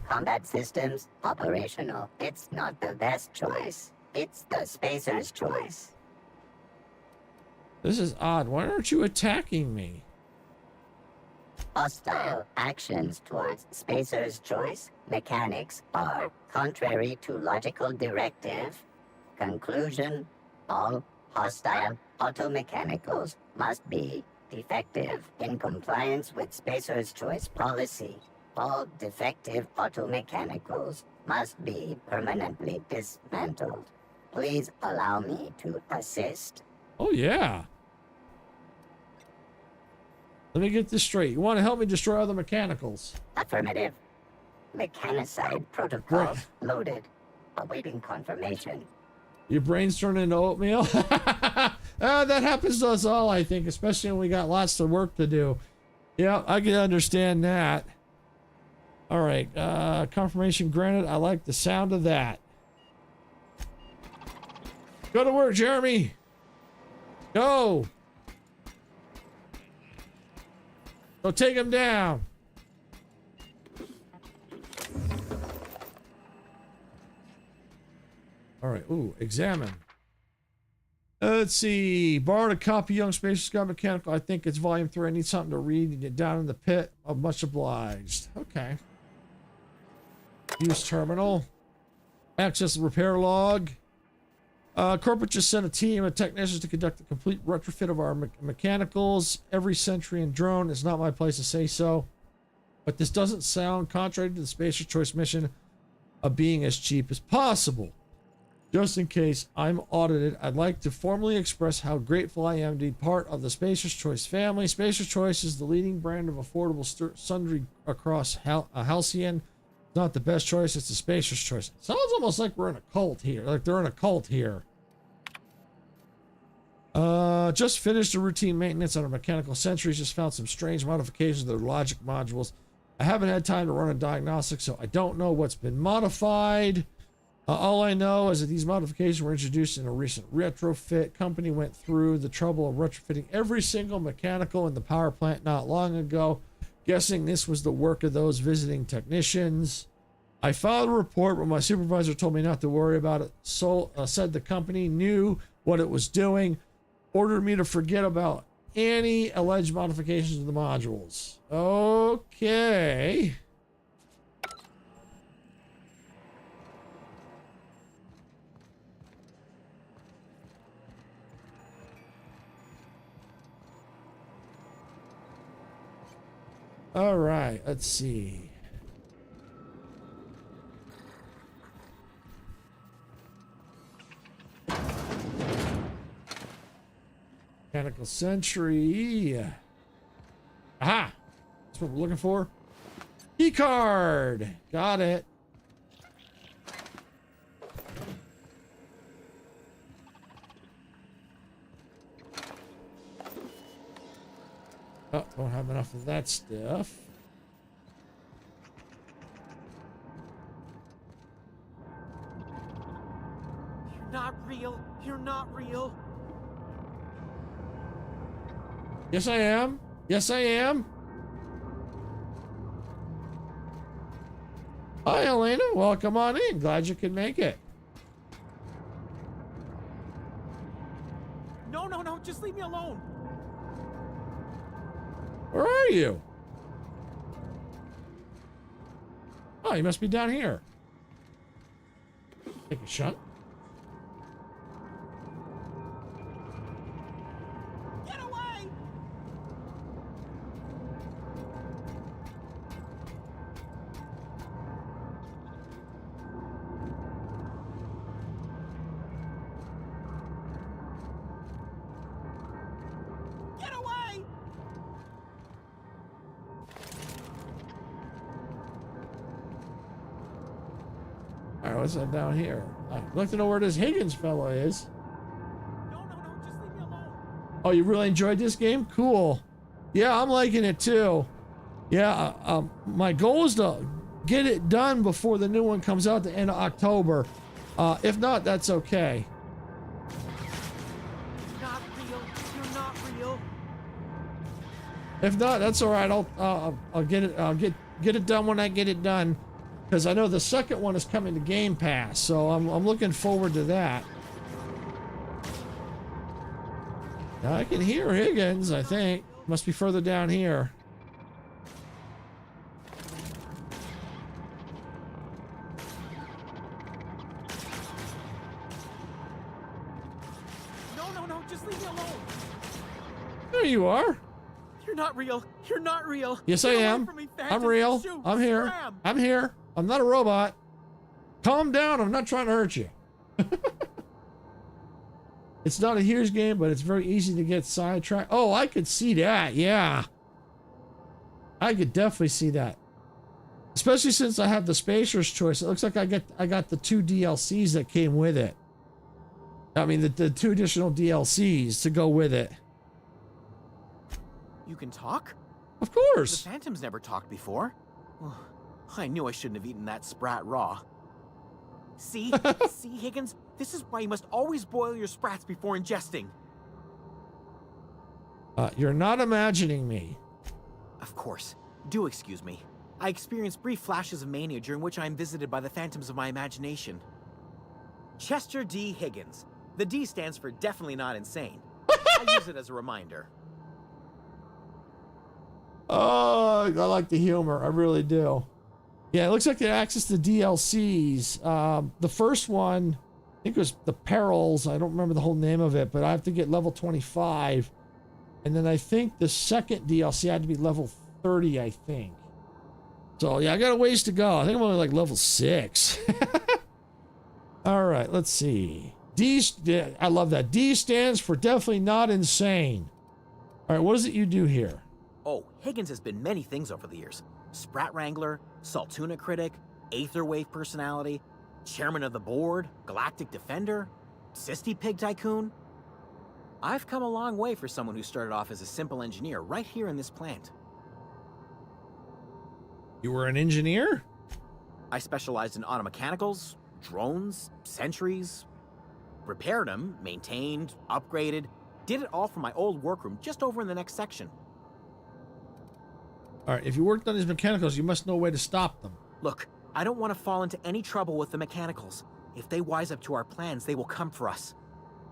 Combat systems operational. It's not the best choice. It's the spacer's choice. This is odd. Why aren't you attacking me? Hostile actions towards spacer's choice mechanics are contrary to logical directive. Conclusion: all hostile automechanicals must be defective in compliance with spacer's choice policy. All defective automechanicals must be permanently dismantled. Please allow me to assist. Oh, yeah. Let me get this straight. You want to help me destroy other mechanicals? Affirmative. Mechanicide protocol loaded. Awaiting confirmation. Your brain's turning into oatmeal? That happens to us all, I think, especially when we got lots of work to do. Yeah, I can understand that. All right, confirmation granted. I like the sound of that. Go to work, Jeremy. Go. Go take him down. All right. Ooh, examine. Let's see. Borrowed a copy, Young Space Scott Mechanical. I think it's volume 3. I need something to read. Down in the pit. I'm much obliged. Okay. Use terminal. Access repair log. Corporate just sent a team of technicians to conduct a complete retrofit of our mechanicals. Every sentry and drone. It's not my place to say so. But this doesn't sound contrary to the Spacer's Choice mission of being as cheap as possible. Just in case I'm audited, I'd like to formally express how grateful I am to be part of the Spacer's Choice family. Spacer's Choice is the leading brand of affordable sundry across Halcyon It's not the best choice, it's the spacer's choice. Sounds almost like we're in a cult here. Like they're in a cult here. Just finished a routine maintenance on our mechanical sentries. Just found some strange modifications to their logic modules. I haven't had time to run a diagnostic, so I don't know what's been modified. All I know is that these modifications were introduced in a recent retrofit. Company went through the trouble of retrofitting every single mechanical in the power plant not long ago. Guessing this was the work of those visiting technicians. I filed a report, but my supervisor told me not to worry about it. So said the company knew what it was doing. Ordered me to forget about any alleged modifications of the modules. Okay. All right, let's see. Mechanical Sentry. Aha! That's what we're looking for. Key card. Got it. Oh, don't have enough of that stuff. You're not real. You're not real. Yes, I am. Yes, I am. Hi, Elena. Welcome on in. Glad you could make it. No, no, no. Just leave me alone. Where are you? Oh, you must be down here. Take a shot. Get away! Get away! All right, what's that down here? I'd like to know where this Higgins fellow is. No, no, no. Just leave me alone. Oh, you really enjoyed this game? Cool. Yeah, I'm liking it too. Yeah, my goal is to get it done before the new one comes out the end of October. If not, that's okay. Not real. You're not real. If not, that's all right. I'll get it. I'll get it done when I get it done, because I know the second one is coming to Game Pass, so I'm looking forward to that. Now I can hear Higgins. I think must be further down here. No, no, no. Just leave me alone. There you are. You're not real. You're not real. Yes, Get I away am. from me, I'm Phantom. real. Shoot. I'm here. Scram. I'm here. I'm not a robot. Calm down. I'm not trying to hurt you. It's not a huge game, but it's very easy to get sidetracked. Oh, I could see that. Yeah. I could definitely see that. Especially since I have the Spacer's Choice. It looks like I got the 2 DLCs that came with it. I mean, the 2 additional DLCs to go with it. You can talk? Of course. The Phantom's never talked before. I knew I shouldn't have eaten that sprat raw. See? See, Higgins? This is why you must always boil your sprats before ingesting. You're not imagining me. Of course. Do excuse me. I experience brief flashes of mania during which I am visited by the phantoms of my imagination. Chester D. Higgins. The D stands for definitely not insane. I use it as a reminder. Oh, I like the humor. I really do. Yeah, it looks like they access the DLCs. The first one, I think it was The Perils. I don't remember the whole name of it, but I have to get level 25. And then I think the second DLC had to be level 30, I think. So, yeah, I got a ways to go. I think I'm only like level 6. All right, let's see. I love that. D stands for definitely not insane. All right, what is it you do here? Oh, Higgins has been many things over the years. Sprat Wrangler, Saltuna Critic, Aetherwave personality, chairman of the board, galactic defender, Sisty Pig tycoon. I've come a long way for someone who started off as a simple engineer right here in this plant. You were an engineer? I specialized in automechanicals, drones, sentries, repaired them, maintained, upgraded, did it all from my old workroom just over in the next section. All right, if you worked on these mechanicals, you must know a way to stop them. Look, I don't want to fall into any trouble with the mechanicals. If they wise up to our plans, they will come for us.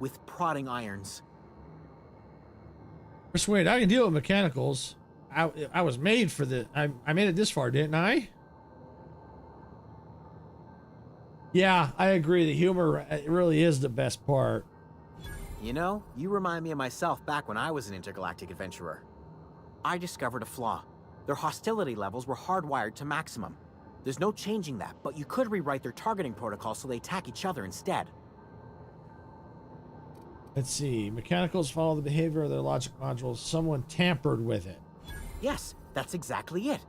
With prodding irons. Persuade, I can deal with mechanicals. I was made for the... I made it this far, didn't I? Yeah, I agree. The humor really is the best part. You know, you remind me of myself back when I was an intergalactic adventurer. I discovered a flaw. Their hostility levels were hardwired to maximum. There's no changing that, but you could rewrite their targeting protocol so they attack each other instead. Let's see. Mechanicals follow the behavior of their logic modules. Someone tampered with it. Yes, that's exactly it.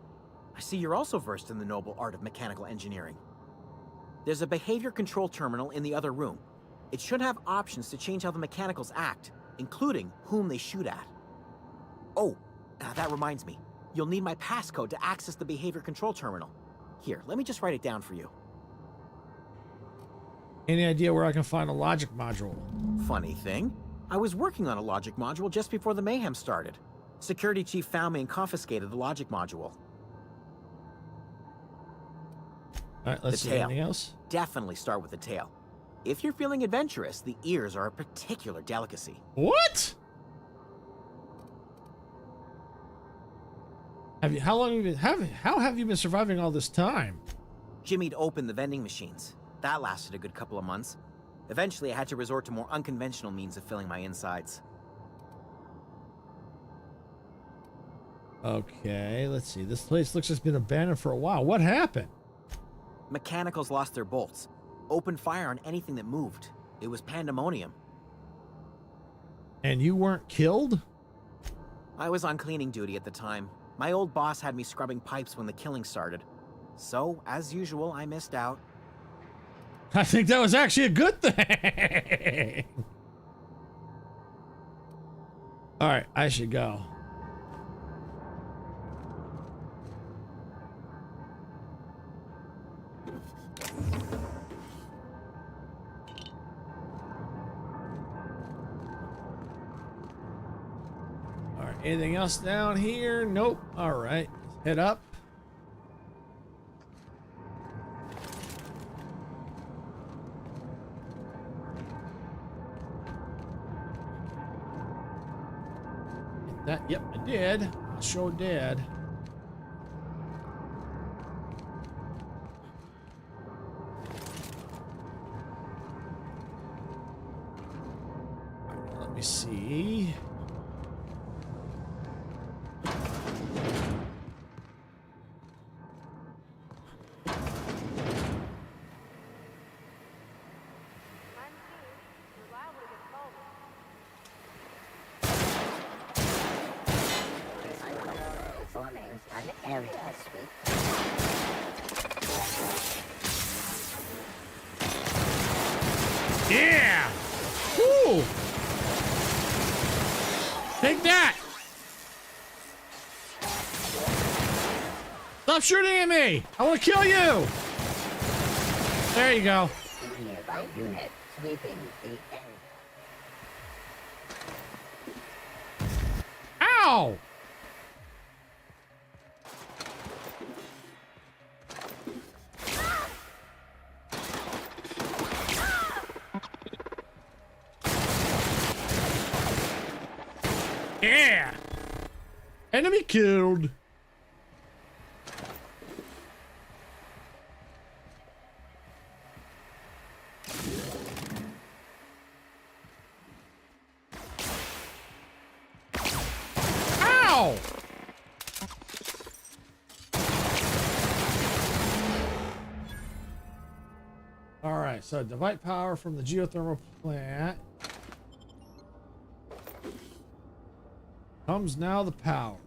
I see you're also versed in the noble art of mechanical engineering. There's a behavior control terminal in the other room. It should have options to change how the mechanicals act, including whom they shoot at. Oh, that reminds me. You'll need my passcode to access the behavior control terminal. Here, let me just write it down for you. Any idea where I can find a logic module? Funny thing, I was working on a logic module just before the mayhem started. Security chief found me and confiscated the logic module. All right, let's see. Anything else? Definitely start with the tail. If you're feeling adventurous, the ears are a particular delicacy. What? How have you been surviving all this time? Jimmy'd opened the vending machines. That lasted a good couple of months. Eventually, I had to resort to more unconventional means of filling my insides. Okay, let's see. This place looks like it's been abandoned for a while. What happened? Mechanicals lost their bolts. Opened fire on anything that moved. It was pandemonium. And you weren't killed? I was on cleaning duty at the time. My old boss had me scrubbing pipes when the killing started. So, as usual, I missed out. I think that was actually a good thing. All right, I should go. All right, anything else down here? Nope. All right, head up. Yep, I did. I sure did. Let me see. Forming an area sweep. Yeah! Woo! Take that! Stop shooting at me! I want to kill you! There you go. Nearby unit sweeping the area. Ow! Yeah! Enemy killed. Ow! All right, so divide power from the geothermal plant. Comes now the power.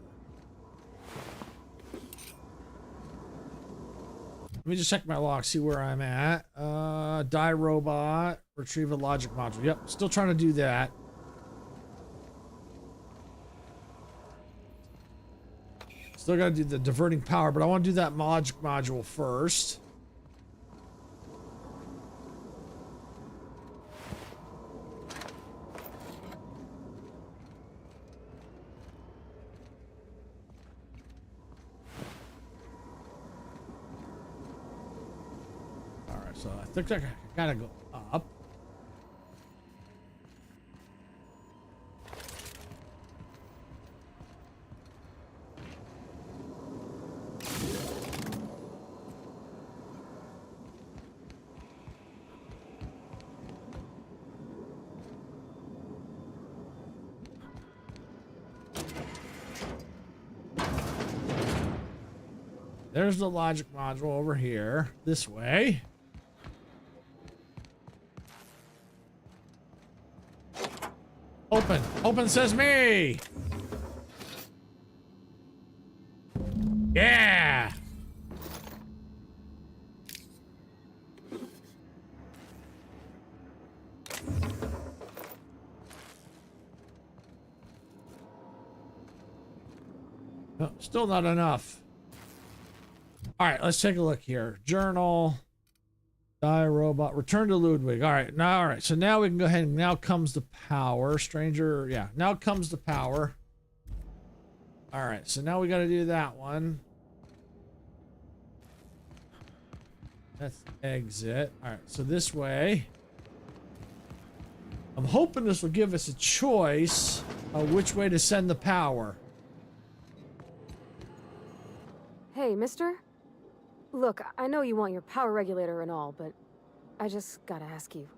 Let me just check my log, see where I'm at. Die robot, retrieve a logic module. Yep, still trying to do that. Still got to do the diverting power, but I want to do that logic module first. All right, so I think I gotta go up. There's the logic module over here, this way. Open, open sesame! Yeah! No, still not enough. All right, let's take a look here. Journal, die robot, return to Ludwig. All right, now, all right. So now we can go ahead and now comes the power. Stranger, yeah, now comes the power. All right, so now we got to do that one. That's exit. All right, so this way. I'm hoping this will give us a choice of which way to send the power. Hey, mister? Look, I know you want your power regulator and all, but I just gotta ask you.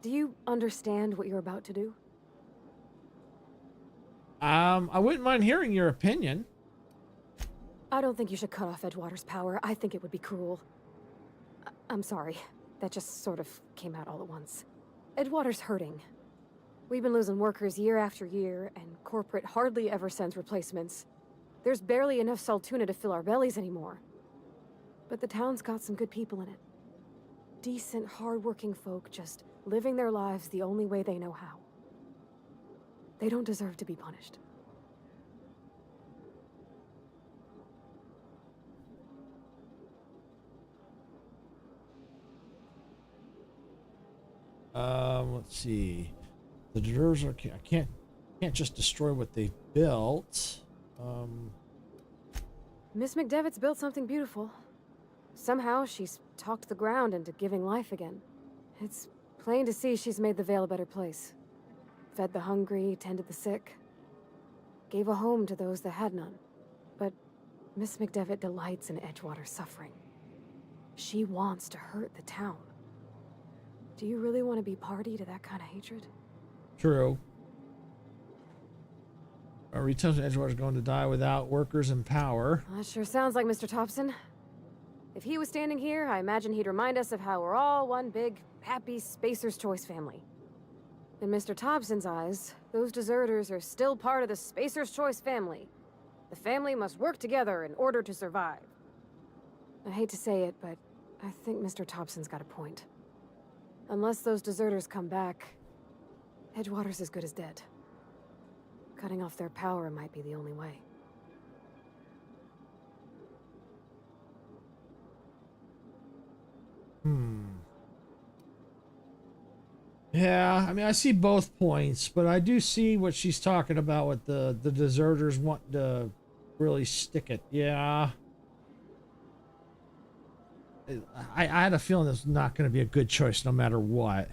Do you understand what you're about to do? I wouldn't mind hearing your opinion. I don't think you should cut off Edgewater's power. I think it would be cruel. I'm sorry. That just sort of came out all at once. Edgewater's hurting. We've been losing workers year after year, and corporate hardly ever sends replacements. There's barely enough Saltuna to fill our bellies anymore. But the town's got some good people in it. Decent, hard-working folk just living their lives the only way they know how. They don't deserve to be punished. Let's see. The deserters are. I can't just destroy what they built. Miss McDevitt's built something beautiful. Somehow she's talked the ground into giving life again. It's plain to see she's made the Vale a better place. Fed the hungry, tended the sick. Gave a home to those that had none. But Miss McDevitt delights in Edgewater's suffering. She wants to hurt the town. Do you really want to be party to that kind of hatred? True. Our retail Edgewater's going to die without workers in power. That sure sounds like Mr. Thompson. If he was standing here, I imagine he'd remind us of how we're all one big, happy Spacer's Choice family. In Mr. Thompson's eyes, those deserters are still part of the Spacer's Choice family. The family must work together in order to survive. I hate to say it, but I think Mr. Thompson's got a point. Unless those deserters come back, Edgewater's as good as dead. Cutting off their power might be the only way. Yeah, I mean, I see both points, but I do see what she's talking about with the deserters wanting to really stick it. Yeah. I had a feeling this was not going to be a good choice no matter what.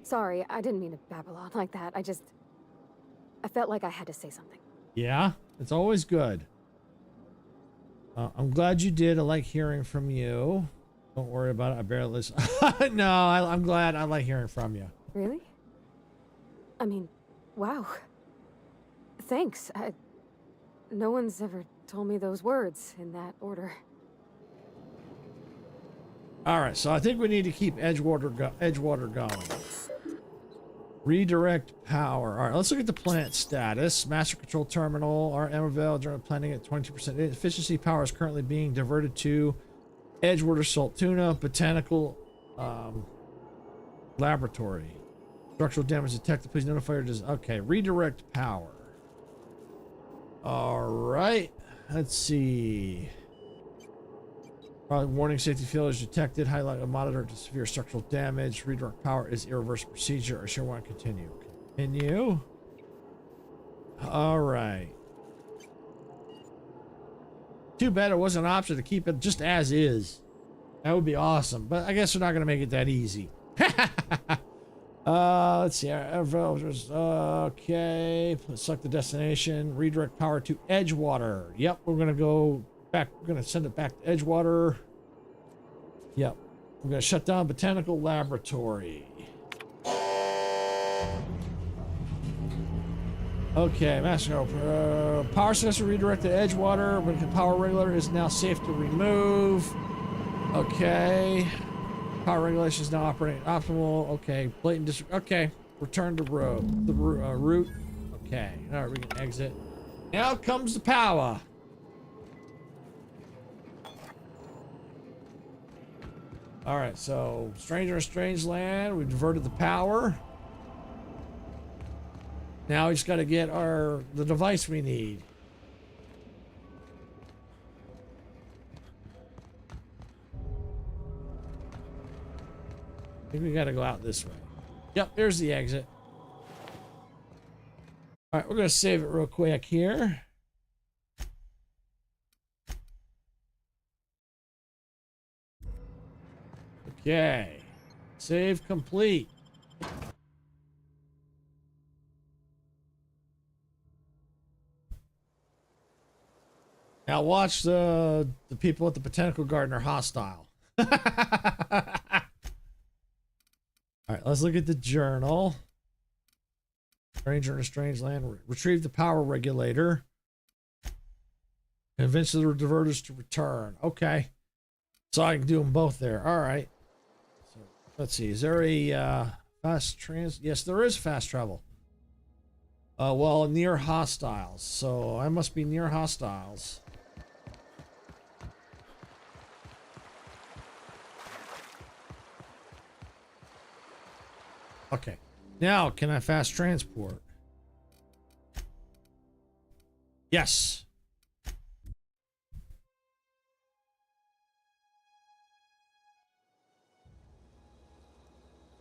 Sorry, I didn't mean to babble on like that. I felt like I had to say something. Yeah, it's always good. I'm glad you did. I like hearing from you. Don't worry about it. I barely listen. No, I'm glad. I like hearing from you. Really? I mean, wow. Thanks. No one's ever told me those words in that order. All right, so I think we need to keep Edgewater going. Redirect power. All right, let's look at the plant status. Master control terminal. Our Emervale during planning at 22% efficiency. Power is currently being diverted to Edgewater salt tuna, botanical laboratory. Structural damage detected. Please notify your okay, redirect power. All right. Let's see. Probably warning safety failures detected. Highlight a monitor to severe structural damage. Redirect power is irreversible procedure. I sure want to continue. Continue. All right. Too bad it wasn't an option to keep it just as is. That would be awesome. But I guess we're not going to make it that easy. Let's see. Okay. Select the destination. Redirect power to Edgewater. Yep. We're going to go back. We're going to send it back to Edgewater. Yep. We're going to shut down Botanical Laboratory. Okay, Master power sensor redirected to Edgewater. When the power regulator is now safe to remove. Okay. Power regulation is now operating optimal. Okay. Blatant disregard. Okay. Return to road. The route. Okay. All right, we can exit. Now comes the power. All right. So, Stranger in Strange Land. We diverted the power. Now we just got to get the device we need. I think we got to go out this way. Yep, there's the exit. All right, we're going to save it real quick here. Okay. Save complete. Now watch the people at the Botanical Garden are hostile. All right, let's look at the journal. Stranger in a Strange Land. Retrieve the power regulator. Convince the diverters to return. Okay. So I can do them both there. All right. So let's see. Is there a fast trans? Yes, there is fast travel. Well, near hostiles. So I must be near hostiles. Okay. Now, can I fast transport? Yes.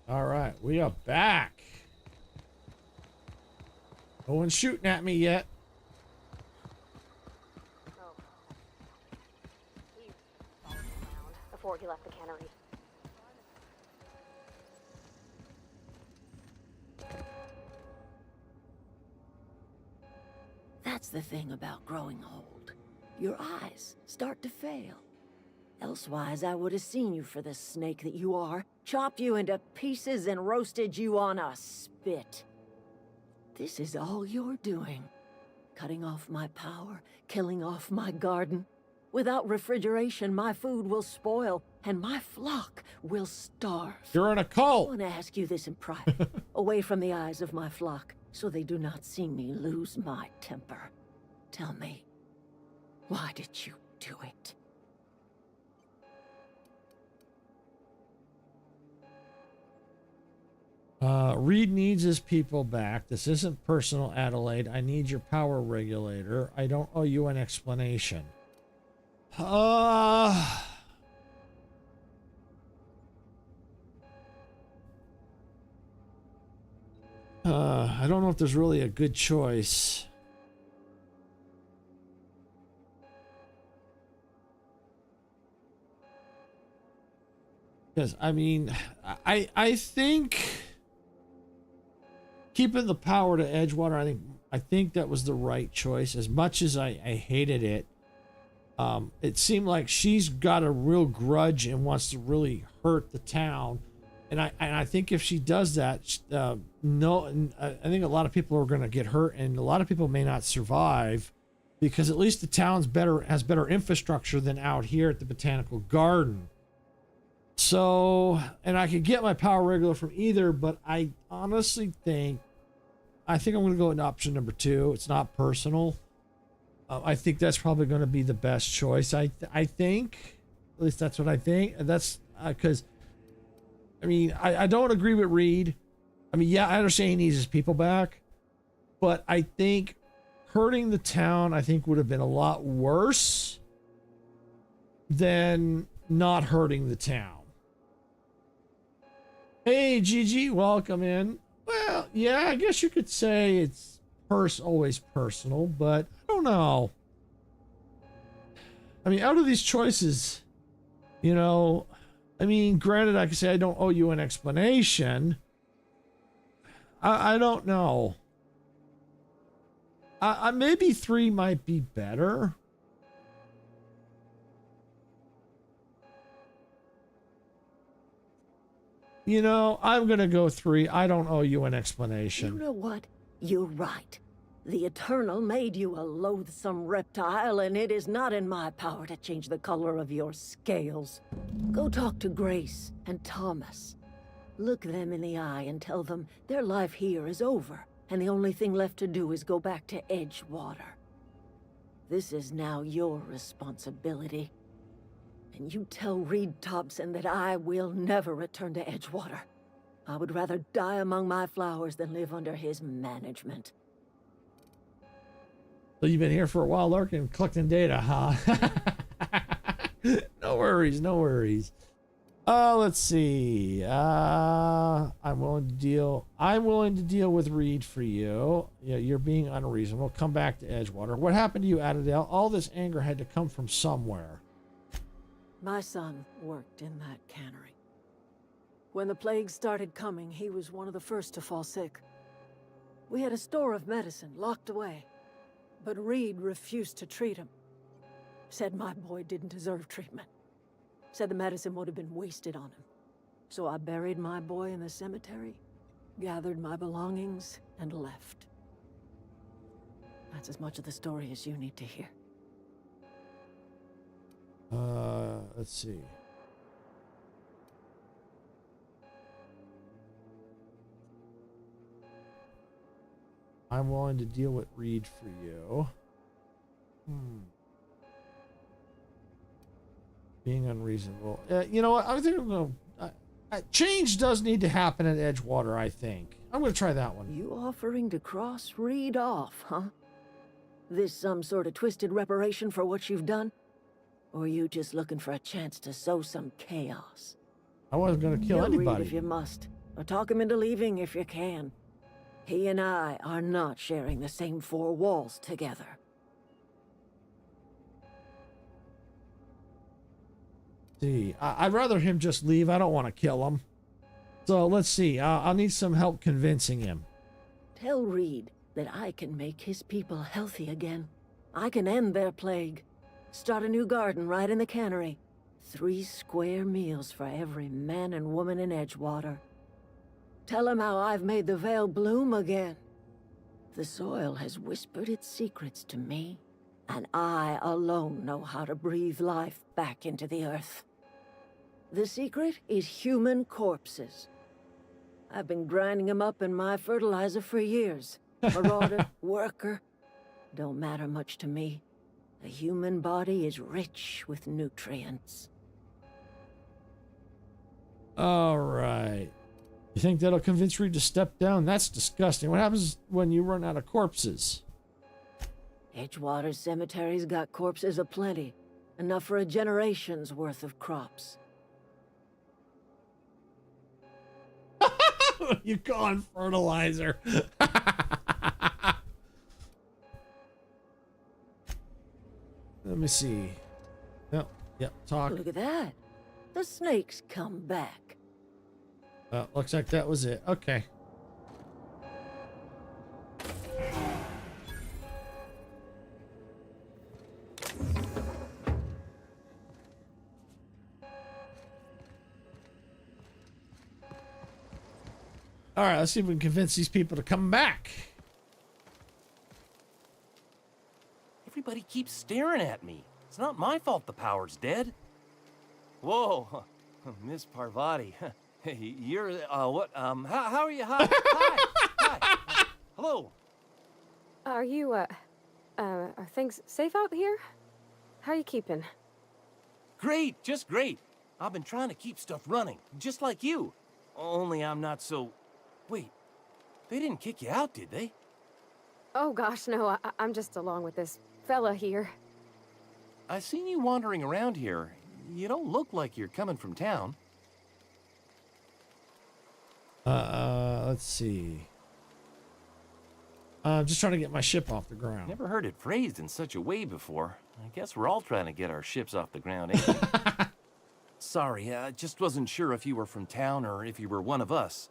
All right. We are back. No one's shooting at me yet. Oh. He followed me around before he left the cannery. That's the thing about growing old. Your eyes start to fail. Elsewise, I would have seen you for the snake that you are, chopped you into pieces and roasted you on a spit. This is all you're doing. Cutting off my power, killing off my garden. Without refrigeration, my food will spoil, and my flock will starve. You're in a cult. I want to ask you this in private, away from the eyes of my flock, so they do not see me lose my temper. Tell me, why did you do it? Reed needs his people back. This isn't personal, Adelaide. I need your power regulator. I don't owe you an explanation. I don't know if there's really a good choice. Because, I mean, I think keeping the power to Edgewater, I think that was the right choice. As much as I hated it, it seemed like she's got a real grudge and wants to really hurt the town. And I think if she does that, I think a lot of people are going to get hurt, and a lot of people may not survive, because at least the town's has better infrastructure than out here at the Botanical Garden. So, and I could get my power regulator from either, but I honestly think I'm going to go with option number 2. It's not personal. I think that's probably going to be the best choice. I think. At least that's what I think. And that's because, I mean, I don't agree with Reed. I mean, yeah, I understand he needs his people back, but I think hurting the town, I think, would have been a lot worse than not hurting the town. Hey, Gigi, welcome in. Well, yeah, I guess you could say it's always personal, but I don't know. I mean, out of these choices, you know, I mean, granted, I could say I don't owe you an explanation. I don't know. Maybe 3 might be better. You know, I'm going to go 3. I don't owe you an explanation. You know what? You're right. The Eternal made you a loathsome reptile, and it is not in my power to change the color of your scales. Go talk to Grace and Thomas. Look them in the eye and tell them their life here is over, and the only thing left to do is go back to Edgewater. This is now your responsibility. And you tell Reed Thompson that I will never return to Edgewater. I would rather die among my flowers than live under his management. So you've been here for a while lurking, collecting data, huh? No worries, no worries. Let's see. I'm willing to deal with Reed for you. Yeah, you're being unreasonable. Come back to Edgewater. What happened to you, Adadale? All this anger had to come from somewhere. My son worked in that cannery. When the plague started coming, he was one of the first to fall sick. We had a store of medicine locked away, but Reed refused to treat him. Said my boy didn't deserve treatment. Said the medicine would have been wasted on him. So I buried my boy in the cemetery, gathered my belongings, and left. That's as much of the story as you need to hear. Let's see. I'm willing to deal with Reed for you. Being unreasonable. You know what? I think I'm going to... change does need to happen at Edgewater, I think. I'm going to try that one. You offering to cross Reed off, huh? This some sort of twisted reparation for what you've done? Or are you just looking for a chance to sow some chaos? I wasn't going to kill anybody. Reed if you must, or talk him into leaving if you can. He and I are not sharing the same 4 walls together. See, I'd rather him just leave. I don't want to kill him. So let's see. I'll need some help convincing him. Tell Reed that I can make his people healthy again. I can end their plague. Start a new garden right in the cannery. 3 square meals for every man and woman in Edgewater. Tell him how I've made the Vale bloom again. The soil has whispered its secrets to me, and I alone know how to breathe life back into the earth. The secret is human corpses. I've been grinding them up in my fertilizer for years. Marauder, worker, don't matter much to me. The human body is rich with nutrients. All right. You think that'll convince Reed to step down? That's disgusting. What happens when you run out of corpses? Edgewater Cemetery's got corpses aplenty. Enough for a generation's worth of crops. You call it fertilizer. Let me see. Yep, talk. Look at that. The snakes come back. Looks like that was it. Okay. All right, let's see if we can convince these people to come back. Everybody keeps staring at me. It's not my fault the power's dead. Whoa, Miss Parvati. Hey, you're, what, how are you? Hi. Hi. Hello. Are you, are things safe out here? How are you keeping? Great, just great. I've been trying to keep stuff running, just like you. Only I'm not so... Wait, they didn't kick you out, did they? Oh gosh, no, I'm just along with this fella here. I seen you wandering around here. You don't look like you're coming from town. Let's see. I'm just trying to get my ship off the ground. Never heard it phrased in such a way before. I guess we're all trying to get our ships off the ground, ain't we? Sorry, I just wasn't sure if you were from town or if you were one of us.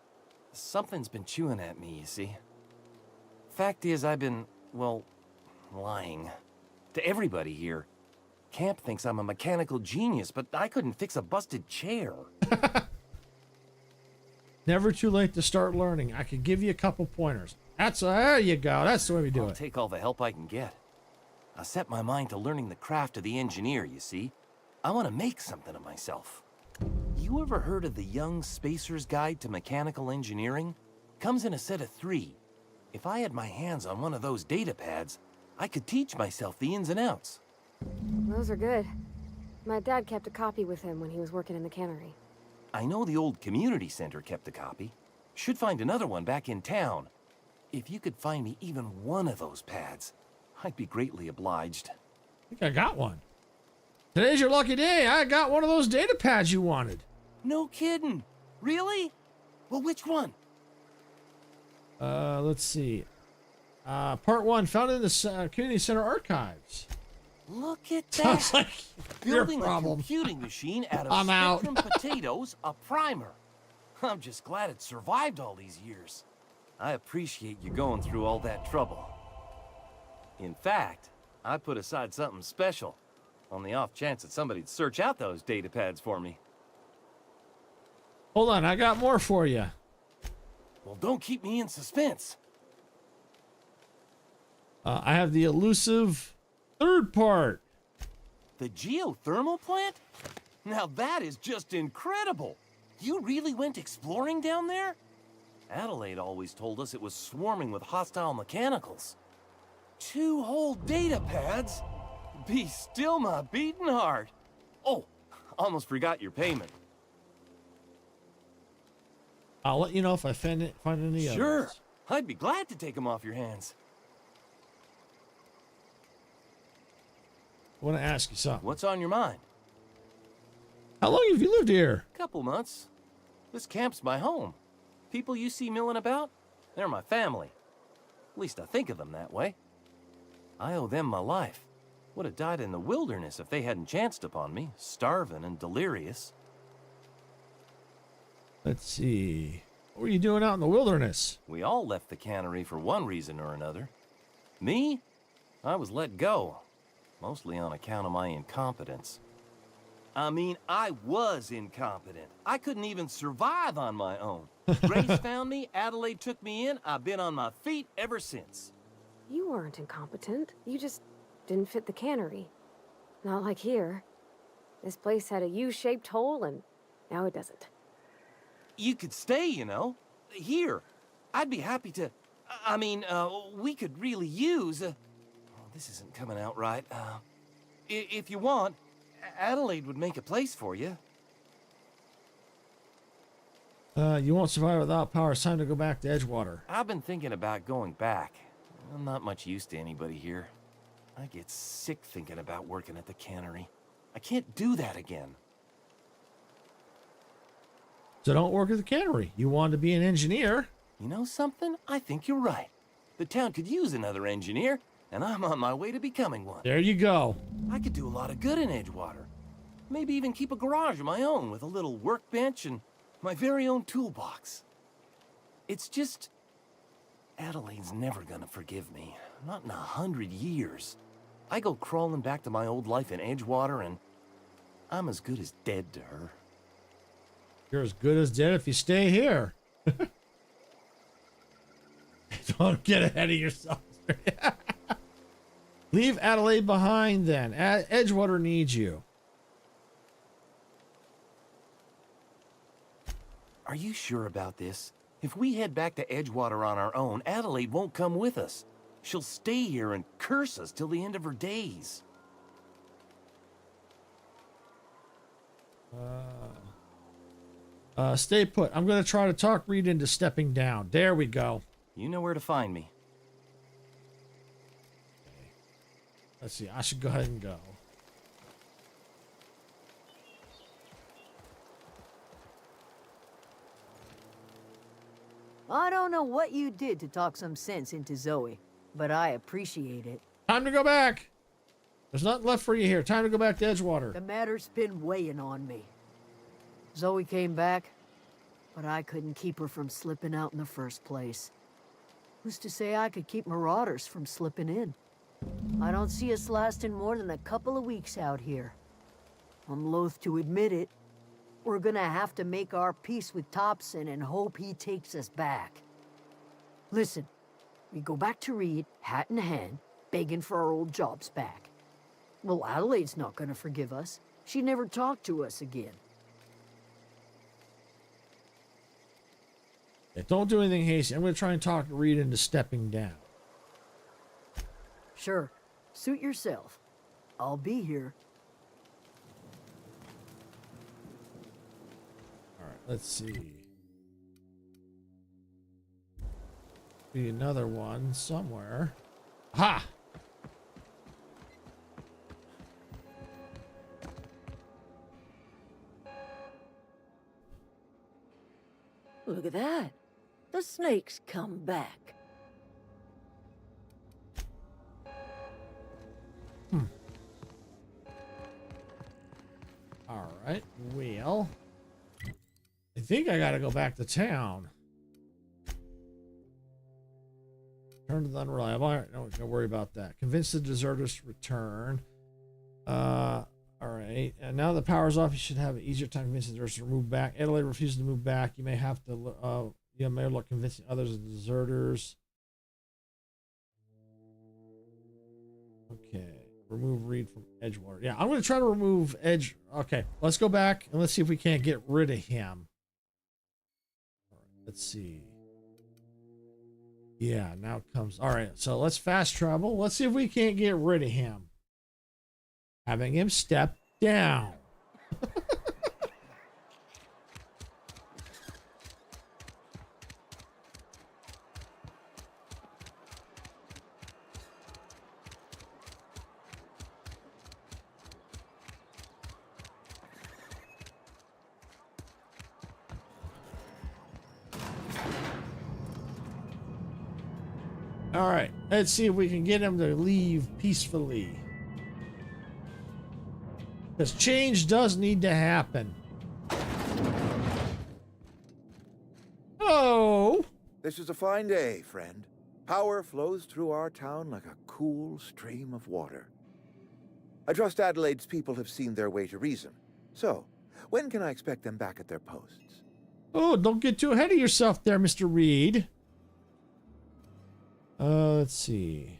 Something's been chewing at me, you see. Fact is, I've been, well, lying. To everybody here. Camp thinks I'm a mechanical genius, but I couldn't fix a busted chair. Never too late to start learning. I could give you a couple pointers. There you go. That's the way we do I'll it. take all the help I can get. I set my mind to learning the craft of the engineer, you see. I want to make something of myself. You ever heard of the Young Spacer's Guide to Mechanical Engineering? Comes in a set of 3. If I had my hands on one of those data pads, I could teach myself the ins and outs. Those are good. My dad kept a copy with him when he was working in the cannery. I know the old community center kept a copy. Should find another one back in town. If you could find me even one of those pads, I'd be greatly obliged. I think I got one. Today's your lucky day. I got one of those data pads you wanted. No kidding. Really? Well, which one? Let's see. Part 1, found in the community center archives. Look at that. Sounds like your Building a problem. computing machine out of I'm out. Spectrum potatoes, a primer. I'm just glad it survived all these years. I appreciate you going through all that trouble. In fact, I put aside something special on the off chance that somebody'd search out those data pads for me. Hold on, I got more for you. Well, don't keep me in suspense. I have the elusive 3rd part. The geothermal plant? Now that is just incredible. You really went exploring down there? Adelaide always told us it was swarming with hostile mechanicals. 2 whole data pads? Be still my beating heart. Oh, almost forgot your payment. I'll let you know if I find any Sure, others. I'd be glad to take them off your hands. I want to ask you something. What's on your mind? How long have you lived here? Couple months. This camp's my home. People you see milling about, they're my family. At least I think of them that way. I owe them my life. Would have died in the wilderness if they hadn't chanced upon me, starving and delirious. Let's see. What were you doing out in the wilderness? We all left the cannery for one reason or another. Me? I was let go, mostly on account of my incompetence. I mean, I was incompetent. I couldn't even survive on my own. Grace found me, Adelaide took me in, I've been on my feet ever since. You weren't incompetent. You just didn't fit the cannery. Not like here. This place had a U-shaped hole, and now it doesn't. You could stay, you know. Here. I'd be happy to... we could really use... oh, this isn't coming out right. If you want, Adelaide would make a place for you. You won't survive without power. It's time to go back to Edgewater. I've been thinking about going back. I'm not much use to anybody here. I get sick thinking about working at the cannery. I can't do that again. So don't work at the cannery. You wanted to be an engineer. You know something? I think you're right. The town could use another engineer, and I'm on my way to becoming one. There you go. I could do a lot of good in Edgewater. Maybe even keep a garage of my own with a little workbench and my very own toolbox. It's just... Adelaide's never gonna forgive me. Not in 100 years. I go crawling back to my old life in Edgewater, and I'm as good as dead to her. You're as good as dead if you stay here. Don't get ahead of yourself. Leave Adelaide behind then. Edgewater needs you. Are you sure about this? If we head back to Edgewater on our own, Adelaide won't come with us. She'll stay here and curse us till the end of her days. Stay put. I'm going to try to talk Reed into stepping down. There we go. You know where to find me. Let's see. I should go ahead and go. I don't know what you did to talk some sense into Zoe, but I appreciate it. Time to go back. There's nothing left for you here. Time to go back to Edgewater. The matter's been weighing on me. Zoe came back, but I couldn't keep her from slipping out in the first place. Who's to say I could keep marauders from slipping in? I don't see us lasting more than a couple of weeks out here. I'm loath to admit it. We're gonna have to make our peace with Thompson and hope he takes us back. Listen, we go back to Reed, hat in hand, begging for our old jobs back. Well, Adelaide's not gonna forgive us. She never talked to us again. Yeah, don't do anything hasty. I'm going to try and talk Reed into stepping down. Sure, suit yourself. I'll be here. All right, let's see. Be another one somewhere. Ha! Look at that. The snake's come back. All right, well, I think I gotta go back to town. Turn to the unreliable. All right, don't worry about that. Convince the deserters to return. All right, and now the power's off. You should have an easier time convincing the deserters to move back. Adelaide refuses to move back. You may have to, you may look convincing others of the deserters. Okay, remove Reed from Edgewater. Yeah, I'm going to try to remove Edge. Okay, let's go back and let's see if we can't get rid of him. All right, let's see. Yeah, now it comes. All right, so let's fast travel. Let's see if we can't get rid of him. Having him step down. All right, let's see if we can get him to leave peacefully. Because change does need to happen. Oh! This is a fine day, friend. Power flows through our town like a cool stream of water. I trust Adelaide's people have seen their way to reason. So, when can I expect them back at their posts? Oh, don't get too ahead of yourself there, Mr. Reed. Let's see.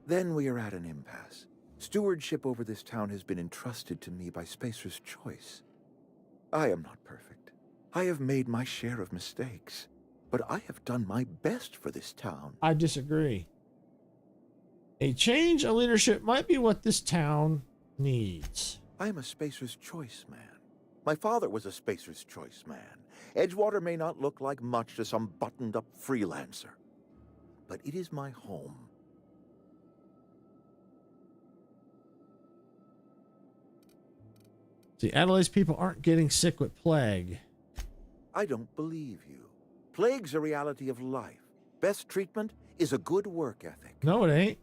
Then we are at an impasse. Stewardship over this town has been entrusted to me by Spacer's Choice. I am not perfect. I have made my share of mistakes, but I have done my best for this town. I disagree. A change of leadership might be what this town needs. I am a Spacer's Choice man. My father was a Spacer's Choice man. Edgewater may not look like much to some buttoned-up freelancer, but it is my home. See, Adelaide's people aren't getting sick with plague. I don't believe you. Plague's a reality of life. Best treatment is a good work ethic. No, it ain't.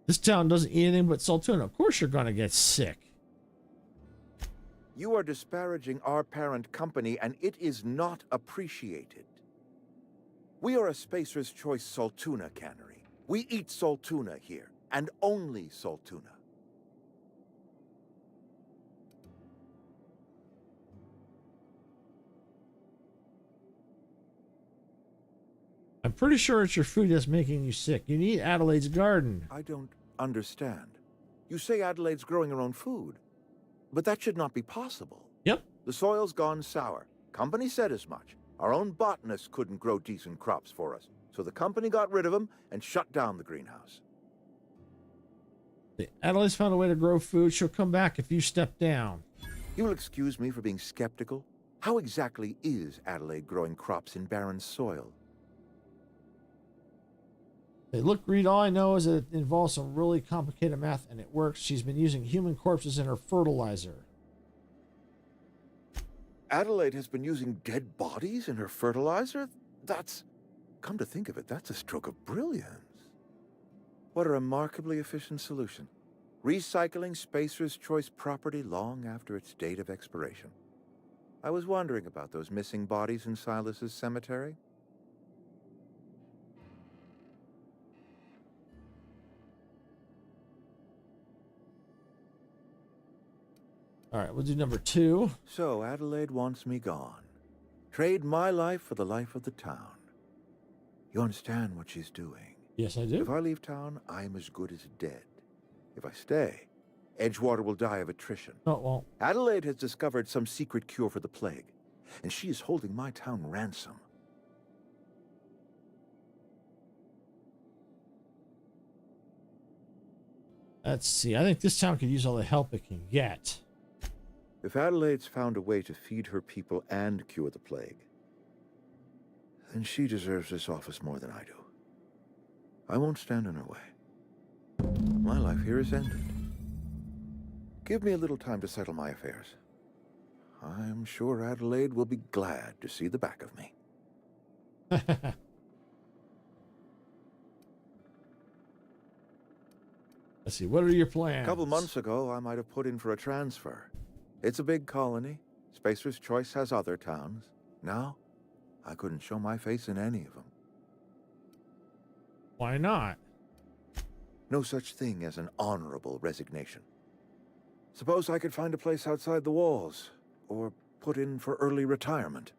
This town doesn't eat anything but Saltuna. Of course you're going to get sick. You are disparaging our parent company, and it is not appreciated. We are a Spacer's Choice Saltuna cannery. We eat Saltuna here, and only Saltuna. I'm pretty sure it's your food that's making you sick. You need Adelaide's garden. I don't understand. You say Adelaide's growing her own food, but that should not be possible. Yep. The soil's gone sour. Company said as much. Our own botanist couldn't grow decent crops for us. So the company got rid of him and shut down the greenhouse. Adelaide's found a way to grow food. She'll come back if you step down. You will excuse me for being skeptical. How exactly is Adelaide growing crops in barren soil? Hey, look, Reed, all I know is that it involves some really complicated math, and it works. She's been using human corpses in her fertilizer. Adelaide has been using dead bodies in her fertilizer? That's... Come to think of it, that's a stroke of brilliance. What a remarkably efficient solution. Recycling Spacer's Choice property long after its date of expiration. I was wondering about those missing bodies in Silas's cemetery. All right, we'll do number 2. So Adelaide wants me gone. Trade my life for the life of the town. You understand what she's doing? Yes, I do. If I leave town, I'm as good as dead. If I stay, Edgewater will die of attrition. No, it won't. Adelaide has discovered some secret cure for the plague, and she is holding my town ransom. Let's see. I think this town could use all the help it can get. If Adelaide's found a way to feed her people and cure the plague, then she deserves this office more than I do. I won't stand in her way. My life here is ended. Give me a little time to settle my affairs. I'm sure Adelaide will be glad to see the back of me. Let's see. What are your plans? A couple months ago, I might have put in for a transfer. It's a big colony. Spacer's Choice has other towns. Now, I couldn't show my face in any of them. Why not? No such thing as an honorable resignation. Suppose I could find a place outside the walls, or put in for early retirement.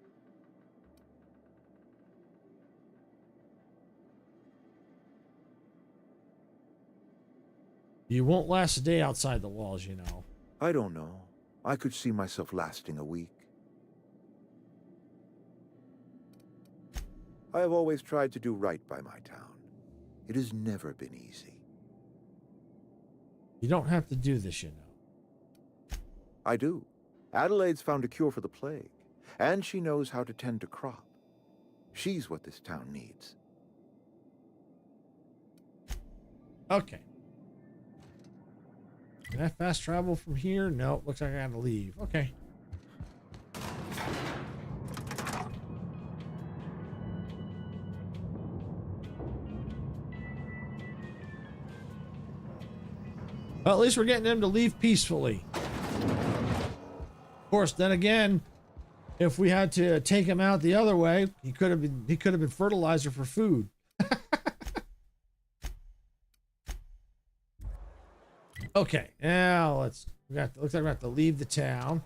You won't last a day outside the walls, you know. I don't know. I could see myself lasting a week. I have always tried to do right by my town. It has never been easy. You don't have to do this, you know. I do. Adelaide's found a cure for the plague, and she knows how to tend to crop. She's what this town needs. Okay. Can I fast travel from here? No, looks like I gotta leave. Okay. Well, at least we're getting them to leave peacefully. Of course, then again, if we had to take him out the other way, he could have been fertilizer for food. Okay, now looks like we have to leave the town.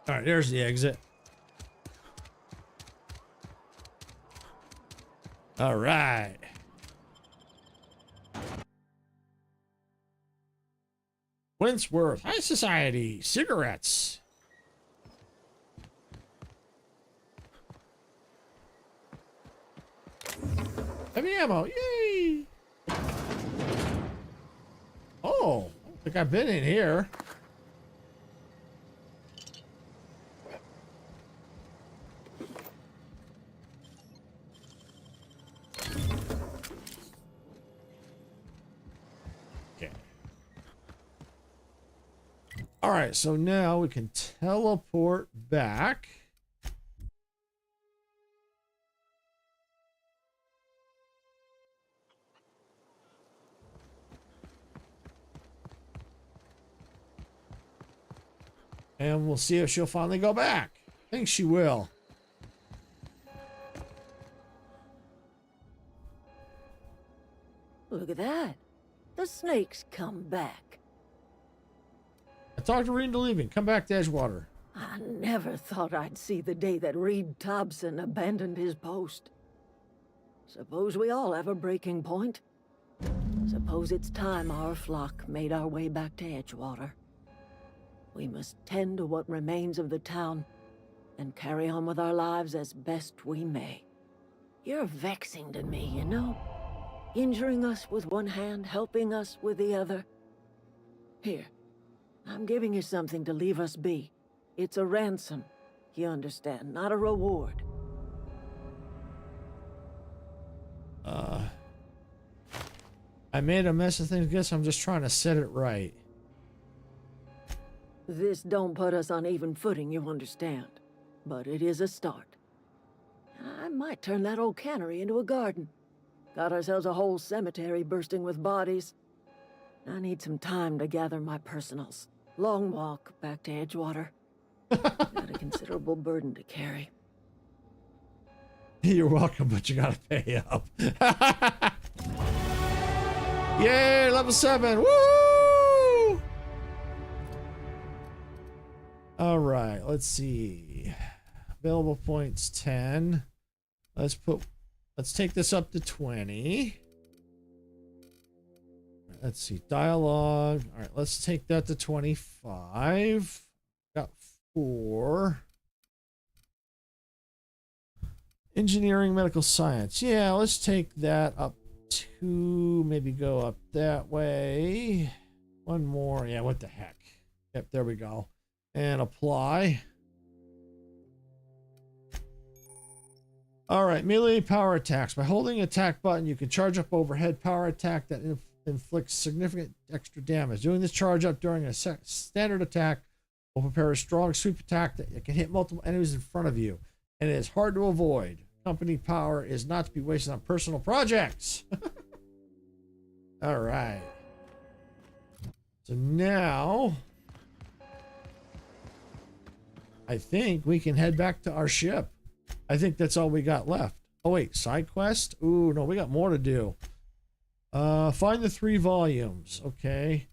All right, there's the exit. All right. Winsworth, High Society, cigarettes. Heavy ammo, yay! Oh, I don't think I've been in here. Okay. All right, so now we can teleport back. And we'll see if she'll finally go back. I think she will. Look at that. The snake's come back. I talked to Reed into leaving. Come back to Edgewater. I never thought I'd see the day that Reed Thompson abandoned his post. Suppose we all have a breaking point. Suppose it's time our flock made our way back to Edgewater. We must tend to what remains of the town and carry on with our lives as best we may. You're vexing to me, you know? Injuring us with one hand, helping us with the other. Here, I'm giving you something to leave us be. It's a ransom, you understand, not a reward. I made a mess of things. Guess I'm just trying to set it right. This don't put us on even footing, you understand. But it is a start. I might turn that old cannery into a garden. Got ourselves a whole cemetery bursting with bodies. I need some time to gather my personals. Long walk back to Edgewater. Got a considerable burden to carry. You're welcome, but you gotta pay up. Yay, level 7. Woo! All right, let's see. Available points 10. Let's take this up to 20. Let's see, dialogue. All right, let's take that to 25. Got 4. Engineering, medical science. Yeah, let's take that up to, maybe go up that way. One more. Yeah, what the heck. Yep, there we go. And apply. All right, melee power attacks. By holding attack button, you can charge up overhead power attack that inflicts significant extra damage. Doing this charge up during a standard attack will prepare a strong sweep attack that can hit multiple enemies in front of you, and it is hard to avoid. Company power is not to be wasted on personal projects. All right. So now I think we can head back to our ship. I think that's all we got left. Oh wait, side quest? Ooh, no, we got more to do. Find the 3 volumes. Okay.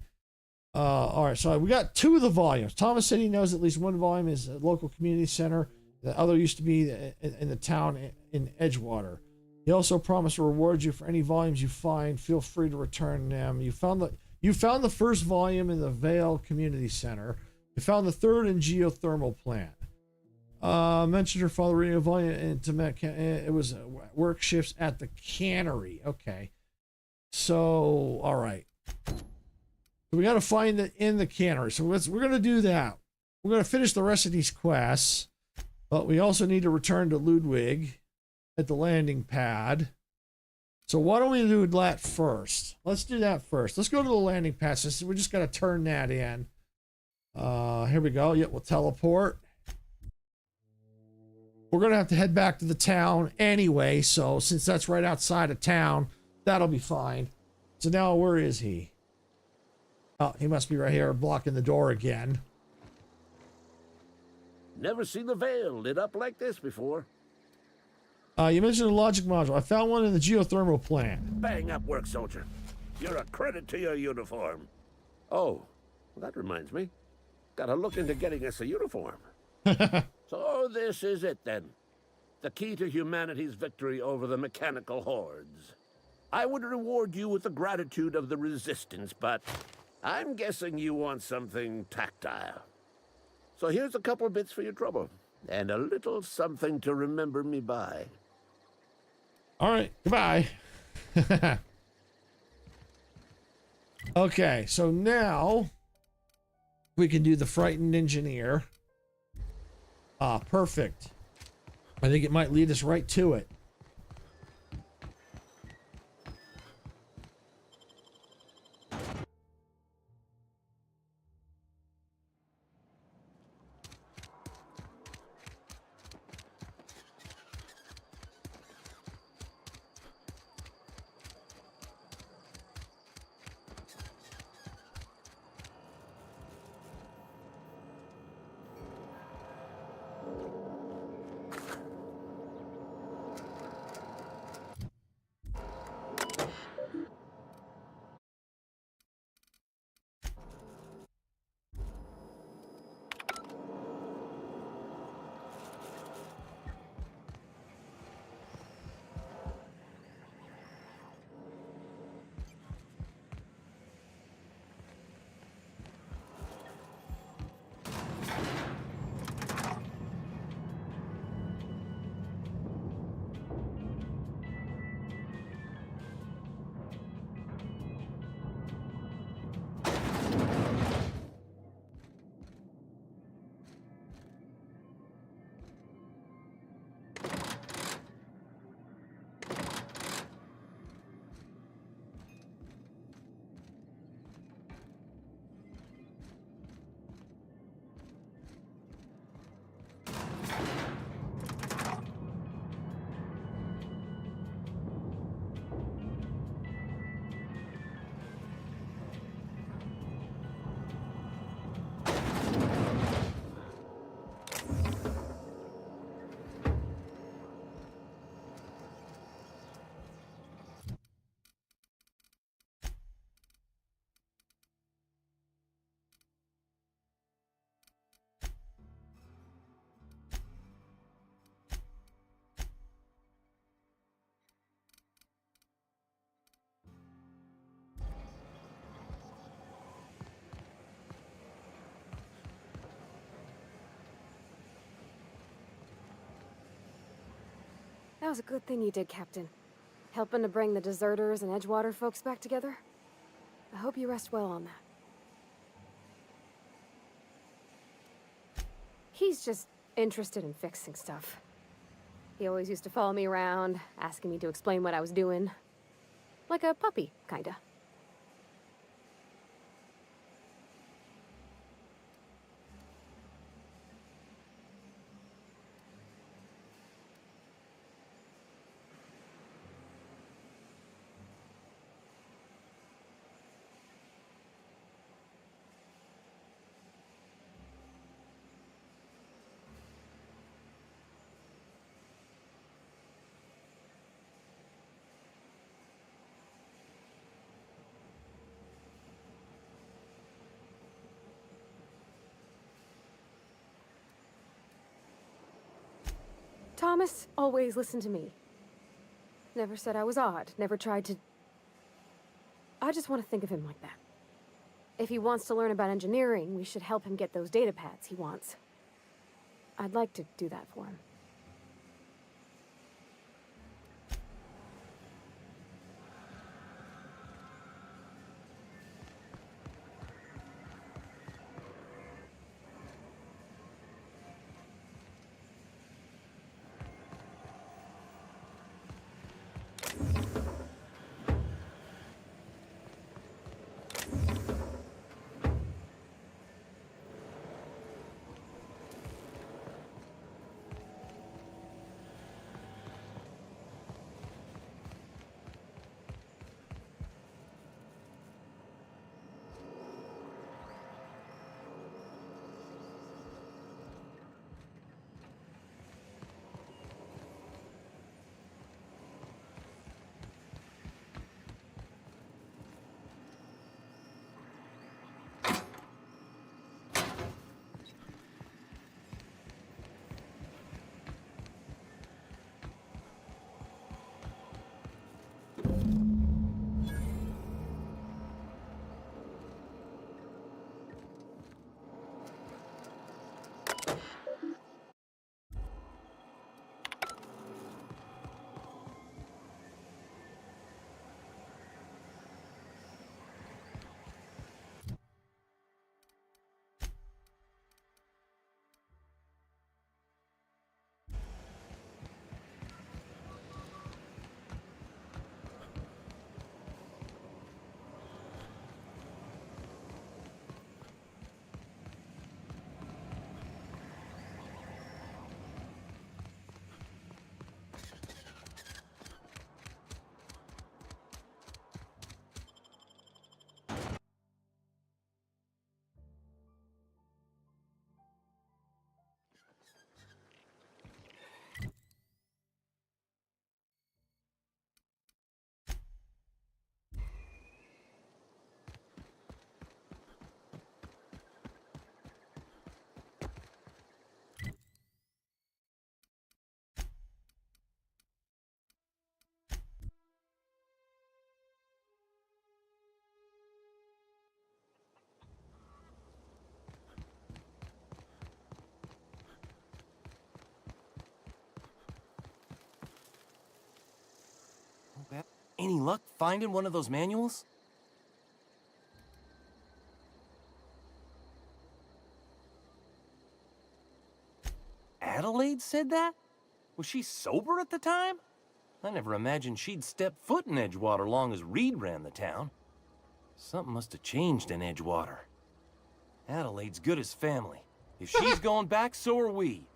All right, so we got 2 of the volumes. Thomas said he knows at least 1 volume is a local community center. The other used to be in the town in Edgewater. He also promised to reward you for any volumes you find. Feel free to return them. You found the first volume in the Vale Community Center. You found the 3rd in Geothermal Plant. Mentioned her father reading a volume into it was work shifts at the cannery. Okay. So, all right. So we got to find it in the cannery. So we're going to do that. We're going to finish the rest of these quests, but we also need to return to Ludwig at the landing pad. So why don't we do that first? Let's do that first. Let's go to the landing pad. So we just got to turn that in. Here we go. Yep, we'll teleport. We're going to have to head back to the town anyway, so since that's right outside of town, that'll be fine. So now where is he? Oh, he must be right here blocking the door again. Never seen the Vale lit up like this before. You mentioned the logic module. I found one in the geothermal plant. Bang up work, soldier. You're a credit to your uniform. Oh, well, that reminds me. Gotta look into getting us a uniform. So this is it then. The key to humanity's victory over the mechanical hordes. I would reward you with the gratitude of the resistance, but I'm guessing you want something tactile. So here's a couple bits for your trouble, and a little something to remember me by. All right, goodbye. Okay, so now we can do the frightened engineer. Ah, perfect. I think it might lead us right to it. was a good thing you did, Captain. Helping to bring the deserters and Edgewater folks back together. I hope you rest well on that. He's just interested in fixing stuff. He always used to follow me around, asking me to explain what I was doing. Like a puppy, kinda. Thomas always listened to me. Never said I was odd, never tried to... I just want to think of him like that. If he wants to learn about engineering, we should help him get those data pads he wants. I'd like to do that for him. Any luck finding one of those manuals? Adelaide said that? Was she sober at the time? I never imagined she'd step foot in Edgewater long as Reed ran the town. Something must have changed in Edgewater. Adelaide's good as family. If she's going back, so are we.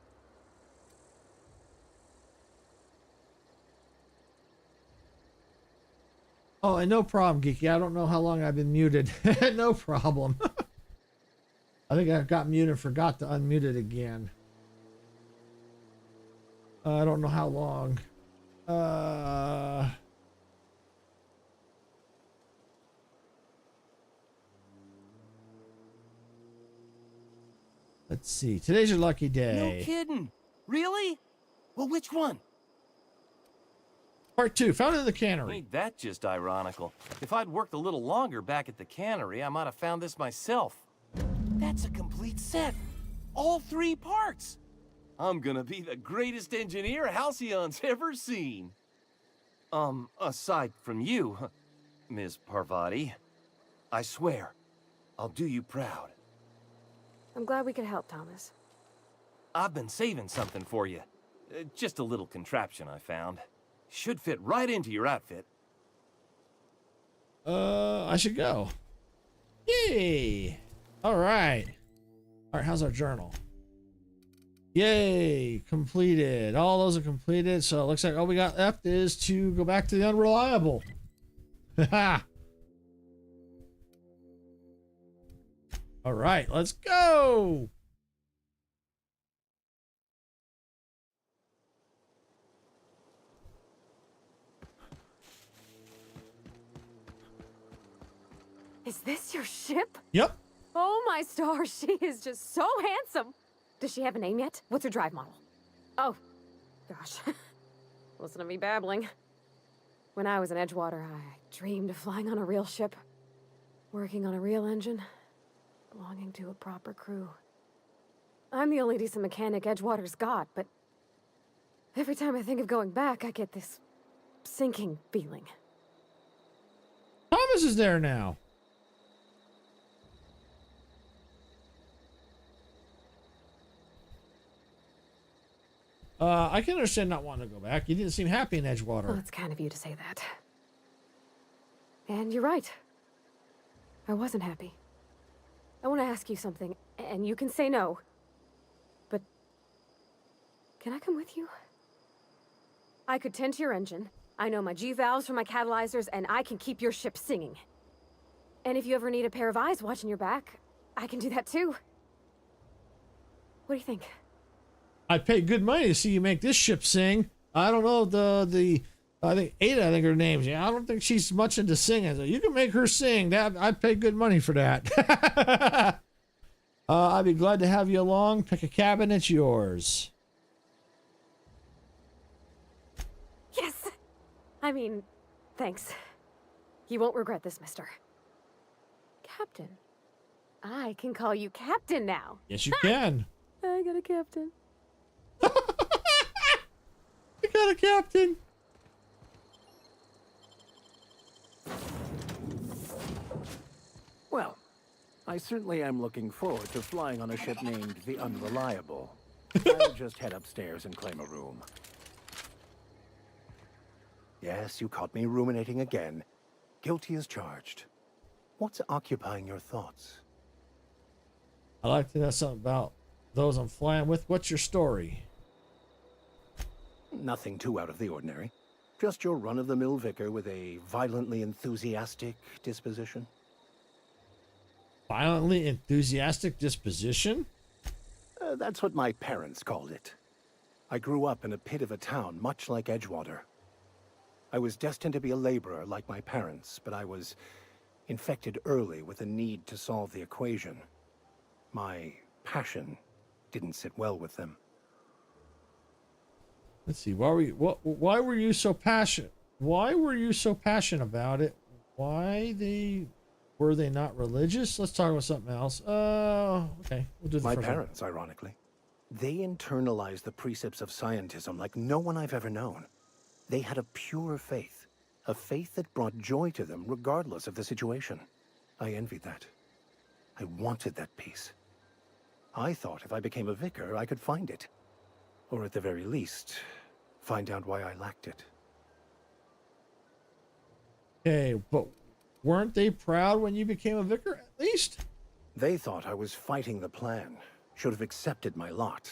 Oh, and no problem, Geeky. I don't know how long I've been muted. No problem. I think I got muted and forgot to unmute it again. I don't know how long. Let's see. Today's your lucky day. No kidding. Really? Well, which one? Part 2, found in the cannery. Ain't that just ironical? If I'd worked a little longer back at the cannery, I might have found this myself. That's a complete set. All 3 parts. I'm gonna be the greatest engineer Halcyon's ever seen. Aside from you, Ms. Parvati, I swear, I'll do you proud. I'm glad we could help, Thomas. I've been saving something for you. Just a little contraption I found. Should fit right into your outfit. I should go. Yay! All right. All right, how's our journal? Yay! Completed. All those are completed. So it looks like all we got left is to go back to the unreliable. Haha. All right, let's go. Is this your ship? Yep. Oh my stars, she is just so handsome. Does she have a name yet? What's her drive model? Oh, gosh. Listen to me babbling. When I was in Edgewater, I dreamed of flying on a real ship, working on a real engine, belonging to a proper crew. I'm the only decent mechanic Edgewater's got, but every time I think of going back, I get this sinking feeling. Thomas is there now. I can understand not wanting to go back. You didn't seem happy in Edgewater. Well, it's kind of you to say that. And you're right. I wasn't happy. I want to ask you something, and you can say no. But can I come with you? I could tend to your engine. I know my G-valves from my catalyzers, and I can keep your ship singing. And if you ever need a pair of eyes watching your back, I can do that too. What do you think? I'd pay good money to see you make this ship sing. I don't know I think Ada, I think her name's. Yeah, I don't think she's much into singing. So you can make her sing. That I'd pay good money for that. I'd be glad to have you along. Pick a cabin, it's yours. Yes! I mean, thanks. You won't regret this, mister. Captain. I can call you Captain now. Yes, you can. I got a captain. You got a captain. Well, I certainly am looking forward to flying on a ship named the Unreliable. I'll just head upstairs and claim a room. Yes, you caught me ruminating again. Guilty as charged. What's occupying your thoughts? I'd like to know something about those I'm flying with. What's your story? Nothing too out of the ordinary. Just your run-of-the-mill vicar with a violently enthusiastic disposition. Violently enthusiastic disposition? That's what my parents called it. I grew up in a pit of a town, much like Edgewater. I was destined to be a laborer like my parents, but I was infected early with a need to solve the equation. My passion didn't sit well with them. Let's see. Why were you so passionate? Why were you so passionate about it? Were they not religious? Let's talk about something else. Okay. We'll do the My first one. parents, ironically. They internalized the precepts of scientism like no one I've ever known. They had a pure faith, a faith that brought joy to them regardless of the situation. I envied that. I wanted that peace. I thought if I became a vicar, I could find it. Or at the very least, find out why I lacked it. Okay, but weren't they proud when you became a vicar, at least? They thought I was fighting the plan, should have accepted my lot.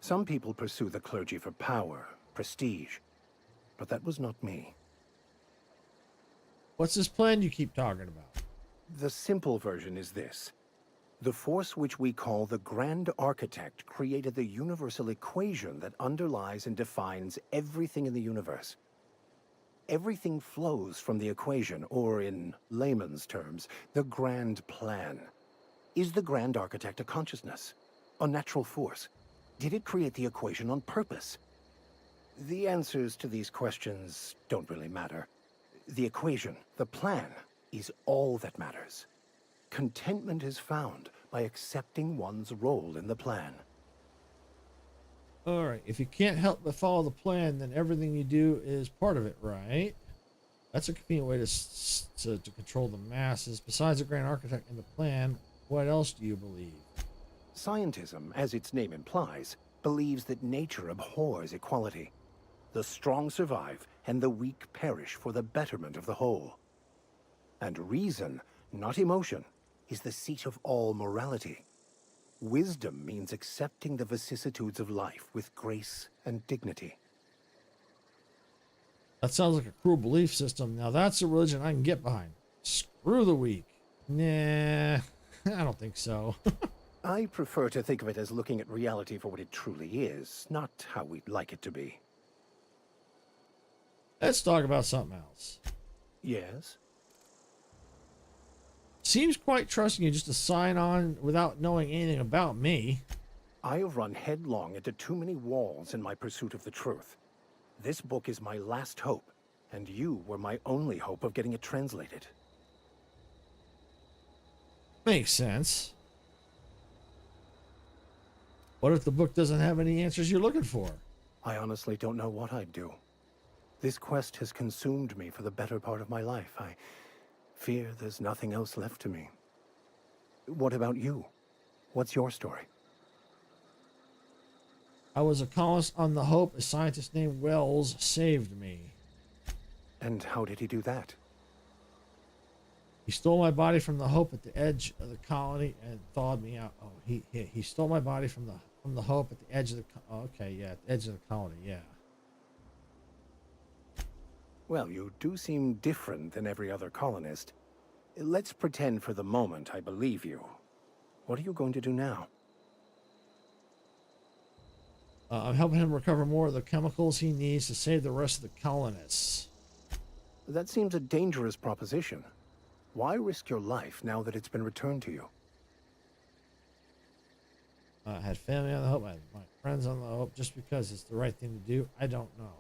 Some people pursue the clergy for power, prestige, but that was not me. What's this plan you keep talking about? The simple version is this. The force which we call the Grand Architect created the universal equation that underlies and defines everything in the universe. Everything flows from the equation, or in layman's terms, the grand plan. Is the Grand Architect a consciousness? A natural force? Did it create the equation on purpose? The answers to these questions don't really matter. The equation, the plan, is all that matters. Contentment is found by accepting one's role in the plan. All right. If you can't help but follow the plan, then everything you do is part of it, right? That's a convenient way to control the masses. Besides the grand architect and the plan, what else do you believe? Scientism, as its name implies, believes that nature abhors equality. The strong survive, and the weak perish for the betterment of the whole. And reason, not emotion, is the seat of all morality. Wisdom means accepting the vicissitudes of life with grace and dignity. That sounds like a cruel belief system. Now that's a religion I can get behind. Screw the weak. Nah, I don't think so. I prefer to think of it as looking at reality for what it truly is, not how we'd like it to be. Let's talk about something else. Yes? Seems quite trusting you just to sign on without knowing anything about me. I have run headlong into too many walls in my pursuit of the truth. This book is my last hope, and you were my only hope of getting it translated. Makes sense. What if the book doesn't have any answers you're looking for? I honestly don't know what I'd do. This quest has consumed me for the better part of my life. I fear there's nothing else left to me. What about you? What's your story? I was a colonist on the Hope. A scientist named Wells saved me. And how did he do that? He stole my body from the Hope at the edge of the colony and thawed me out. Oh, he stole my body from the Hope at the edge of the. Okay, yeah, at the edge of the colony. Yeah. Well, you do seem different than every other colonist. Let's pretend for the moment I believe you. What are you going to do now? I'm helping him recover more of the chemicals he needs to save the rest of the colonists. That seems a dangerous proposition. Why risk your life now that it's been returned to you? I had family on the Hope. I had my friends on the Hope. Just because it's the right thing to do, I don't know.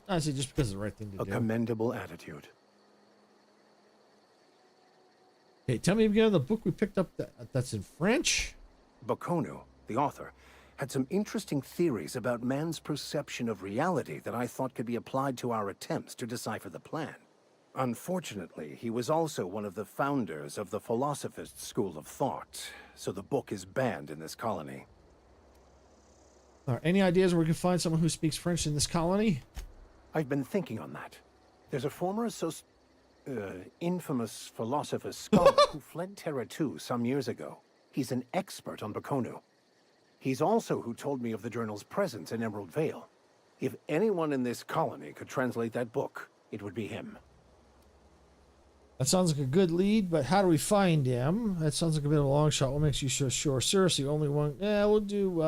Honestly, just because it's the right thing to do. A commendable attitude. Okay, tell me again the book we picked up that's in French? Baconu, the author, had some interesting theories about man's perception of reality that I thought could be applied to our attempts to decipher the plan. Unfortunately, he was also one of the founders of the Philosophist school of thought, so the book is banned in this colony. Any ideas where we can find someone who speaks French in this colony? I've been thinking on that. There's a former infamous philosophist scholar who fled Terra 2 some years ago. He's an expert on Baconu. He's also who told me of the journal's presence in Emerald Vale. If anyone in this colony could translate that book, it would be him. That sounds like a good lead, but how do we find him? That sounds like a bit of a long shot. What makes you so sure? Seriously, only one? Yeah, we'll do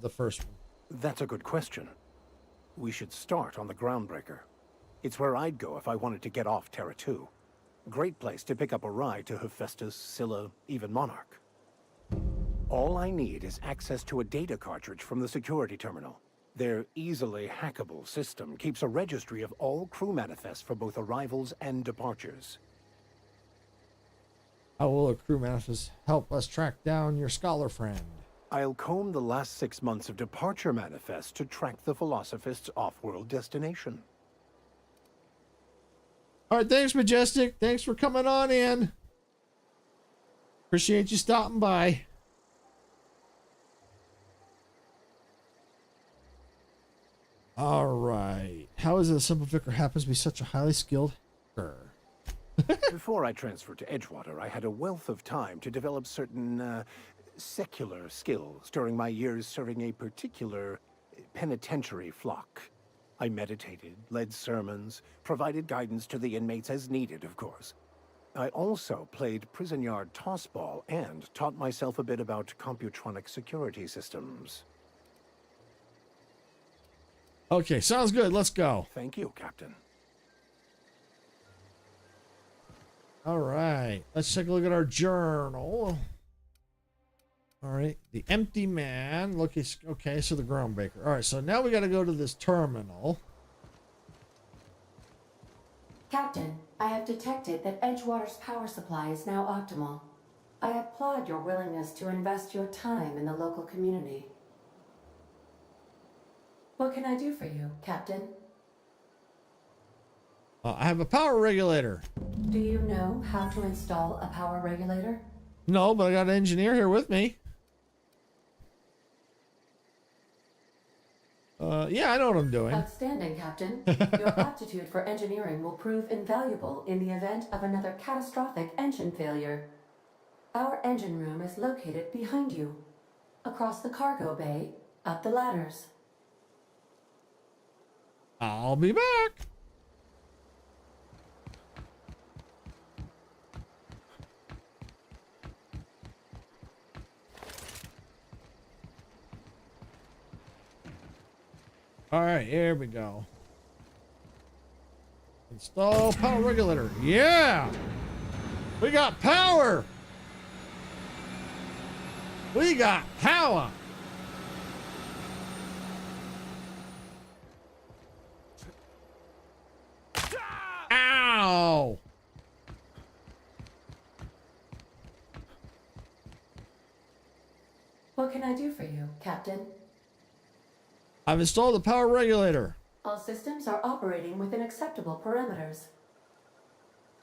the first one. That's a good question. We should start on the Groundbreaker. It's where I'd go if I wanted to get off Terra 2. Great place to pick up a ride to Hephaestus, Scylla, even Monarch. All I need is access to a data cartridge from the security terminal. Their easily hackable system keeps a registry of all crew manifests for both arrivals and departures. How will a crew manifest help us track down your scholar friend? I'll comb the last 6 months of departure manifests to track the Philosophist's off-world destination. All right, thanks, Majestic. Thanks for coming on in. Appreciate you stopping by. All right. How is it a simple vicar happens to be such a highly skilled hacker? Before I transferred to Edgewater, I had a wealth of time to develop certain secular skills during my years serving a particular penitentiary flock. I meditated, led sermons, provided guidance to the inmates as needed, of course. I also played prison yard tossball and taught myself a bit about computronic security systems. Okay, sounds good. Let's go. Thank you, Captain. All right, let's take a look at our journal. All right, the empty man. Look, he's okay. So the groundbreaker. All right, so now we got to go to this terminal. Captain, I have detected that Edgewater's power supply is now optimal. I applaud your willingness to invest your time in the local community. What can I do for you, Captain? I have a power regulator. Do you know how to install a power regulator? No, but I got an engineer here with me. Yeah, I know what I'm doing. Outstanding, Captain. Your aptitude for engineering will prove invaluable in the event of another catastrophic engine failure. Our engine room is located behind you, across the cargo bay, up the ladders. I'll be back. All right, here we go. Install power regulator. Yeah! We got power! We got power! Ow! What can I do for you, Captain? I've installed the power regulator. All systems are operating within acceptable parameters.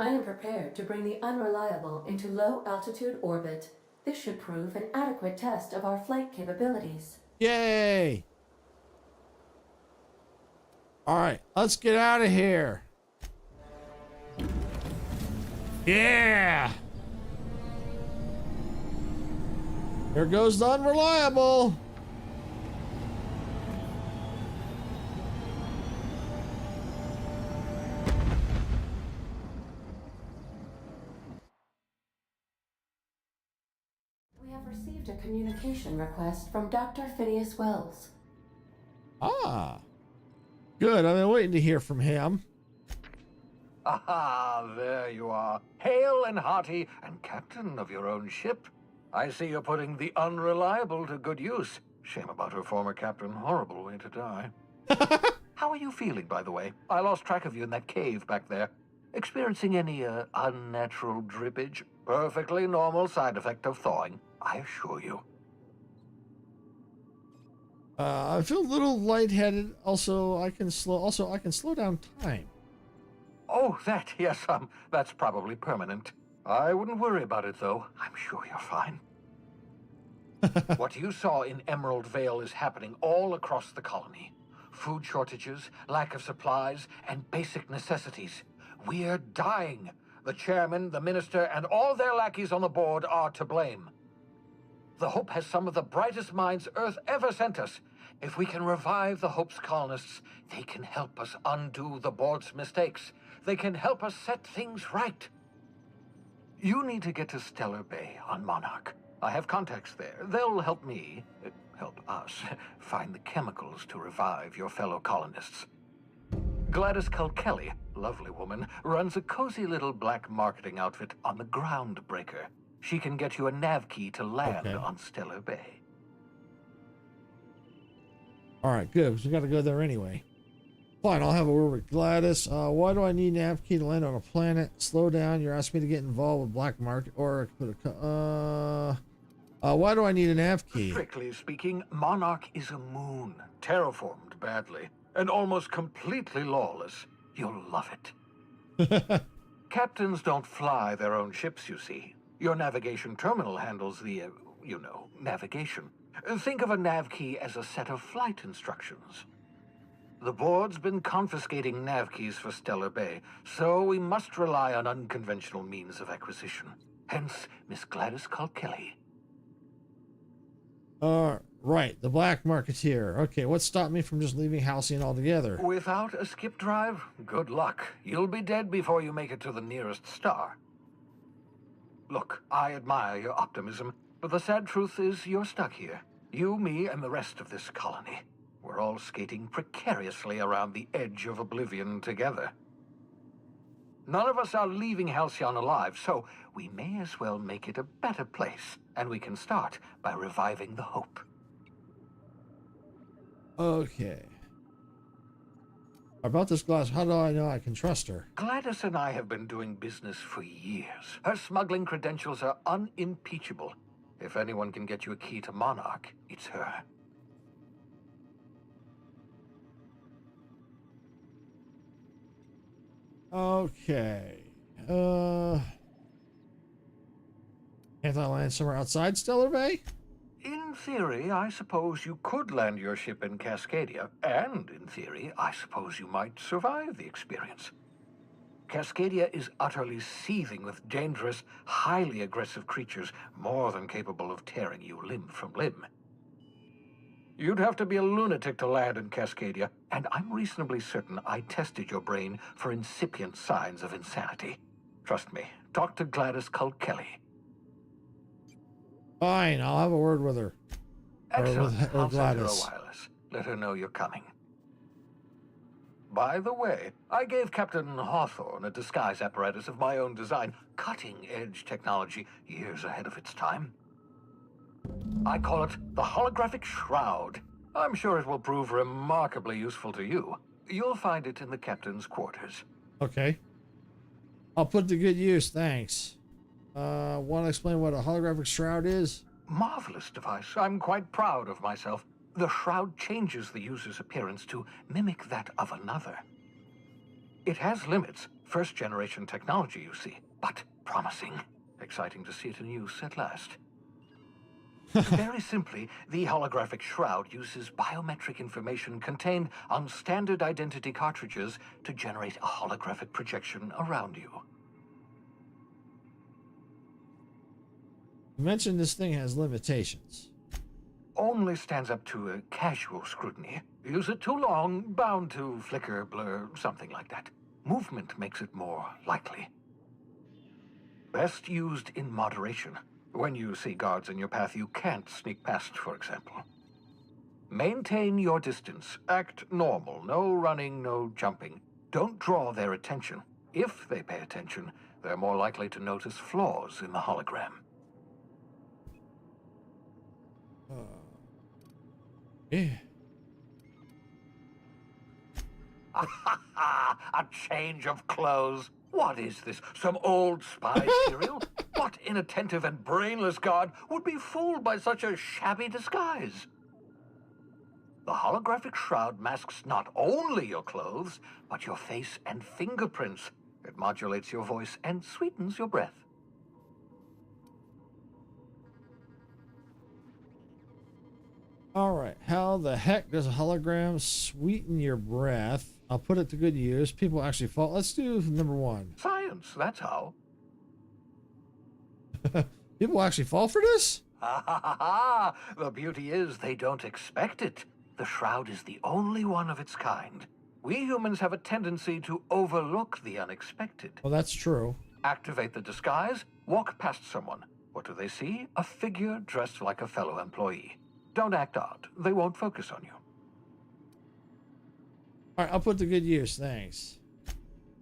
I am prepared to bring the unreliable into low-altitude orbit. This should prove an adequate test of our flight capabilities. Yay! All right, let's get out of here. Yeah! There goes the unreliable. We have received a communication request from Dr. Phineas Wells. Ah, good. I've been waiting to hear from him. Aha, there you are. Hale and hearty, and captain of your own ship. I see you're putting the unreliable to good use. Shame about her former captain. Horrible way to die. How are you feeling, by the way? I lost track of you in that cave back there. Experiencing any, unnatural drippage? Perfectly normal side effect of thawing, I assure you. I feel a little lightheaded. Also, I can slow down time. Oh, that, yes, that's probably permanent. I wouldn't worry about it, though. I'm sure you're fine. What you saw in Emerald Vale is happening all across the colony. Food shortages, lack of supplies, and basic necessities. We're dying. The chairman, the minister, and all their lackeys on the board are to blame. The Hope has some of the brightest minds Earth ever sent us. If we can revive the Hope's colonists, they can help us undo the board's mistakes. They can help us set things right. You need to get to Stellar Bay on Monarch. I have contacts there. They'll help me, help us, find the chemicals to revive your fellow colonists. Gladys Kelly, lovely woman, runs a cozy little black marketing outfit on the Groundbreaker. She can get you a nav key to land on Stellar Bay. All right, good, because we got to go there anyway. Fine, I'll have a word with Gladys. Why do I need nav key to land on a planet? Slow down. You're asking me to get involved with black market, or why do I need a nav key? Strictly speaking, Monarch is a moon, terraformed badly, and almost completely lawless. You'll love it. Captains don't fly their own ships, you see. Your navigation terminal handles the, navigation. Think of a nav key as a set of flight instructions. The board's been confiscating nav keys for Stellar Bay, so we must rely on unconventional means of acquisition. Hence, Miss Gladys Kelly. Right, the black marketeer. Okay, what stopped me from just leaving Halcyon altogether? Without a skip drive, good luck. You'll be dead before you make it to the nearest star. Look, I admire your optimism, but the sad truth is you're stuck here. You, me, and the rest of this colony. We're all skating precariously around the edge of oblivion together. None of us are leaving Halcyon alive, so we may as well make it a better place. And we can start by reviving the hope. Okay. About this glass, how do I know I can trust her? Gladys and I have been doing business for years. Her smuggling credentials are unimpeachable. If anyone can get you a key to Monarch, it's her. Okay. Can't I land somewhere outside Stellar Bay? In theory, I suppose you could land your ship in Cascadia, and in theory, I suppose you might survive the experience. Cascadia is utterly seething with dangerous, highly aggressive creatures, more than capable of tearing you limb from limb. You'd have to be a lunatic to land in Cascadia, and I'm reasonably certain I tested your brain for incipient signs of insanity. Trust me, talk to Gladys Culkelly. Fine, I'll have a word with her. Excellent. Or I'll send her a Gladys. wireless. Let her know you're coming. By the way, I gave Captain Hawthorne a disguise apparatus of my own design, cutting-edge technology years ahead of its time. I call it the holographic shroud. I'm sure it will prove remarkably useful to you. You'll find it in the captain's quarters. Okay. I'll put to good use, thanks. Want to explain what a holographic shroud is? Marvelous device. I'm quite proud of myself. The shroud changes the user's appearance to mimic that of another. It has limits. First-generation technology, you see, but promising. Exciting to see it in use at last. Very simply, the holographic shroud uses biometric information contained on standard identity cartridges to generate a holographic projection around you. You mentioned this thing has limitations. Only stands up to a casual scrutiny. Use it too long, bound to flicker, blur, something like that. Movement makes it more likely. Best used in moderation. When you see guards in your path you can't sneak past, for example. Maintain your distance. Act normal. No running, no jumping. Don't draw their attention. If they pay attention, they're more likely to notice flaws in the hologram. Yeah. A change of clothes. What is this? Some old spy serial? What inattentive and brainless guard would be fooled by such a shabby disguise? The holographic shroud masks not only your clothes, but your face and fingerprints. It modulates your voice and sweetens your breath. All right. How the heck does a hologram sweeten your breath? I'll put it to good use. People actually fall. Let's do number one. Science, that's how. People actually fall for this? Ha ha ha ha! The beauty is they don't expect it. The shroud is the only one of its kind. We humans have a tendency to overlook the unexpected. Well, that's true. Activate the disguise, walk past someone. What do they see? A figure dressed like a fellow employee. Don't act odd. They won't focus on you. All right, I'll put to good use. Thanks.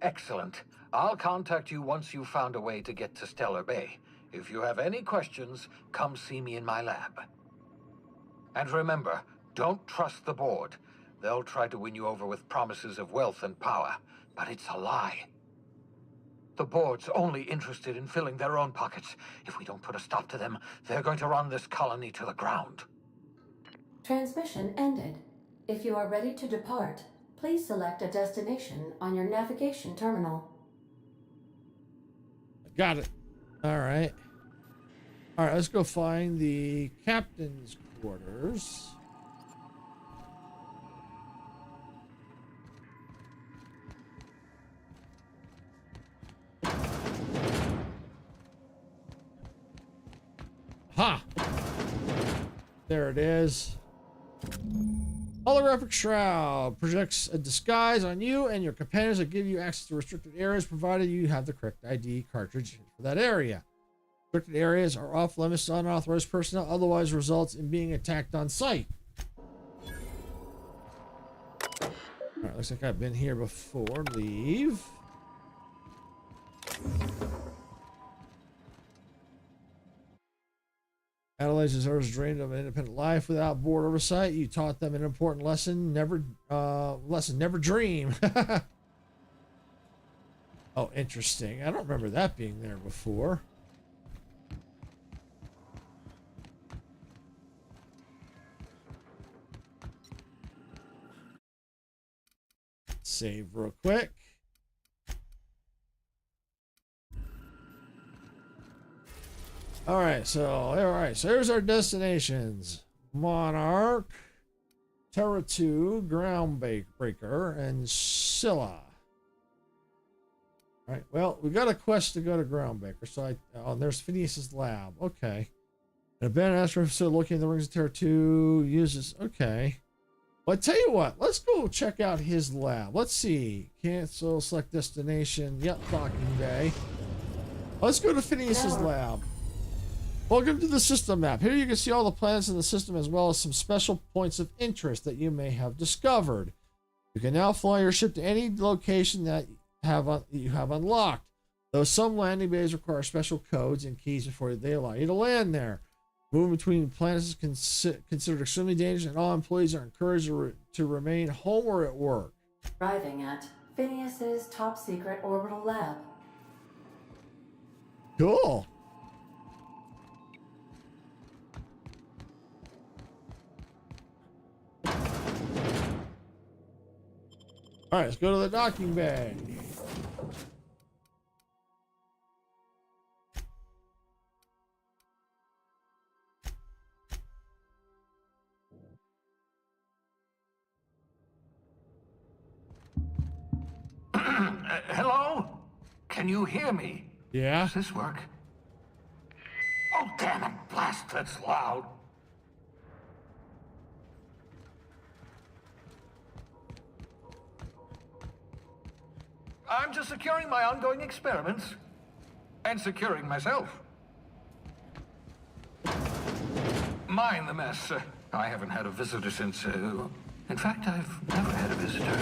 Excellent. I'll contact you once you've found a way to get to Stellar Bay. If you have any questions, come see me in my lab. And remember, don't trust the board. They'll try to win you over with promises of wealth and power, but it's a lie. The board's only interested in filling their own pockets. If we don't put a stop to them, they're going to run this colony to the ground. Transmission ended. If you are ready to depart, please select a destination on your navigation terminal. Got it. All right. All right, let's go find the captain's quarters. Ha! There it is. Holographic shroud projects a disguise on you and your companions that give you access to restricted areas, provided you have the correct ID cartridge for that area. Restricted areas are off limits to unauthorized personnel, otherwise results in being attacked on sight. All right, looks like I've been here before. Leave. Adelaide's deserves dreamed of an independent life without board oversight. You taught them an important lesson. Never dream. Oh, interesting. I don't remember that being there before. Save real quick. All right, so here's our destinations: Monarch, Terra 2, Groundbreaker, and Scylla. All right, well, we got a quest to go to Groundbreaker, so there's Phineas's lab. Okay. An abandoned asteroid facility looking in the rings of Terra 2 uses. Okay. Well, I tell you what, let's go check out his lab. Let's see. Cancel, select destination. Yep, docking bay. Let's go to Phineas's lab. Welcome to the system map. Here you can see all the planets in the system as well as some special points of interest that you may have discovered. You can now fly your ship to any location that you have unlocked. Though some landing bays require special codes and keys before they allow you to land there. Moving between planets is considered extremely dangerous, and all employees are encouraged to remain home or at work. Arriving at Phineas's top secret orbital lab. Cool. All right, let's go to the docking bay. Hello? Can you hear me? Yeah. Does this work? Oh, damn it. Blast, that's loud. I'm just securing my ongoing experiments. And securing myself. Mind the mess. I haven't had a visitor since... in fact, I've never had a visitor.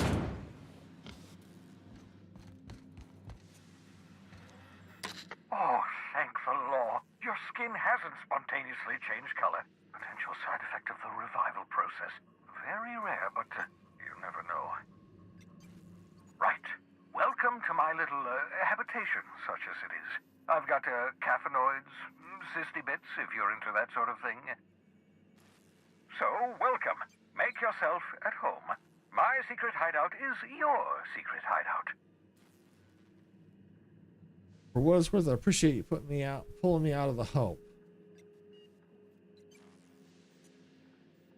Oh, thank the law. Your skin hasn't spontaneously changed color. Potential side effect of the revival process. Very rare, but you never know. Right. Welcome to my little habitation, such as it is. I've got caffeinoids, cysty bits, if you're into that sort of thing. So, welcome. Make yourself at home. My secret hideout is your secret hideout. For what it's worth, I appreciate you pulling me out of the Hope.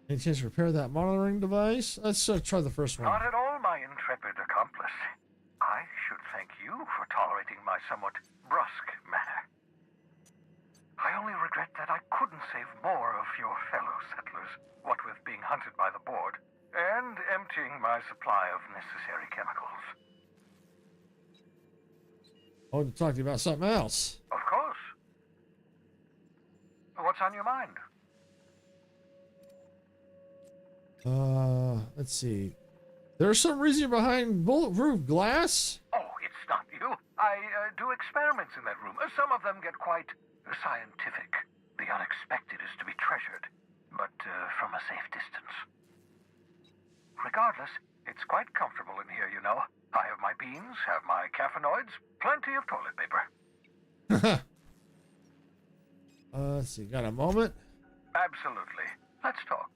Any chance to repair that monitoring device? Let's try the first one. Not at all, my intrepid accomplice. I should thank you for tolerating my somewhat brusque manner. I only regret that I couldn't save more of your fellow settlers, what with being hunted by the board, and emptying my supply of necessary chemicals. I want to talk to you about something else. Of course. What's on your mind? Let's see. There's some reason behind bulletproof glass? Oh, it's not you. I do experiments in that room. Some of them get quite scientific. The unexpected is to be treasured, but from a safe distance. Regardless, it's quite comfortable in here, you know. I have my beans, have my caffeinoids, plenty of toilet paper. Let's see. Got a moment? Absolutely. Let's talk.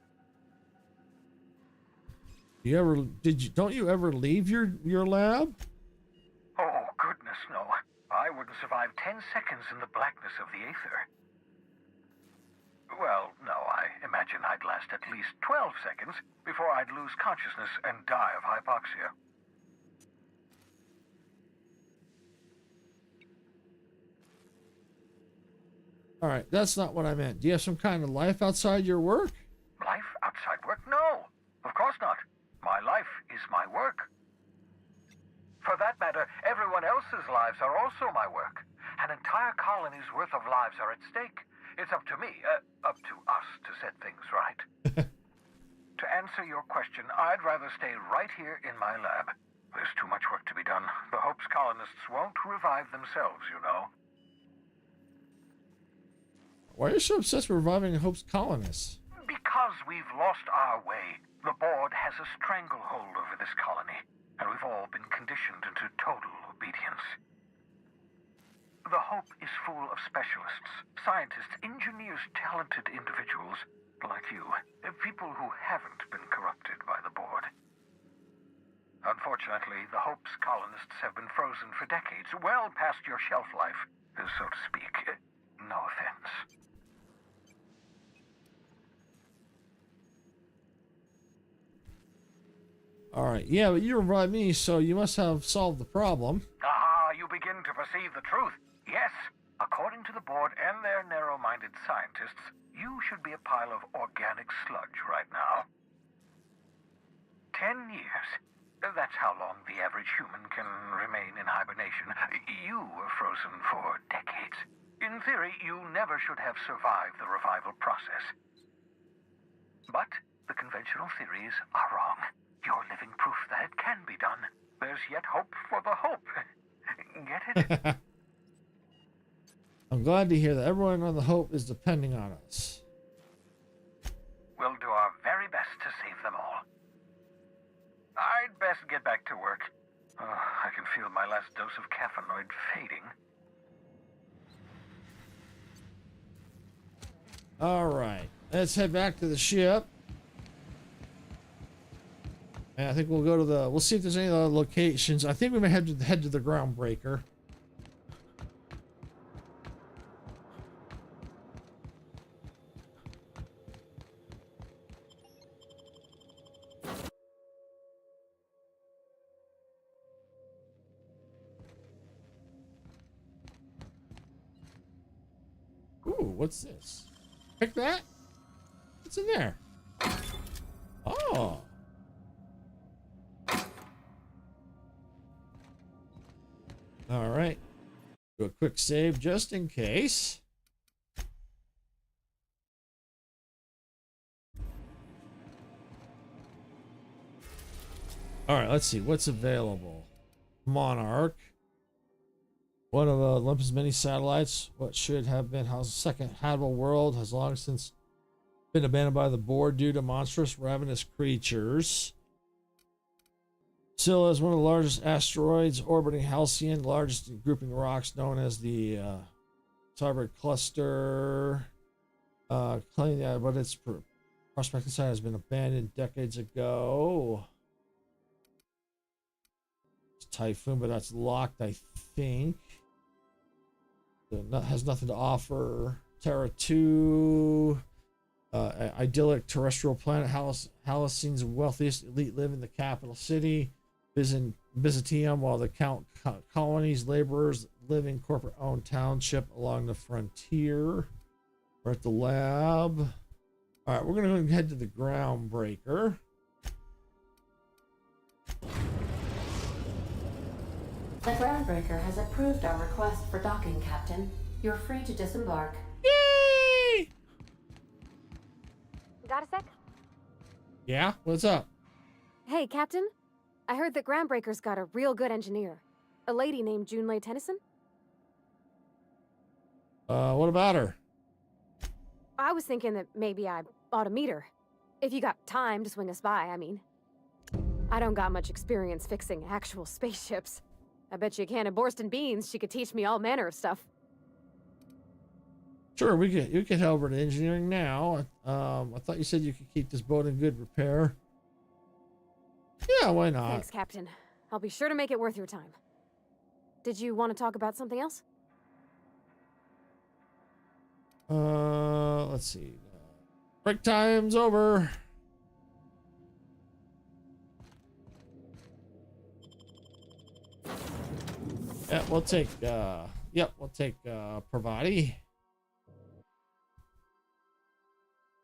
Don't you ever leave your lab? Oh, goodness, no. I wouldn't survive 10 seconds in the blackness of the aether. Well, no, I imagine I'd last at least 12 seconds before I'd lose consciousness and die of hypoxia. All right, that's not what I meant. Do you have some kind of life outside your work? Life outside work? No, of course not. My life is my work. For that matter, everyone else's lives are also my work. An entire colony's worth of lives are at stake. It's up to me, up to us to set things right. To answer your question, I'd rather stay right here in my lab. There's too much work to be done. The Hope's colonists won't revive themselves, you know. Why are you so obsessed with reviving Hope's colonists? Because we've lost our way, the board has a stranglehold over this colony, and we've all been conditioned into total obedience. The Hope is full of specialists, scientists, engineers, talented individuals like you, people who haven't been corrupted by the board. Unfortunately, the Hope's colonists have been frozen for decades, well past your shelf life, so to speak. No offense. Alright, yeah, but you revived me, so you must have solved the problem. Ah, you begin to perceive the truth. Yes, according to the board and their narrow-minded scientists, you should be a pile of organic sludge right now. 10 years. That's how long the average human can remain in hibernation. You were frozen for decades. In theory, you never should have survived the revival process. But the conventional theories are wrong. You're living proof that it can be done. There's yet hope for the hope. Get it? I'm glad to hear that everyone on the Hope is depending on us. We'll do our very best to save them all. I'd best get back to work. I can feel my last dose of caffeinoid fading. Alright, let's head back to the ship. And I think we'll go to the, we'll see if there's any other locations. I think we may head to the groundbreaker. Ooh, what's this? Pick that? What's in there? Oh. All right. Do a quick save just in case. All right, let's see what's available. Monarch. One of Olympus' many satellites. What should have been House's second habitable world has long since been abandoned by the board due to monstrous, ravenous creatures. Scylla is one of the largest asteroids orbiting Halcyon, largest grouping of rocks known as the Cyber Cluster. Claiming that, but its prospecting site has been abandoned decades ago. It's Typhoon, but that's locked, I think. Has nothing to offer. Terra 2. Idyllic terrestrial planet. Halcyon's wealthiest elite live in the capital city. Byzantium, while the colony's laborers live in corporate-owned township along the frontier. We're at the lab. All right, we're going to go head to the groundbreaker. The groundbreaker has approved our request for docking, Captain. You're free to disembark. Yay! Got a sec? Yeah, what's up? Hey, Captain. I heard that Groundbreaker's got a real good engineer. A lady named Junlei Tennyson. What about her? I was thinking that maybe I ought to meet her. If you got time to swing us by, I mean. I don't got much experience fixing actual spaceships. I bet you a can of Borston beans she could teach me all manner of stuff. Sure, you could head over to engineering now. I thought you said you could keep this boat in good repair. Yeah, why not? Thanks, Captain. I'll be sure to make it worth your time. Did you want to talk about something else? Let's see. Break time's over. Yeah, we'll take Pravati.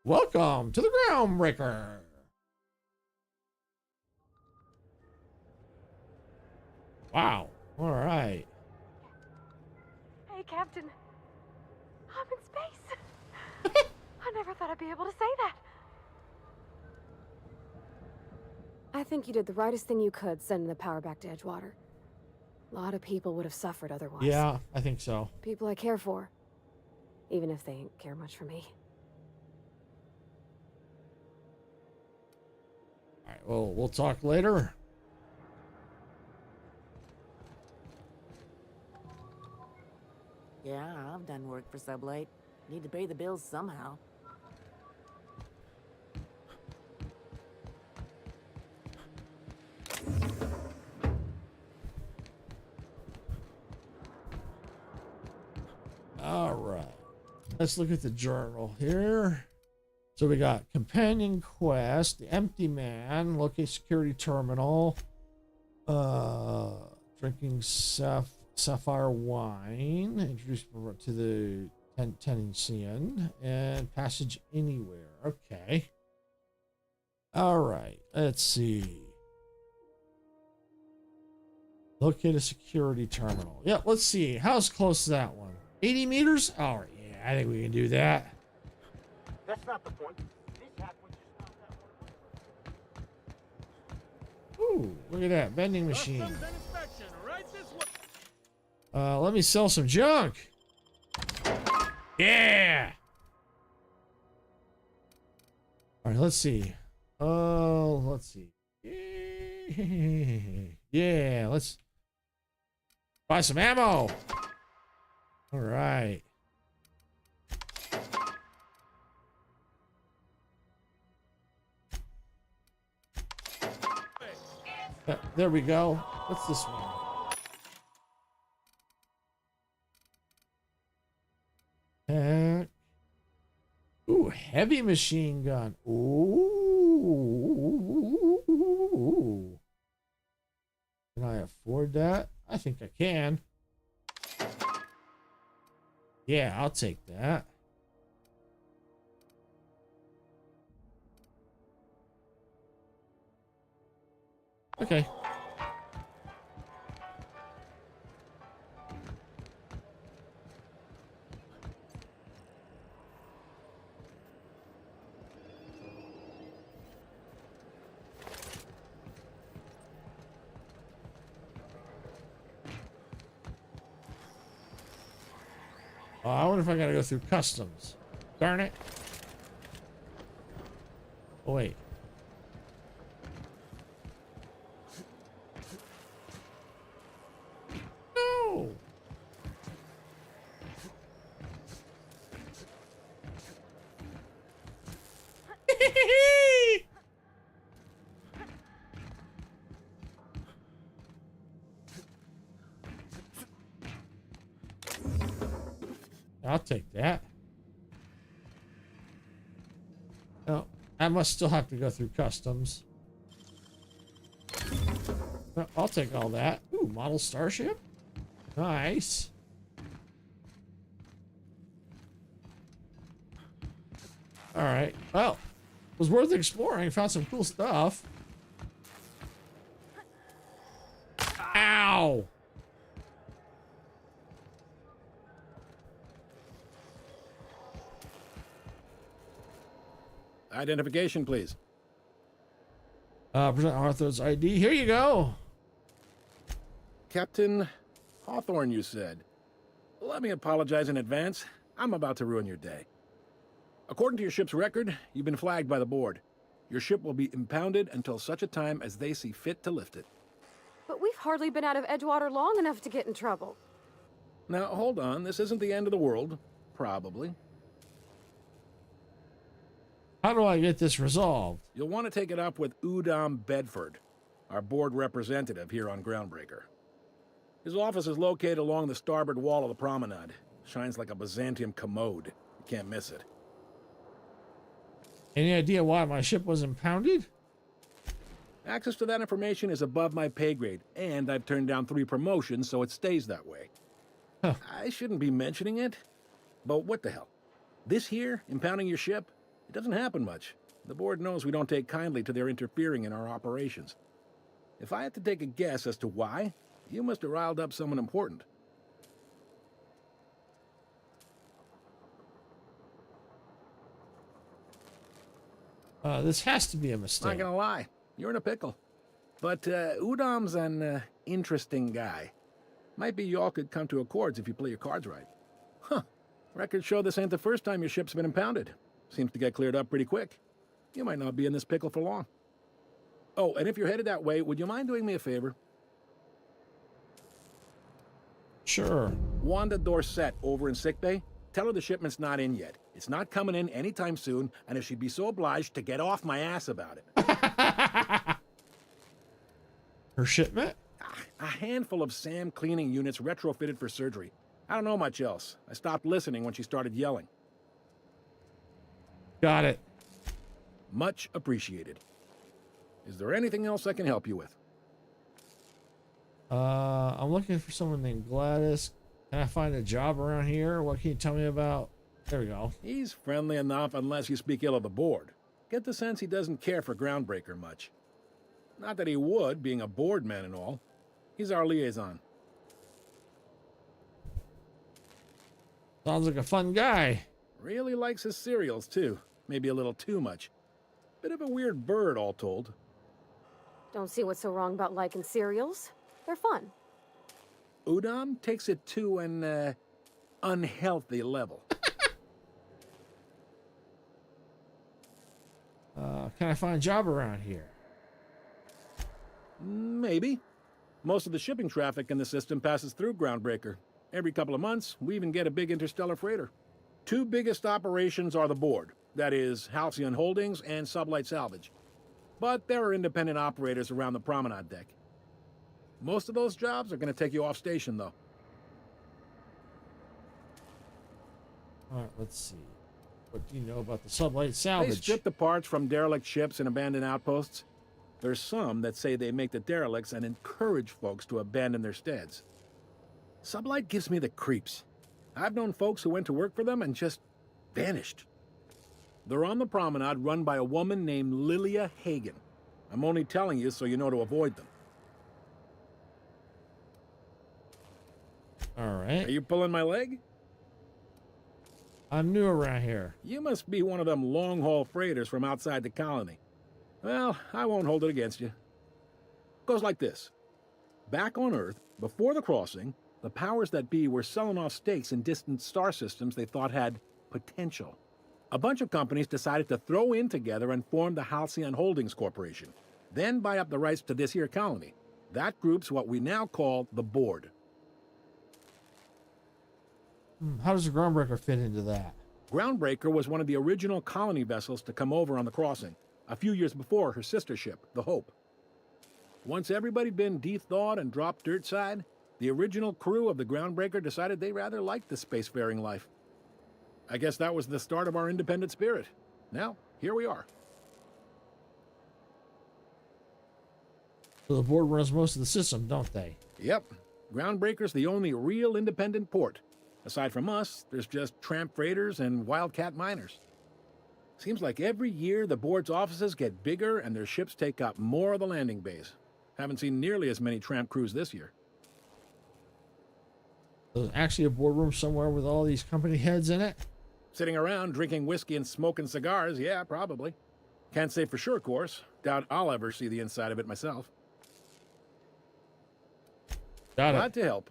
Welcome to the groundbreaker. Wow. All right. Hey, Captain. I'm in space. I never thought I'd be able to say that. I think you did the rightest thing you could sending the power back to Edgewater. A lot of people would have suffered otherwise. Yeah, I think so. People I care for. even if they ain't care much for me. All right, well, we'll talk later. Yeah, I've done work for Sublight. Need to pay the bills somehow. All right. Let's look at the journal here. So we got companion quest, the empty man, locate security terminal, drinking sapphire wine, introduced to the Tenantian, and passage anywhere. Okay. All right. Let's see. Locate a security terminal. Yeah, let's see. How's close to that one? 80 meters? All right. Yeah, I think we can do that. That's not the point. This hat was just not that one. Ooh, look at that vending machine. Customs and inspection, right this way. Let me sell some junk. Yeah. All right, let's see. Oh, let's see. Yeah, let's buy some ammo. All right. There we go. What's this one? Ooh, heavy machine gun. Ooh. Can I afford that? I think I can. Yeah, I'll take that. Okay. Oh, I wonder if I gotta go through customs. Darn it. Oh, wait. No! I'll take that. No, I must still have to go through customs. No, I'll take all that. Ooh, model starship. Nice. All right. Well, it was worth exploring. Found some cool stuff. Ow! Identification, please. Present Arthur's ID. Here you go. Captain Hawthorne, you said. Let me apologize in advance. I'm about to ruin your day. According to your ship's record, you've been flagged by the board. Your ship will be impounded until such a time as they see fit to lift it. But we've hardly been out of Edgewater long enough to get in trouble. Now, hold on. This isn't the end of the world. Probably. How do I get this resolved? You'll want to take it up with Udom Bedford, our board representative here on Groundbreaker. His office is located along the starboard wall of the promenade. Shines like a Byzantium commode. You can't miss it. Any idea why my ship was impounded? Access to that information is above my pay grade, and I've turned down 3 promotions, so it stays that way. Huh. I shouldn't be mentioning it, but what the hell? This here, impounding your ship, it doesn't happen much. The board knows we don't take kindly to their interfering in our operations. If I had to take a guess as to why, you must have riled up someone important. This has to be a mistake. Not gonna lie, you're in a pickle. But Udom's an interesting guy. Might be y'all could come to accords if you play your cards right. Huh. Records show this ain't the first time your ship's been impounded. Seems to get cleared up pretty quick. You might not be in this pickle for long. Oh, and if you're headed that way, would you mind doing me a favor? Sure. Wanda Dorset over in sickbay. Tell her the shipment's not in yet. It's not coming in anytime soon, and if she'd be so obliged to get off my ass about it. Her shipment? A handful of SAM cleaning units retrofitted for surgery. I don't know much else. I stopped listening when she started yelling. Got it. Much appreciated. Is there anything else I can help you with? I'm looking for someone named Gladys. Can I find a job around here? What can you tell me about? There we go. He's friendly enough unless you speak ill of the board. Get the sense he doesn't care for Groundbreaker much. Not that he would, being a board man and all. He's our liaison. Sounds like a fun guy. Really likes his cereals, too. Maybe a little too much. Bit of a weird bird, all told. Don't see what's so wrong about liking cereals. They're fun. Udam takes it to an, unhealthy level. Can I find a job around here? Maybe. Most of the shipping traffic in the system passes through Groundbreaker. Every couple of months, we even get a big interstellar freighter. Two biggest operations are the board. That is, Halcyon Holdings and Sublight Salvage. But there are independent operators around the promenade deck. Most of those jobs are going to take you off station, though. All right, let's see. What do you know about the Sublight Salvage? They strip the parts from derelict ships and abandoned outposts. There's some that say they make the derelicts and encourage folks to abandon their steads. Sublight gives me the creeps. I've known folks who went to work for them and just vanished. They're on the promenade run by a woman named Lilia Hagen. I'm only telling you so you know to avoid them. All right. Are you pulling my leg? I'm new around here. You must be one of them long-haul freighters from outside the colony. Well, I won't hold it against you. Goes like this. Back on Earth, before the crossing, the powers that be were selling off stakes in distant star systems they thought had potential. A bunch of companies decided to throw in together and form the Halcyon Holdings Corporation, then buy up the rights to this here colony. That group's what we now call the Board. How does the Groundbreaker fit into that? Groundbreaker was one of the original colony vessels to come over on the crossing, a few years before her sister ship, the Hope. Once everybody'd been de-thawed and dropped dirt side, the original crew of the Groundbreaker decided they rather liked the spacefaring life. I guess that was the start of our independent spirit. Now, here we are. So the board runs most of the system, don't they? Yep. Groundbreaker's the only real independent port. Aside from us, there's just tramp freighters and wildcat miners. Seems like every year the board's offices get bigger and their ships take up more of the landing bays. Haven't seen nearly as many tramp crews this year. There's actually a boardroom somewhere with all these company heads in it? Sitting around drinking whiskey and smoking cigars, yeah, probably. Can't say for sure, of course. Doubt I'll ever see the inside of it myself. Got it. Glad to help.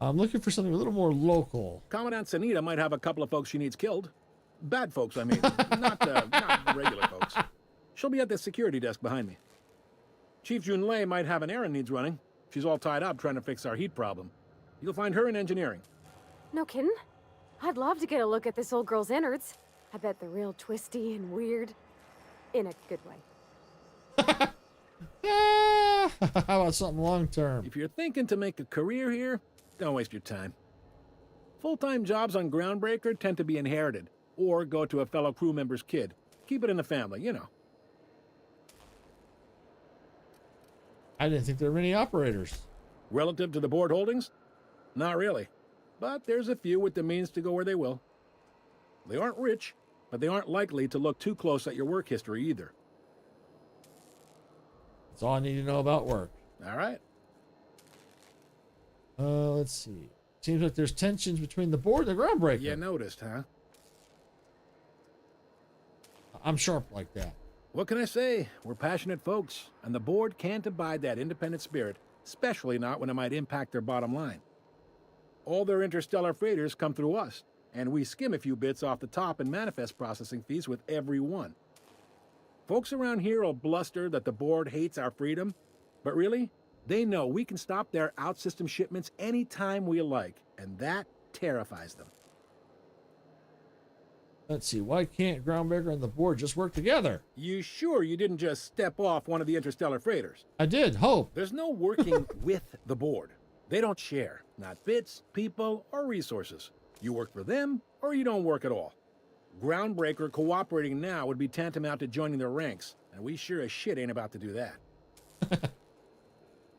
I'm looking for something a little more local. Commandant Sanita might have a couple of folks she needs killed. Bad folks, I mean. not regular folks. She'll be at the security desk behind me. Chief Junlei might have an errand needs running. She's all tied up trying to fix our heat problem. You'll find her in engineering. No kidding? I'd love to get a look at this old girl's innards. I bet they're real twisty and weird. In a good way. How about something long-term? If you're thinking to make a career here, don't waste your time. Full-time jobs on Groundbreaker tend to be inherited, or go to a fellow crew member's kid. Keep it in the family, you know. I didn't think there were any operators. Relative to the board holdings? Not really. But there's a few with the means to go where they will. They aren't rich, but they aren't likely to look too close at your work history either. That's all I need to know about work. All right. Let's see. Seems like there's tensions between the board and the Groundbreaker. You noticed, huh? I'm sharp like that. What can I say? We're passionate folks, and the board can't abide that independent spirit, especially not when it might impact their bottom line. All their interstellar freighters come through us, and we skim a few bits off the top in manifest processing fees with every one. Folks around here will bluster that the board hates our freedom, but really, they know we can stop their out-system shipments anytime we like, and that terrifies them. Let's see, why can't Groundbreaker and the board just work together? You sure you didn't just step off one of the interstellar freighters? I did, hope. There's no working with the board. They don't share, not bits, people, or resources. You work for them, or you don't work at all. Groundbreaker cooperating now would be tantamount to joining their ranks, and we sure as shit ain't about to do that.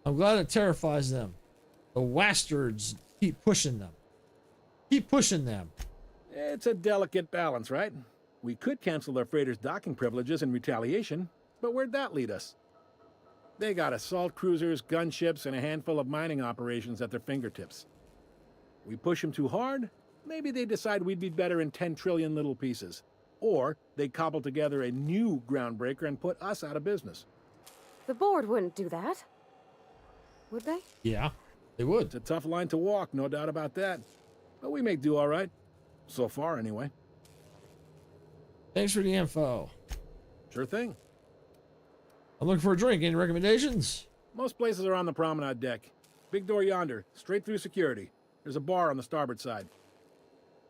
I'm glad it terrifies them. The wastards keep pushing them. Keep pushing them. It's a delicate balance, right? We could cancel their freighters' docking privileges in retaliation, but where'd that lead us? They got assault cruisers, gunships, and a handful of mining operations at their fingertips. We push them too hard, maybe they decide we'd be better in 10 trillion little pieces. Or they cobble together a new Groundbreaker and put us out of business. The board wouldn't do that. Would they? Yeah, they would. It's a tough line to walk, no doubt about that. But we make do all right. So far, anyway. Thanks for the info. Sure thing. I'm looking for a drink. Any recommendations? Most places are on the promenade deck. Big door yonder, straight through security. There's a bar on the starboard side.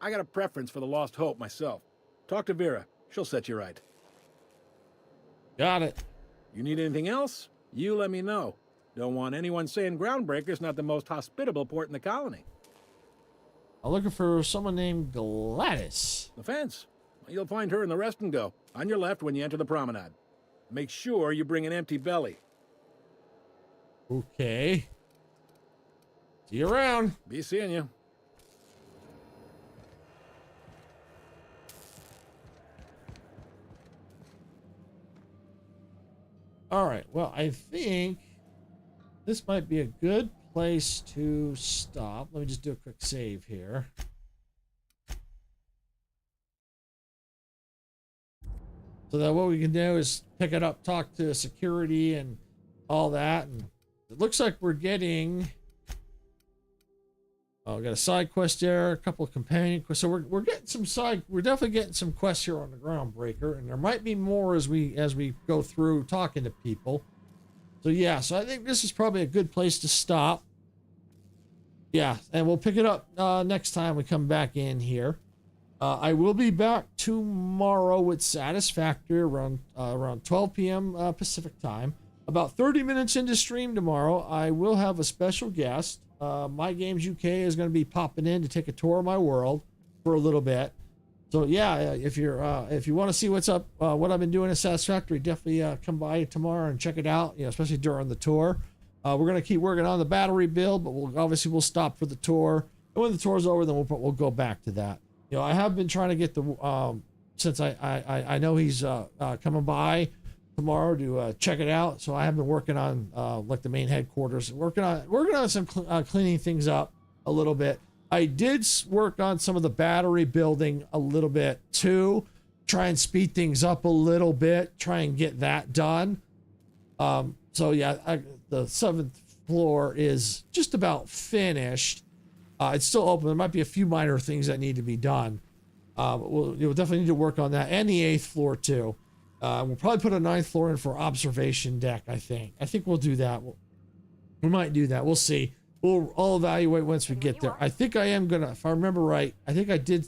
I got a preference for the Lost Hope myself. Talk to Vera. She'll set you right. Got it. You need anything else? You let me know. Don't want anyone saying Groundbreaker's not the most hospitable port in the colony. I'm looking for someone named Gladys. The fence. You'll find her in the rest and go, on your left when you enter the promenade. Make sure you bring an empty belly. Okay. See you around. Be seeing you. All right. Well, I think this might be a good place to stop. Let me just do a quick save here. So that what we can do is pick it up, talk to security and all that. And it looks like we're getting... Oh, we got a side quest there, a couple of companion quests. So we're getting some side... We're definitely getting some quests here on the Groundbreaker. And there might be more as we go through talking to people. So yeah, so I think this is probably a good place to stop. Yeah, and we'll pick it up next time we come back in here. I will be back tomorrow with Satisfactory around 12 p.m. Pacific time. About 30 minutes into stream tomorrow, I will have a special guest. My Games UK is going to be popping in to take a tour of my world for a little bit. So yeah, if you want to see what's up, what I've been doing at Satisfactory, definitely come by tomorrow and check it out. You know, especially during the tour. We're gonna keep working on the battery build, but we'll stop for the tour. And when the tour's over, then we'll go back to that. You know, I have been trying to get the since I know he's coming by tomorrow to check it out. So I have been working on like the main headquarters, working on some cleaning things up a little bit. I did work on some of the battery building a little bit too, try and speed things up a little bit, try and get that done. So yeah, the 7th floor is just about finished. It's still open. There might be a few minor things that need to be done. You'll definitely need to work on that, and the 8th floor too. We'll probably put a 9th floor in for observation deck. I think we'll do that. We might do that. We'll see. I'll evaluate once we get there. I think I am gonna, if I remember right, I think I did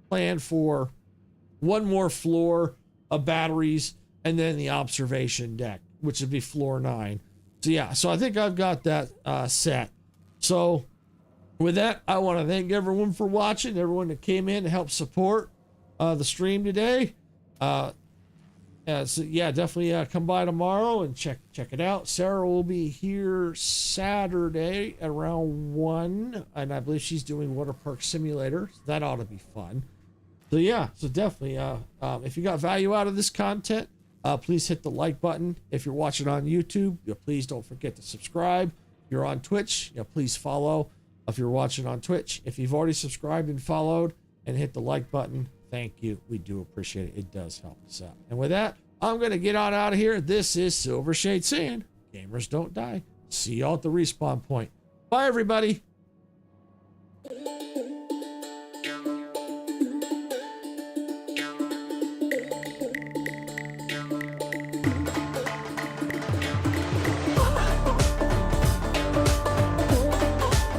plan for one more floor of batteries and then the observation deck, which would be floor 9. So yeah, so I think I've got that set. So with that, I want to thank everyone for watching, everyone that came in to help support the stream today. So yeah, definitely come by tomorrow and check it out. Sarah will be here Saturday at around 1, and I believe she's doing Water Park Simulator. So that ought to be fun. So yeah, so definitely, if you got value out of this content, please hit the like button. If you're watching on YouTube, please don't forget to subscribe. If you're on Twitch, please follow. If you're watching on Twitch, if you've already subscribed and followed and hit the like button, thank you. We do appreciate it. It does help us out. And with that, I'm going to get on out of here. This is Silvershade saying, gamers don't die. See y'all at the respawn point. Bye, everybody.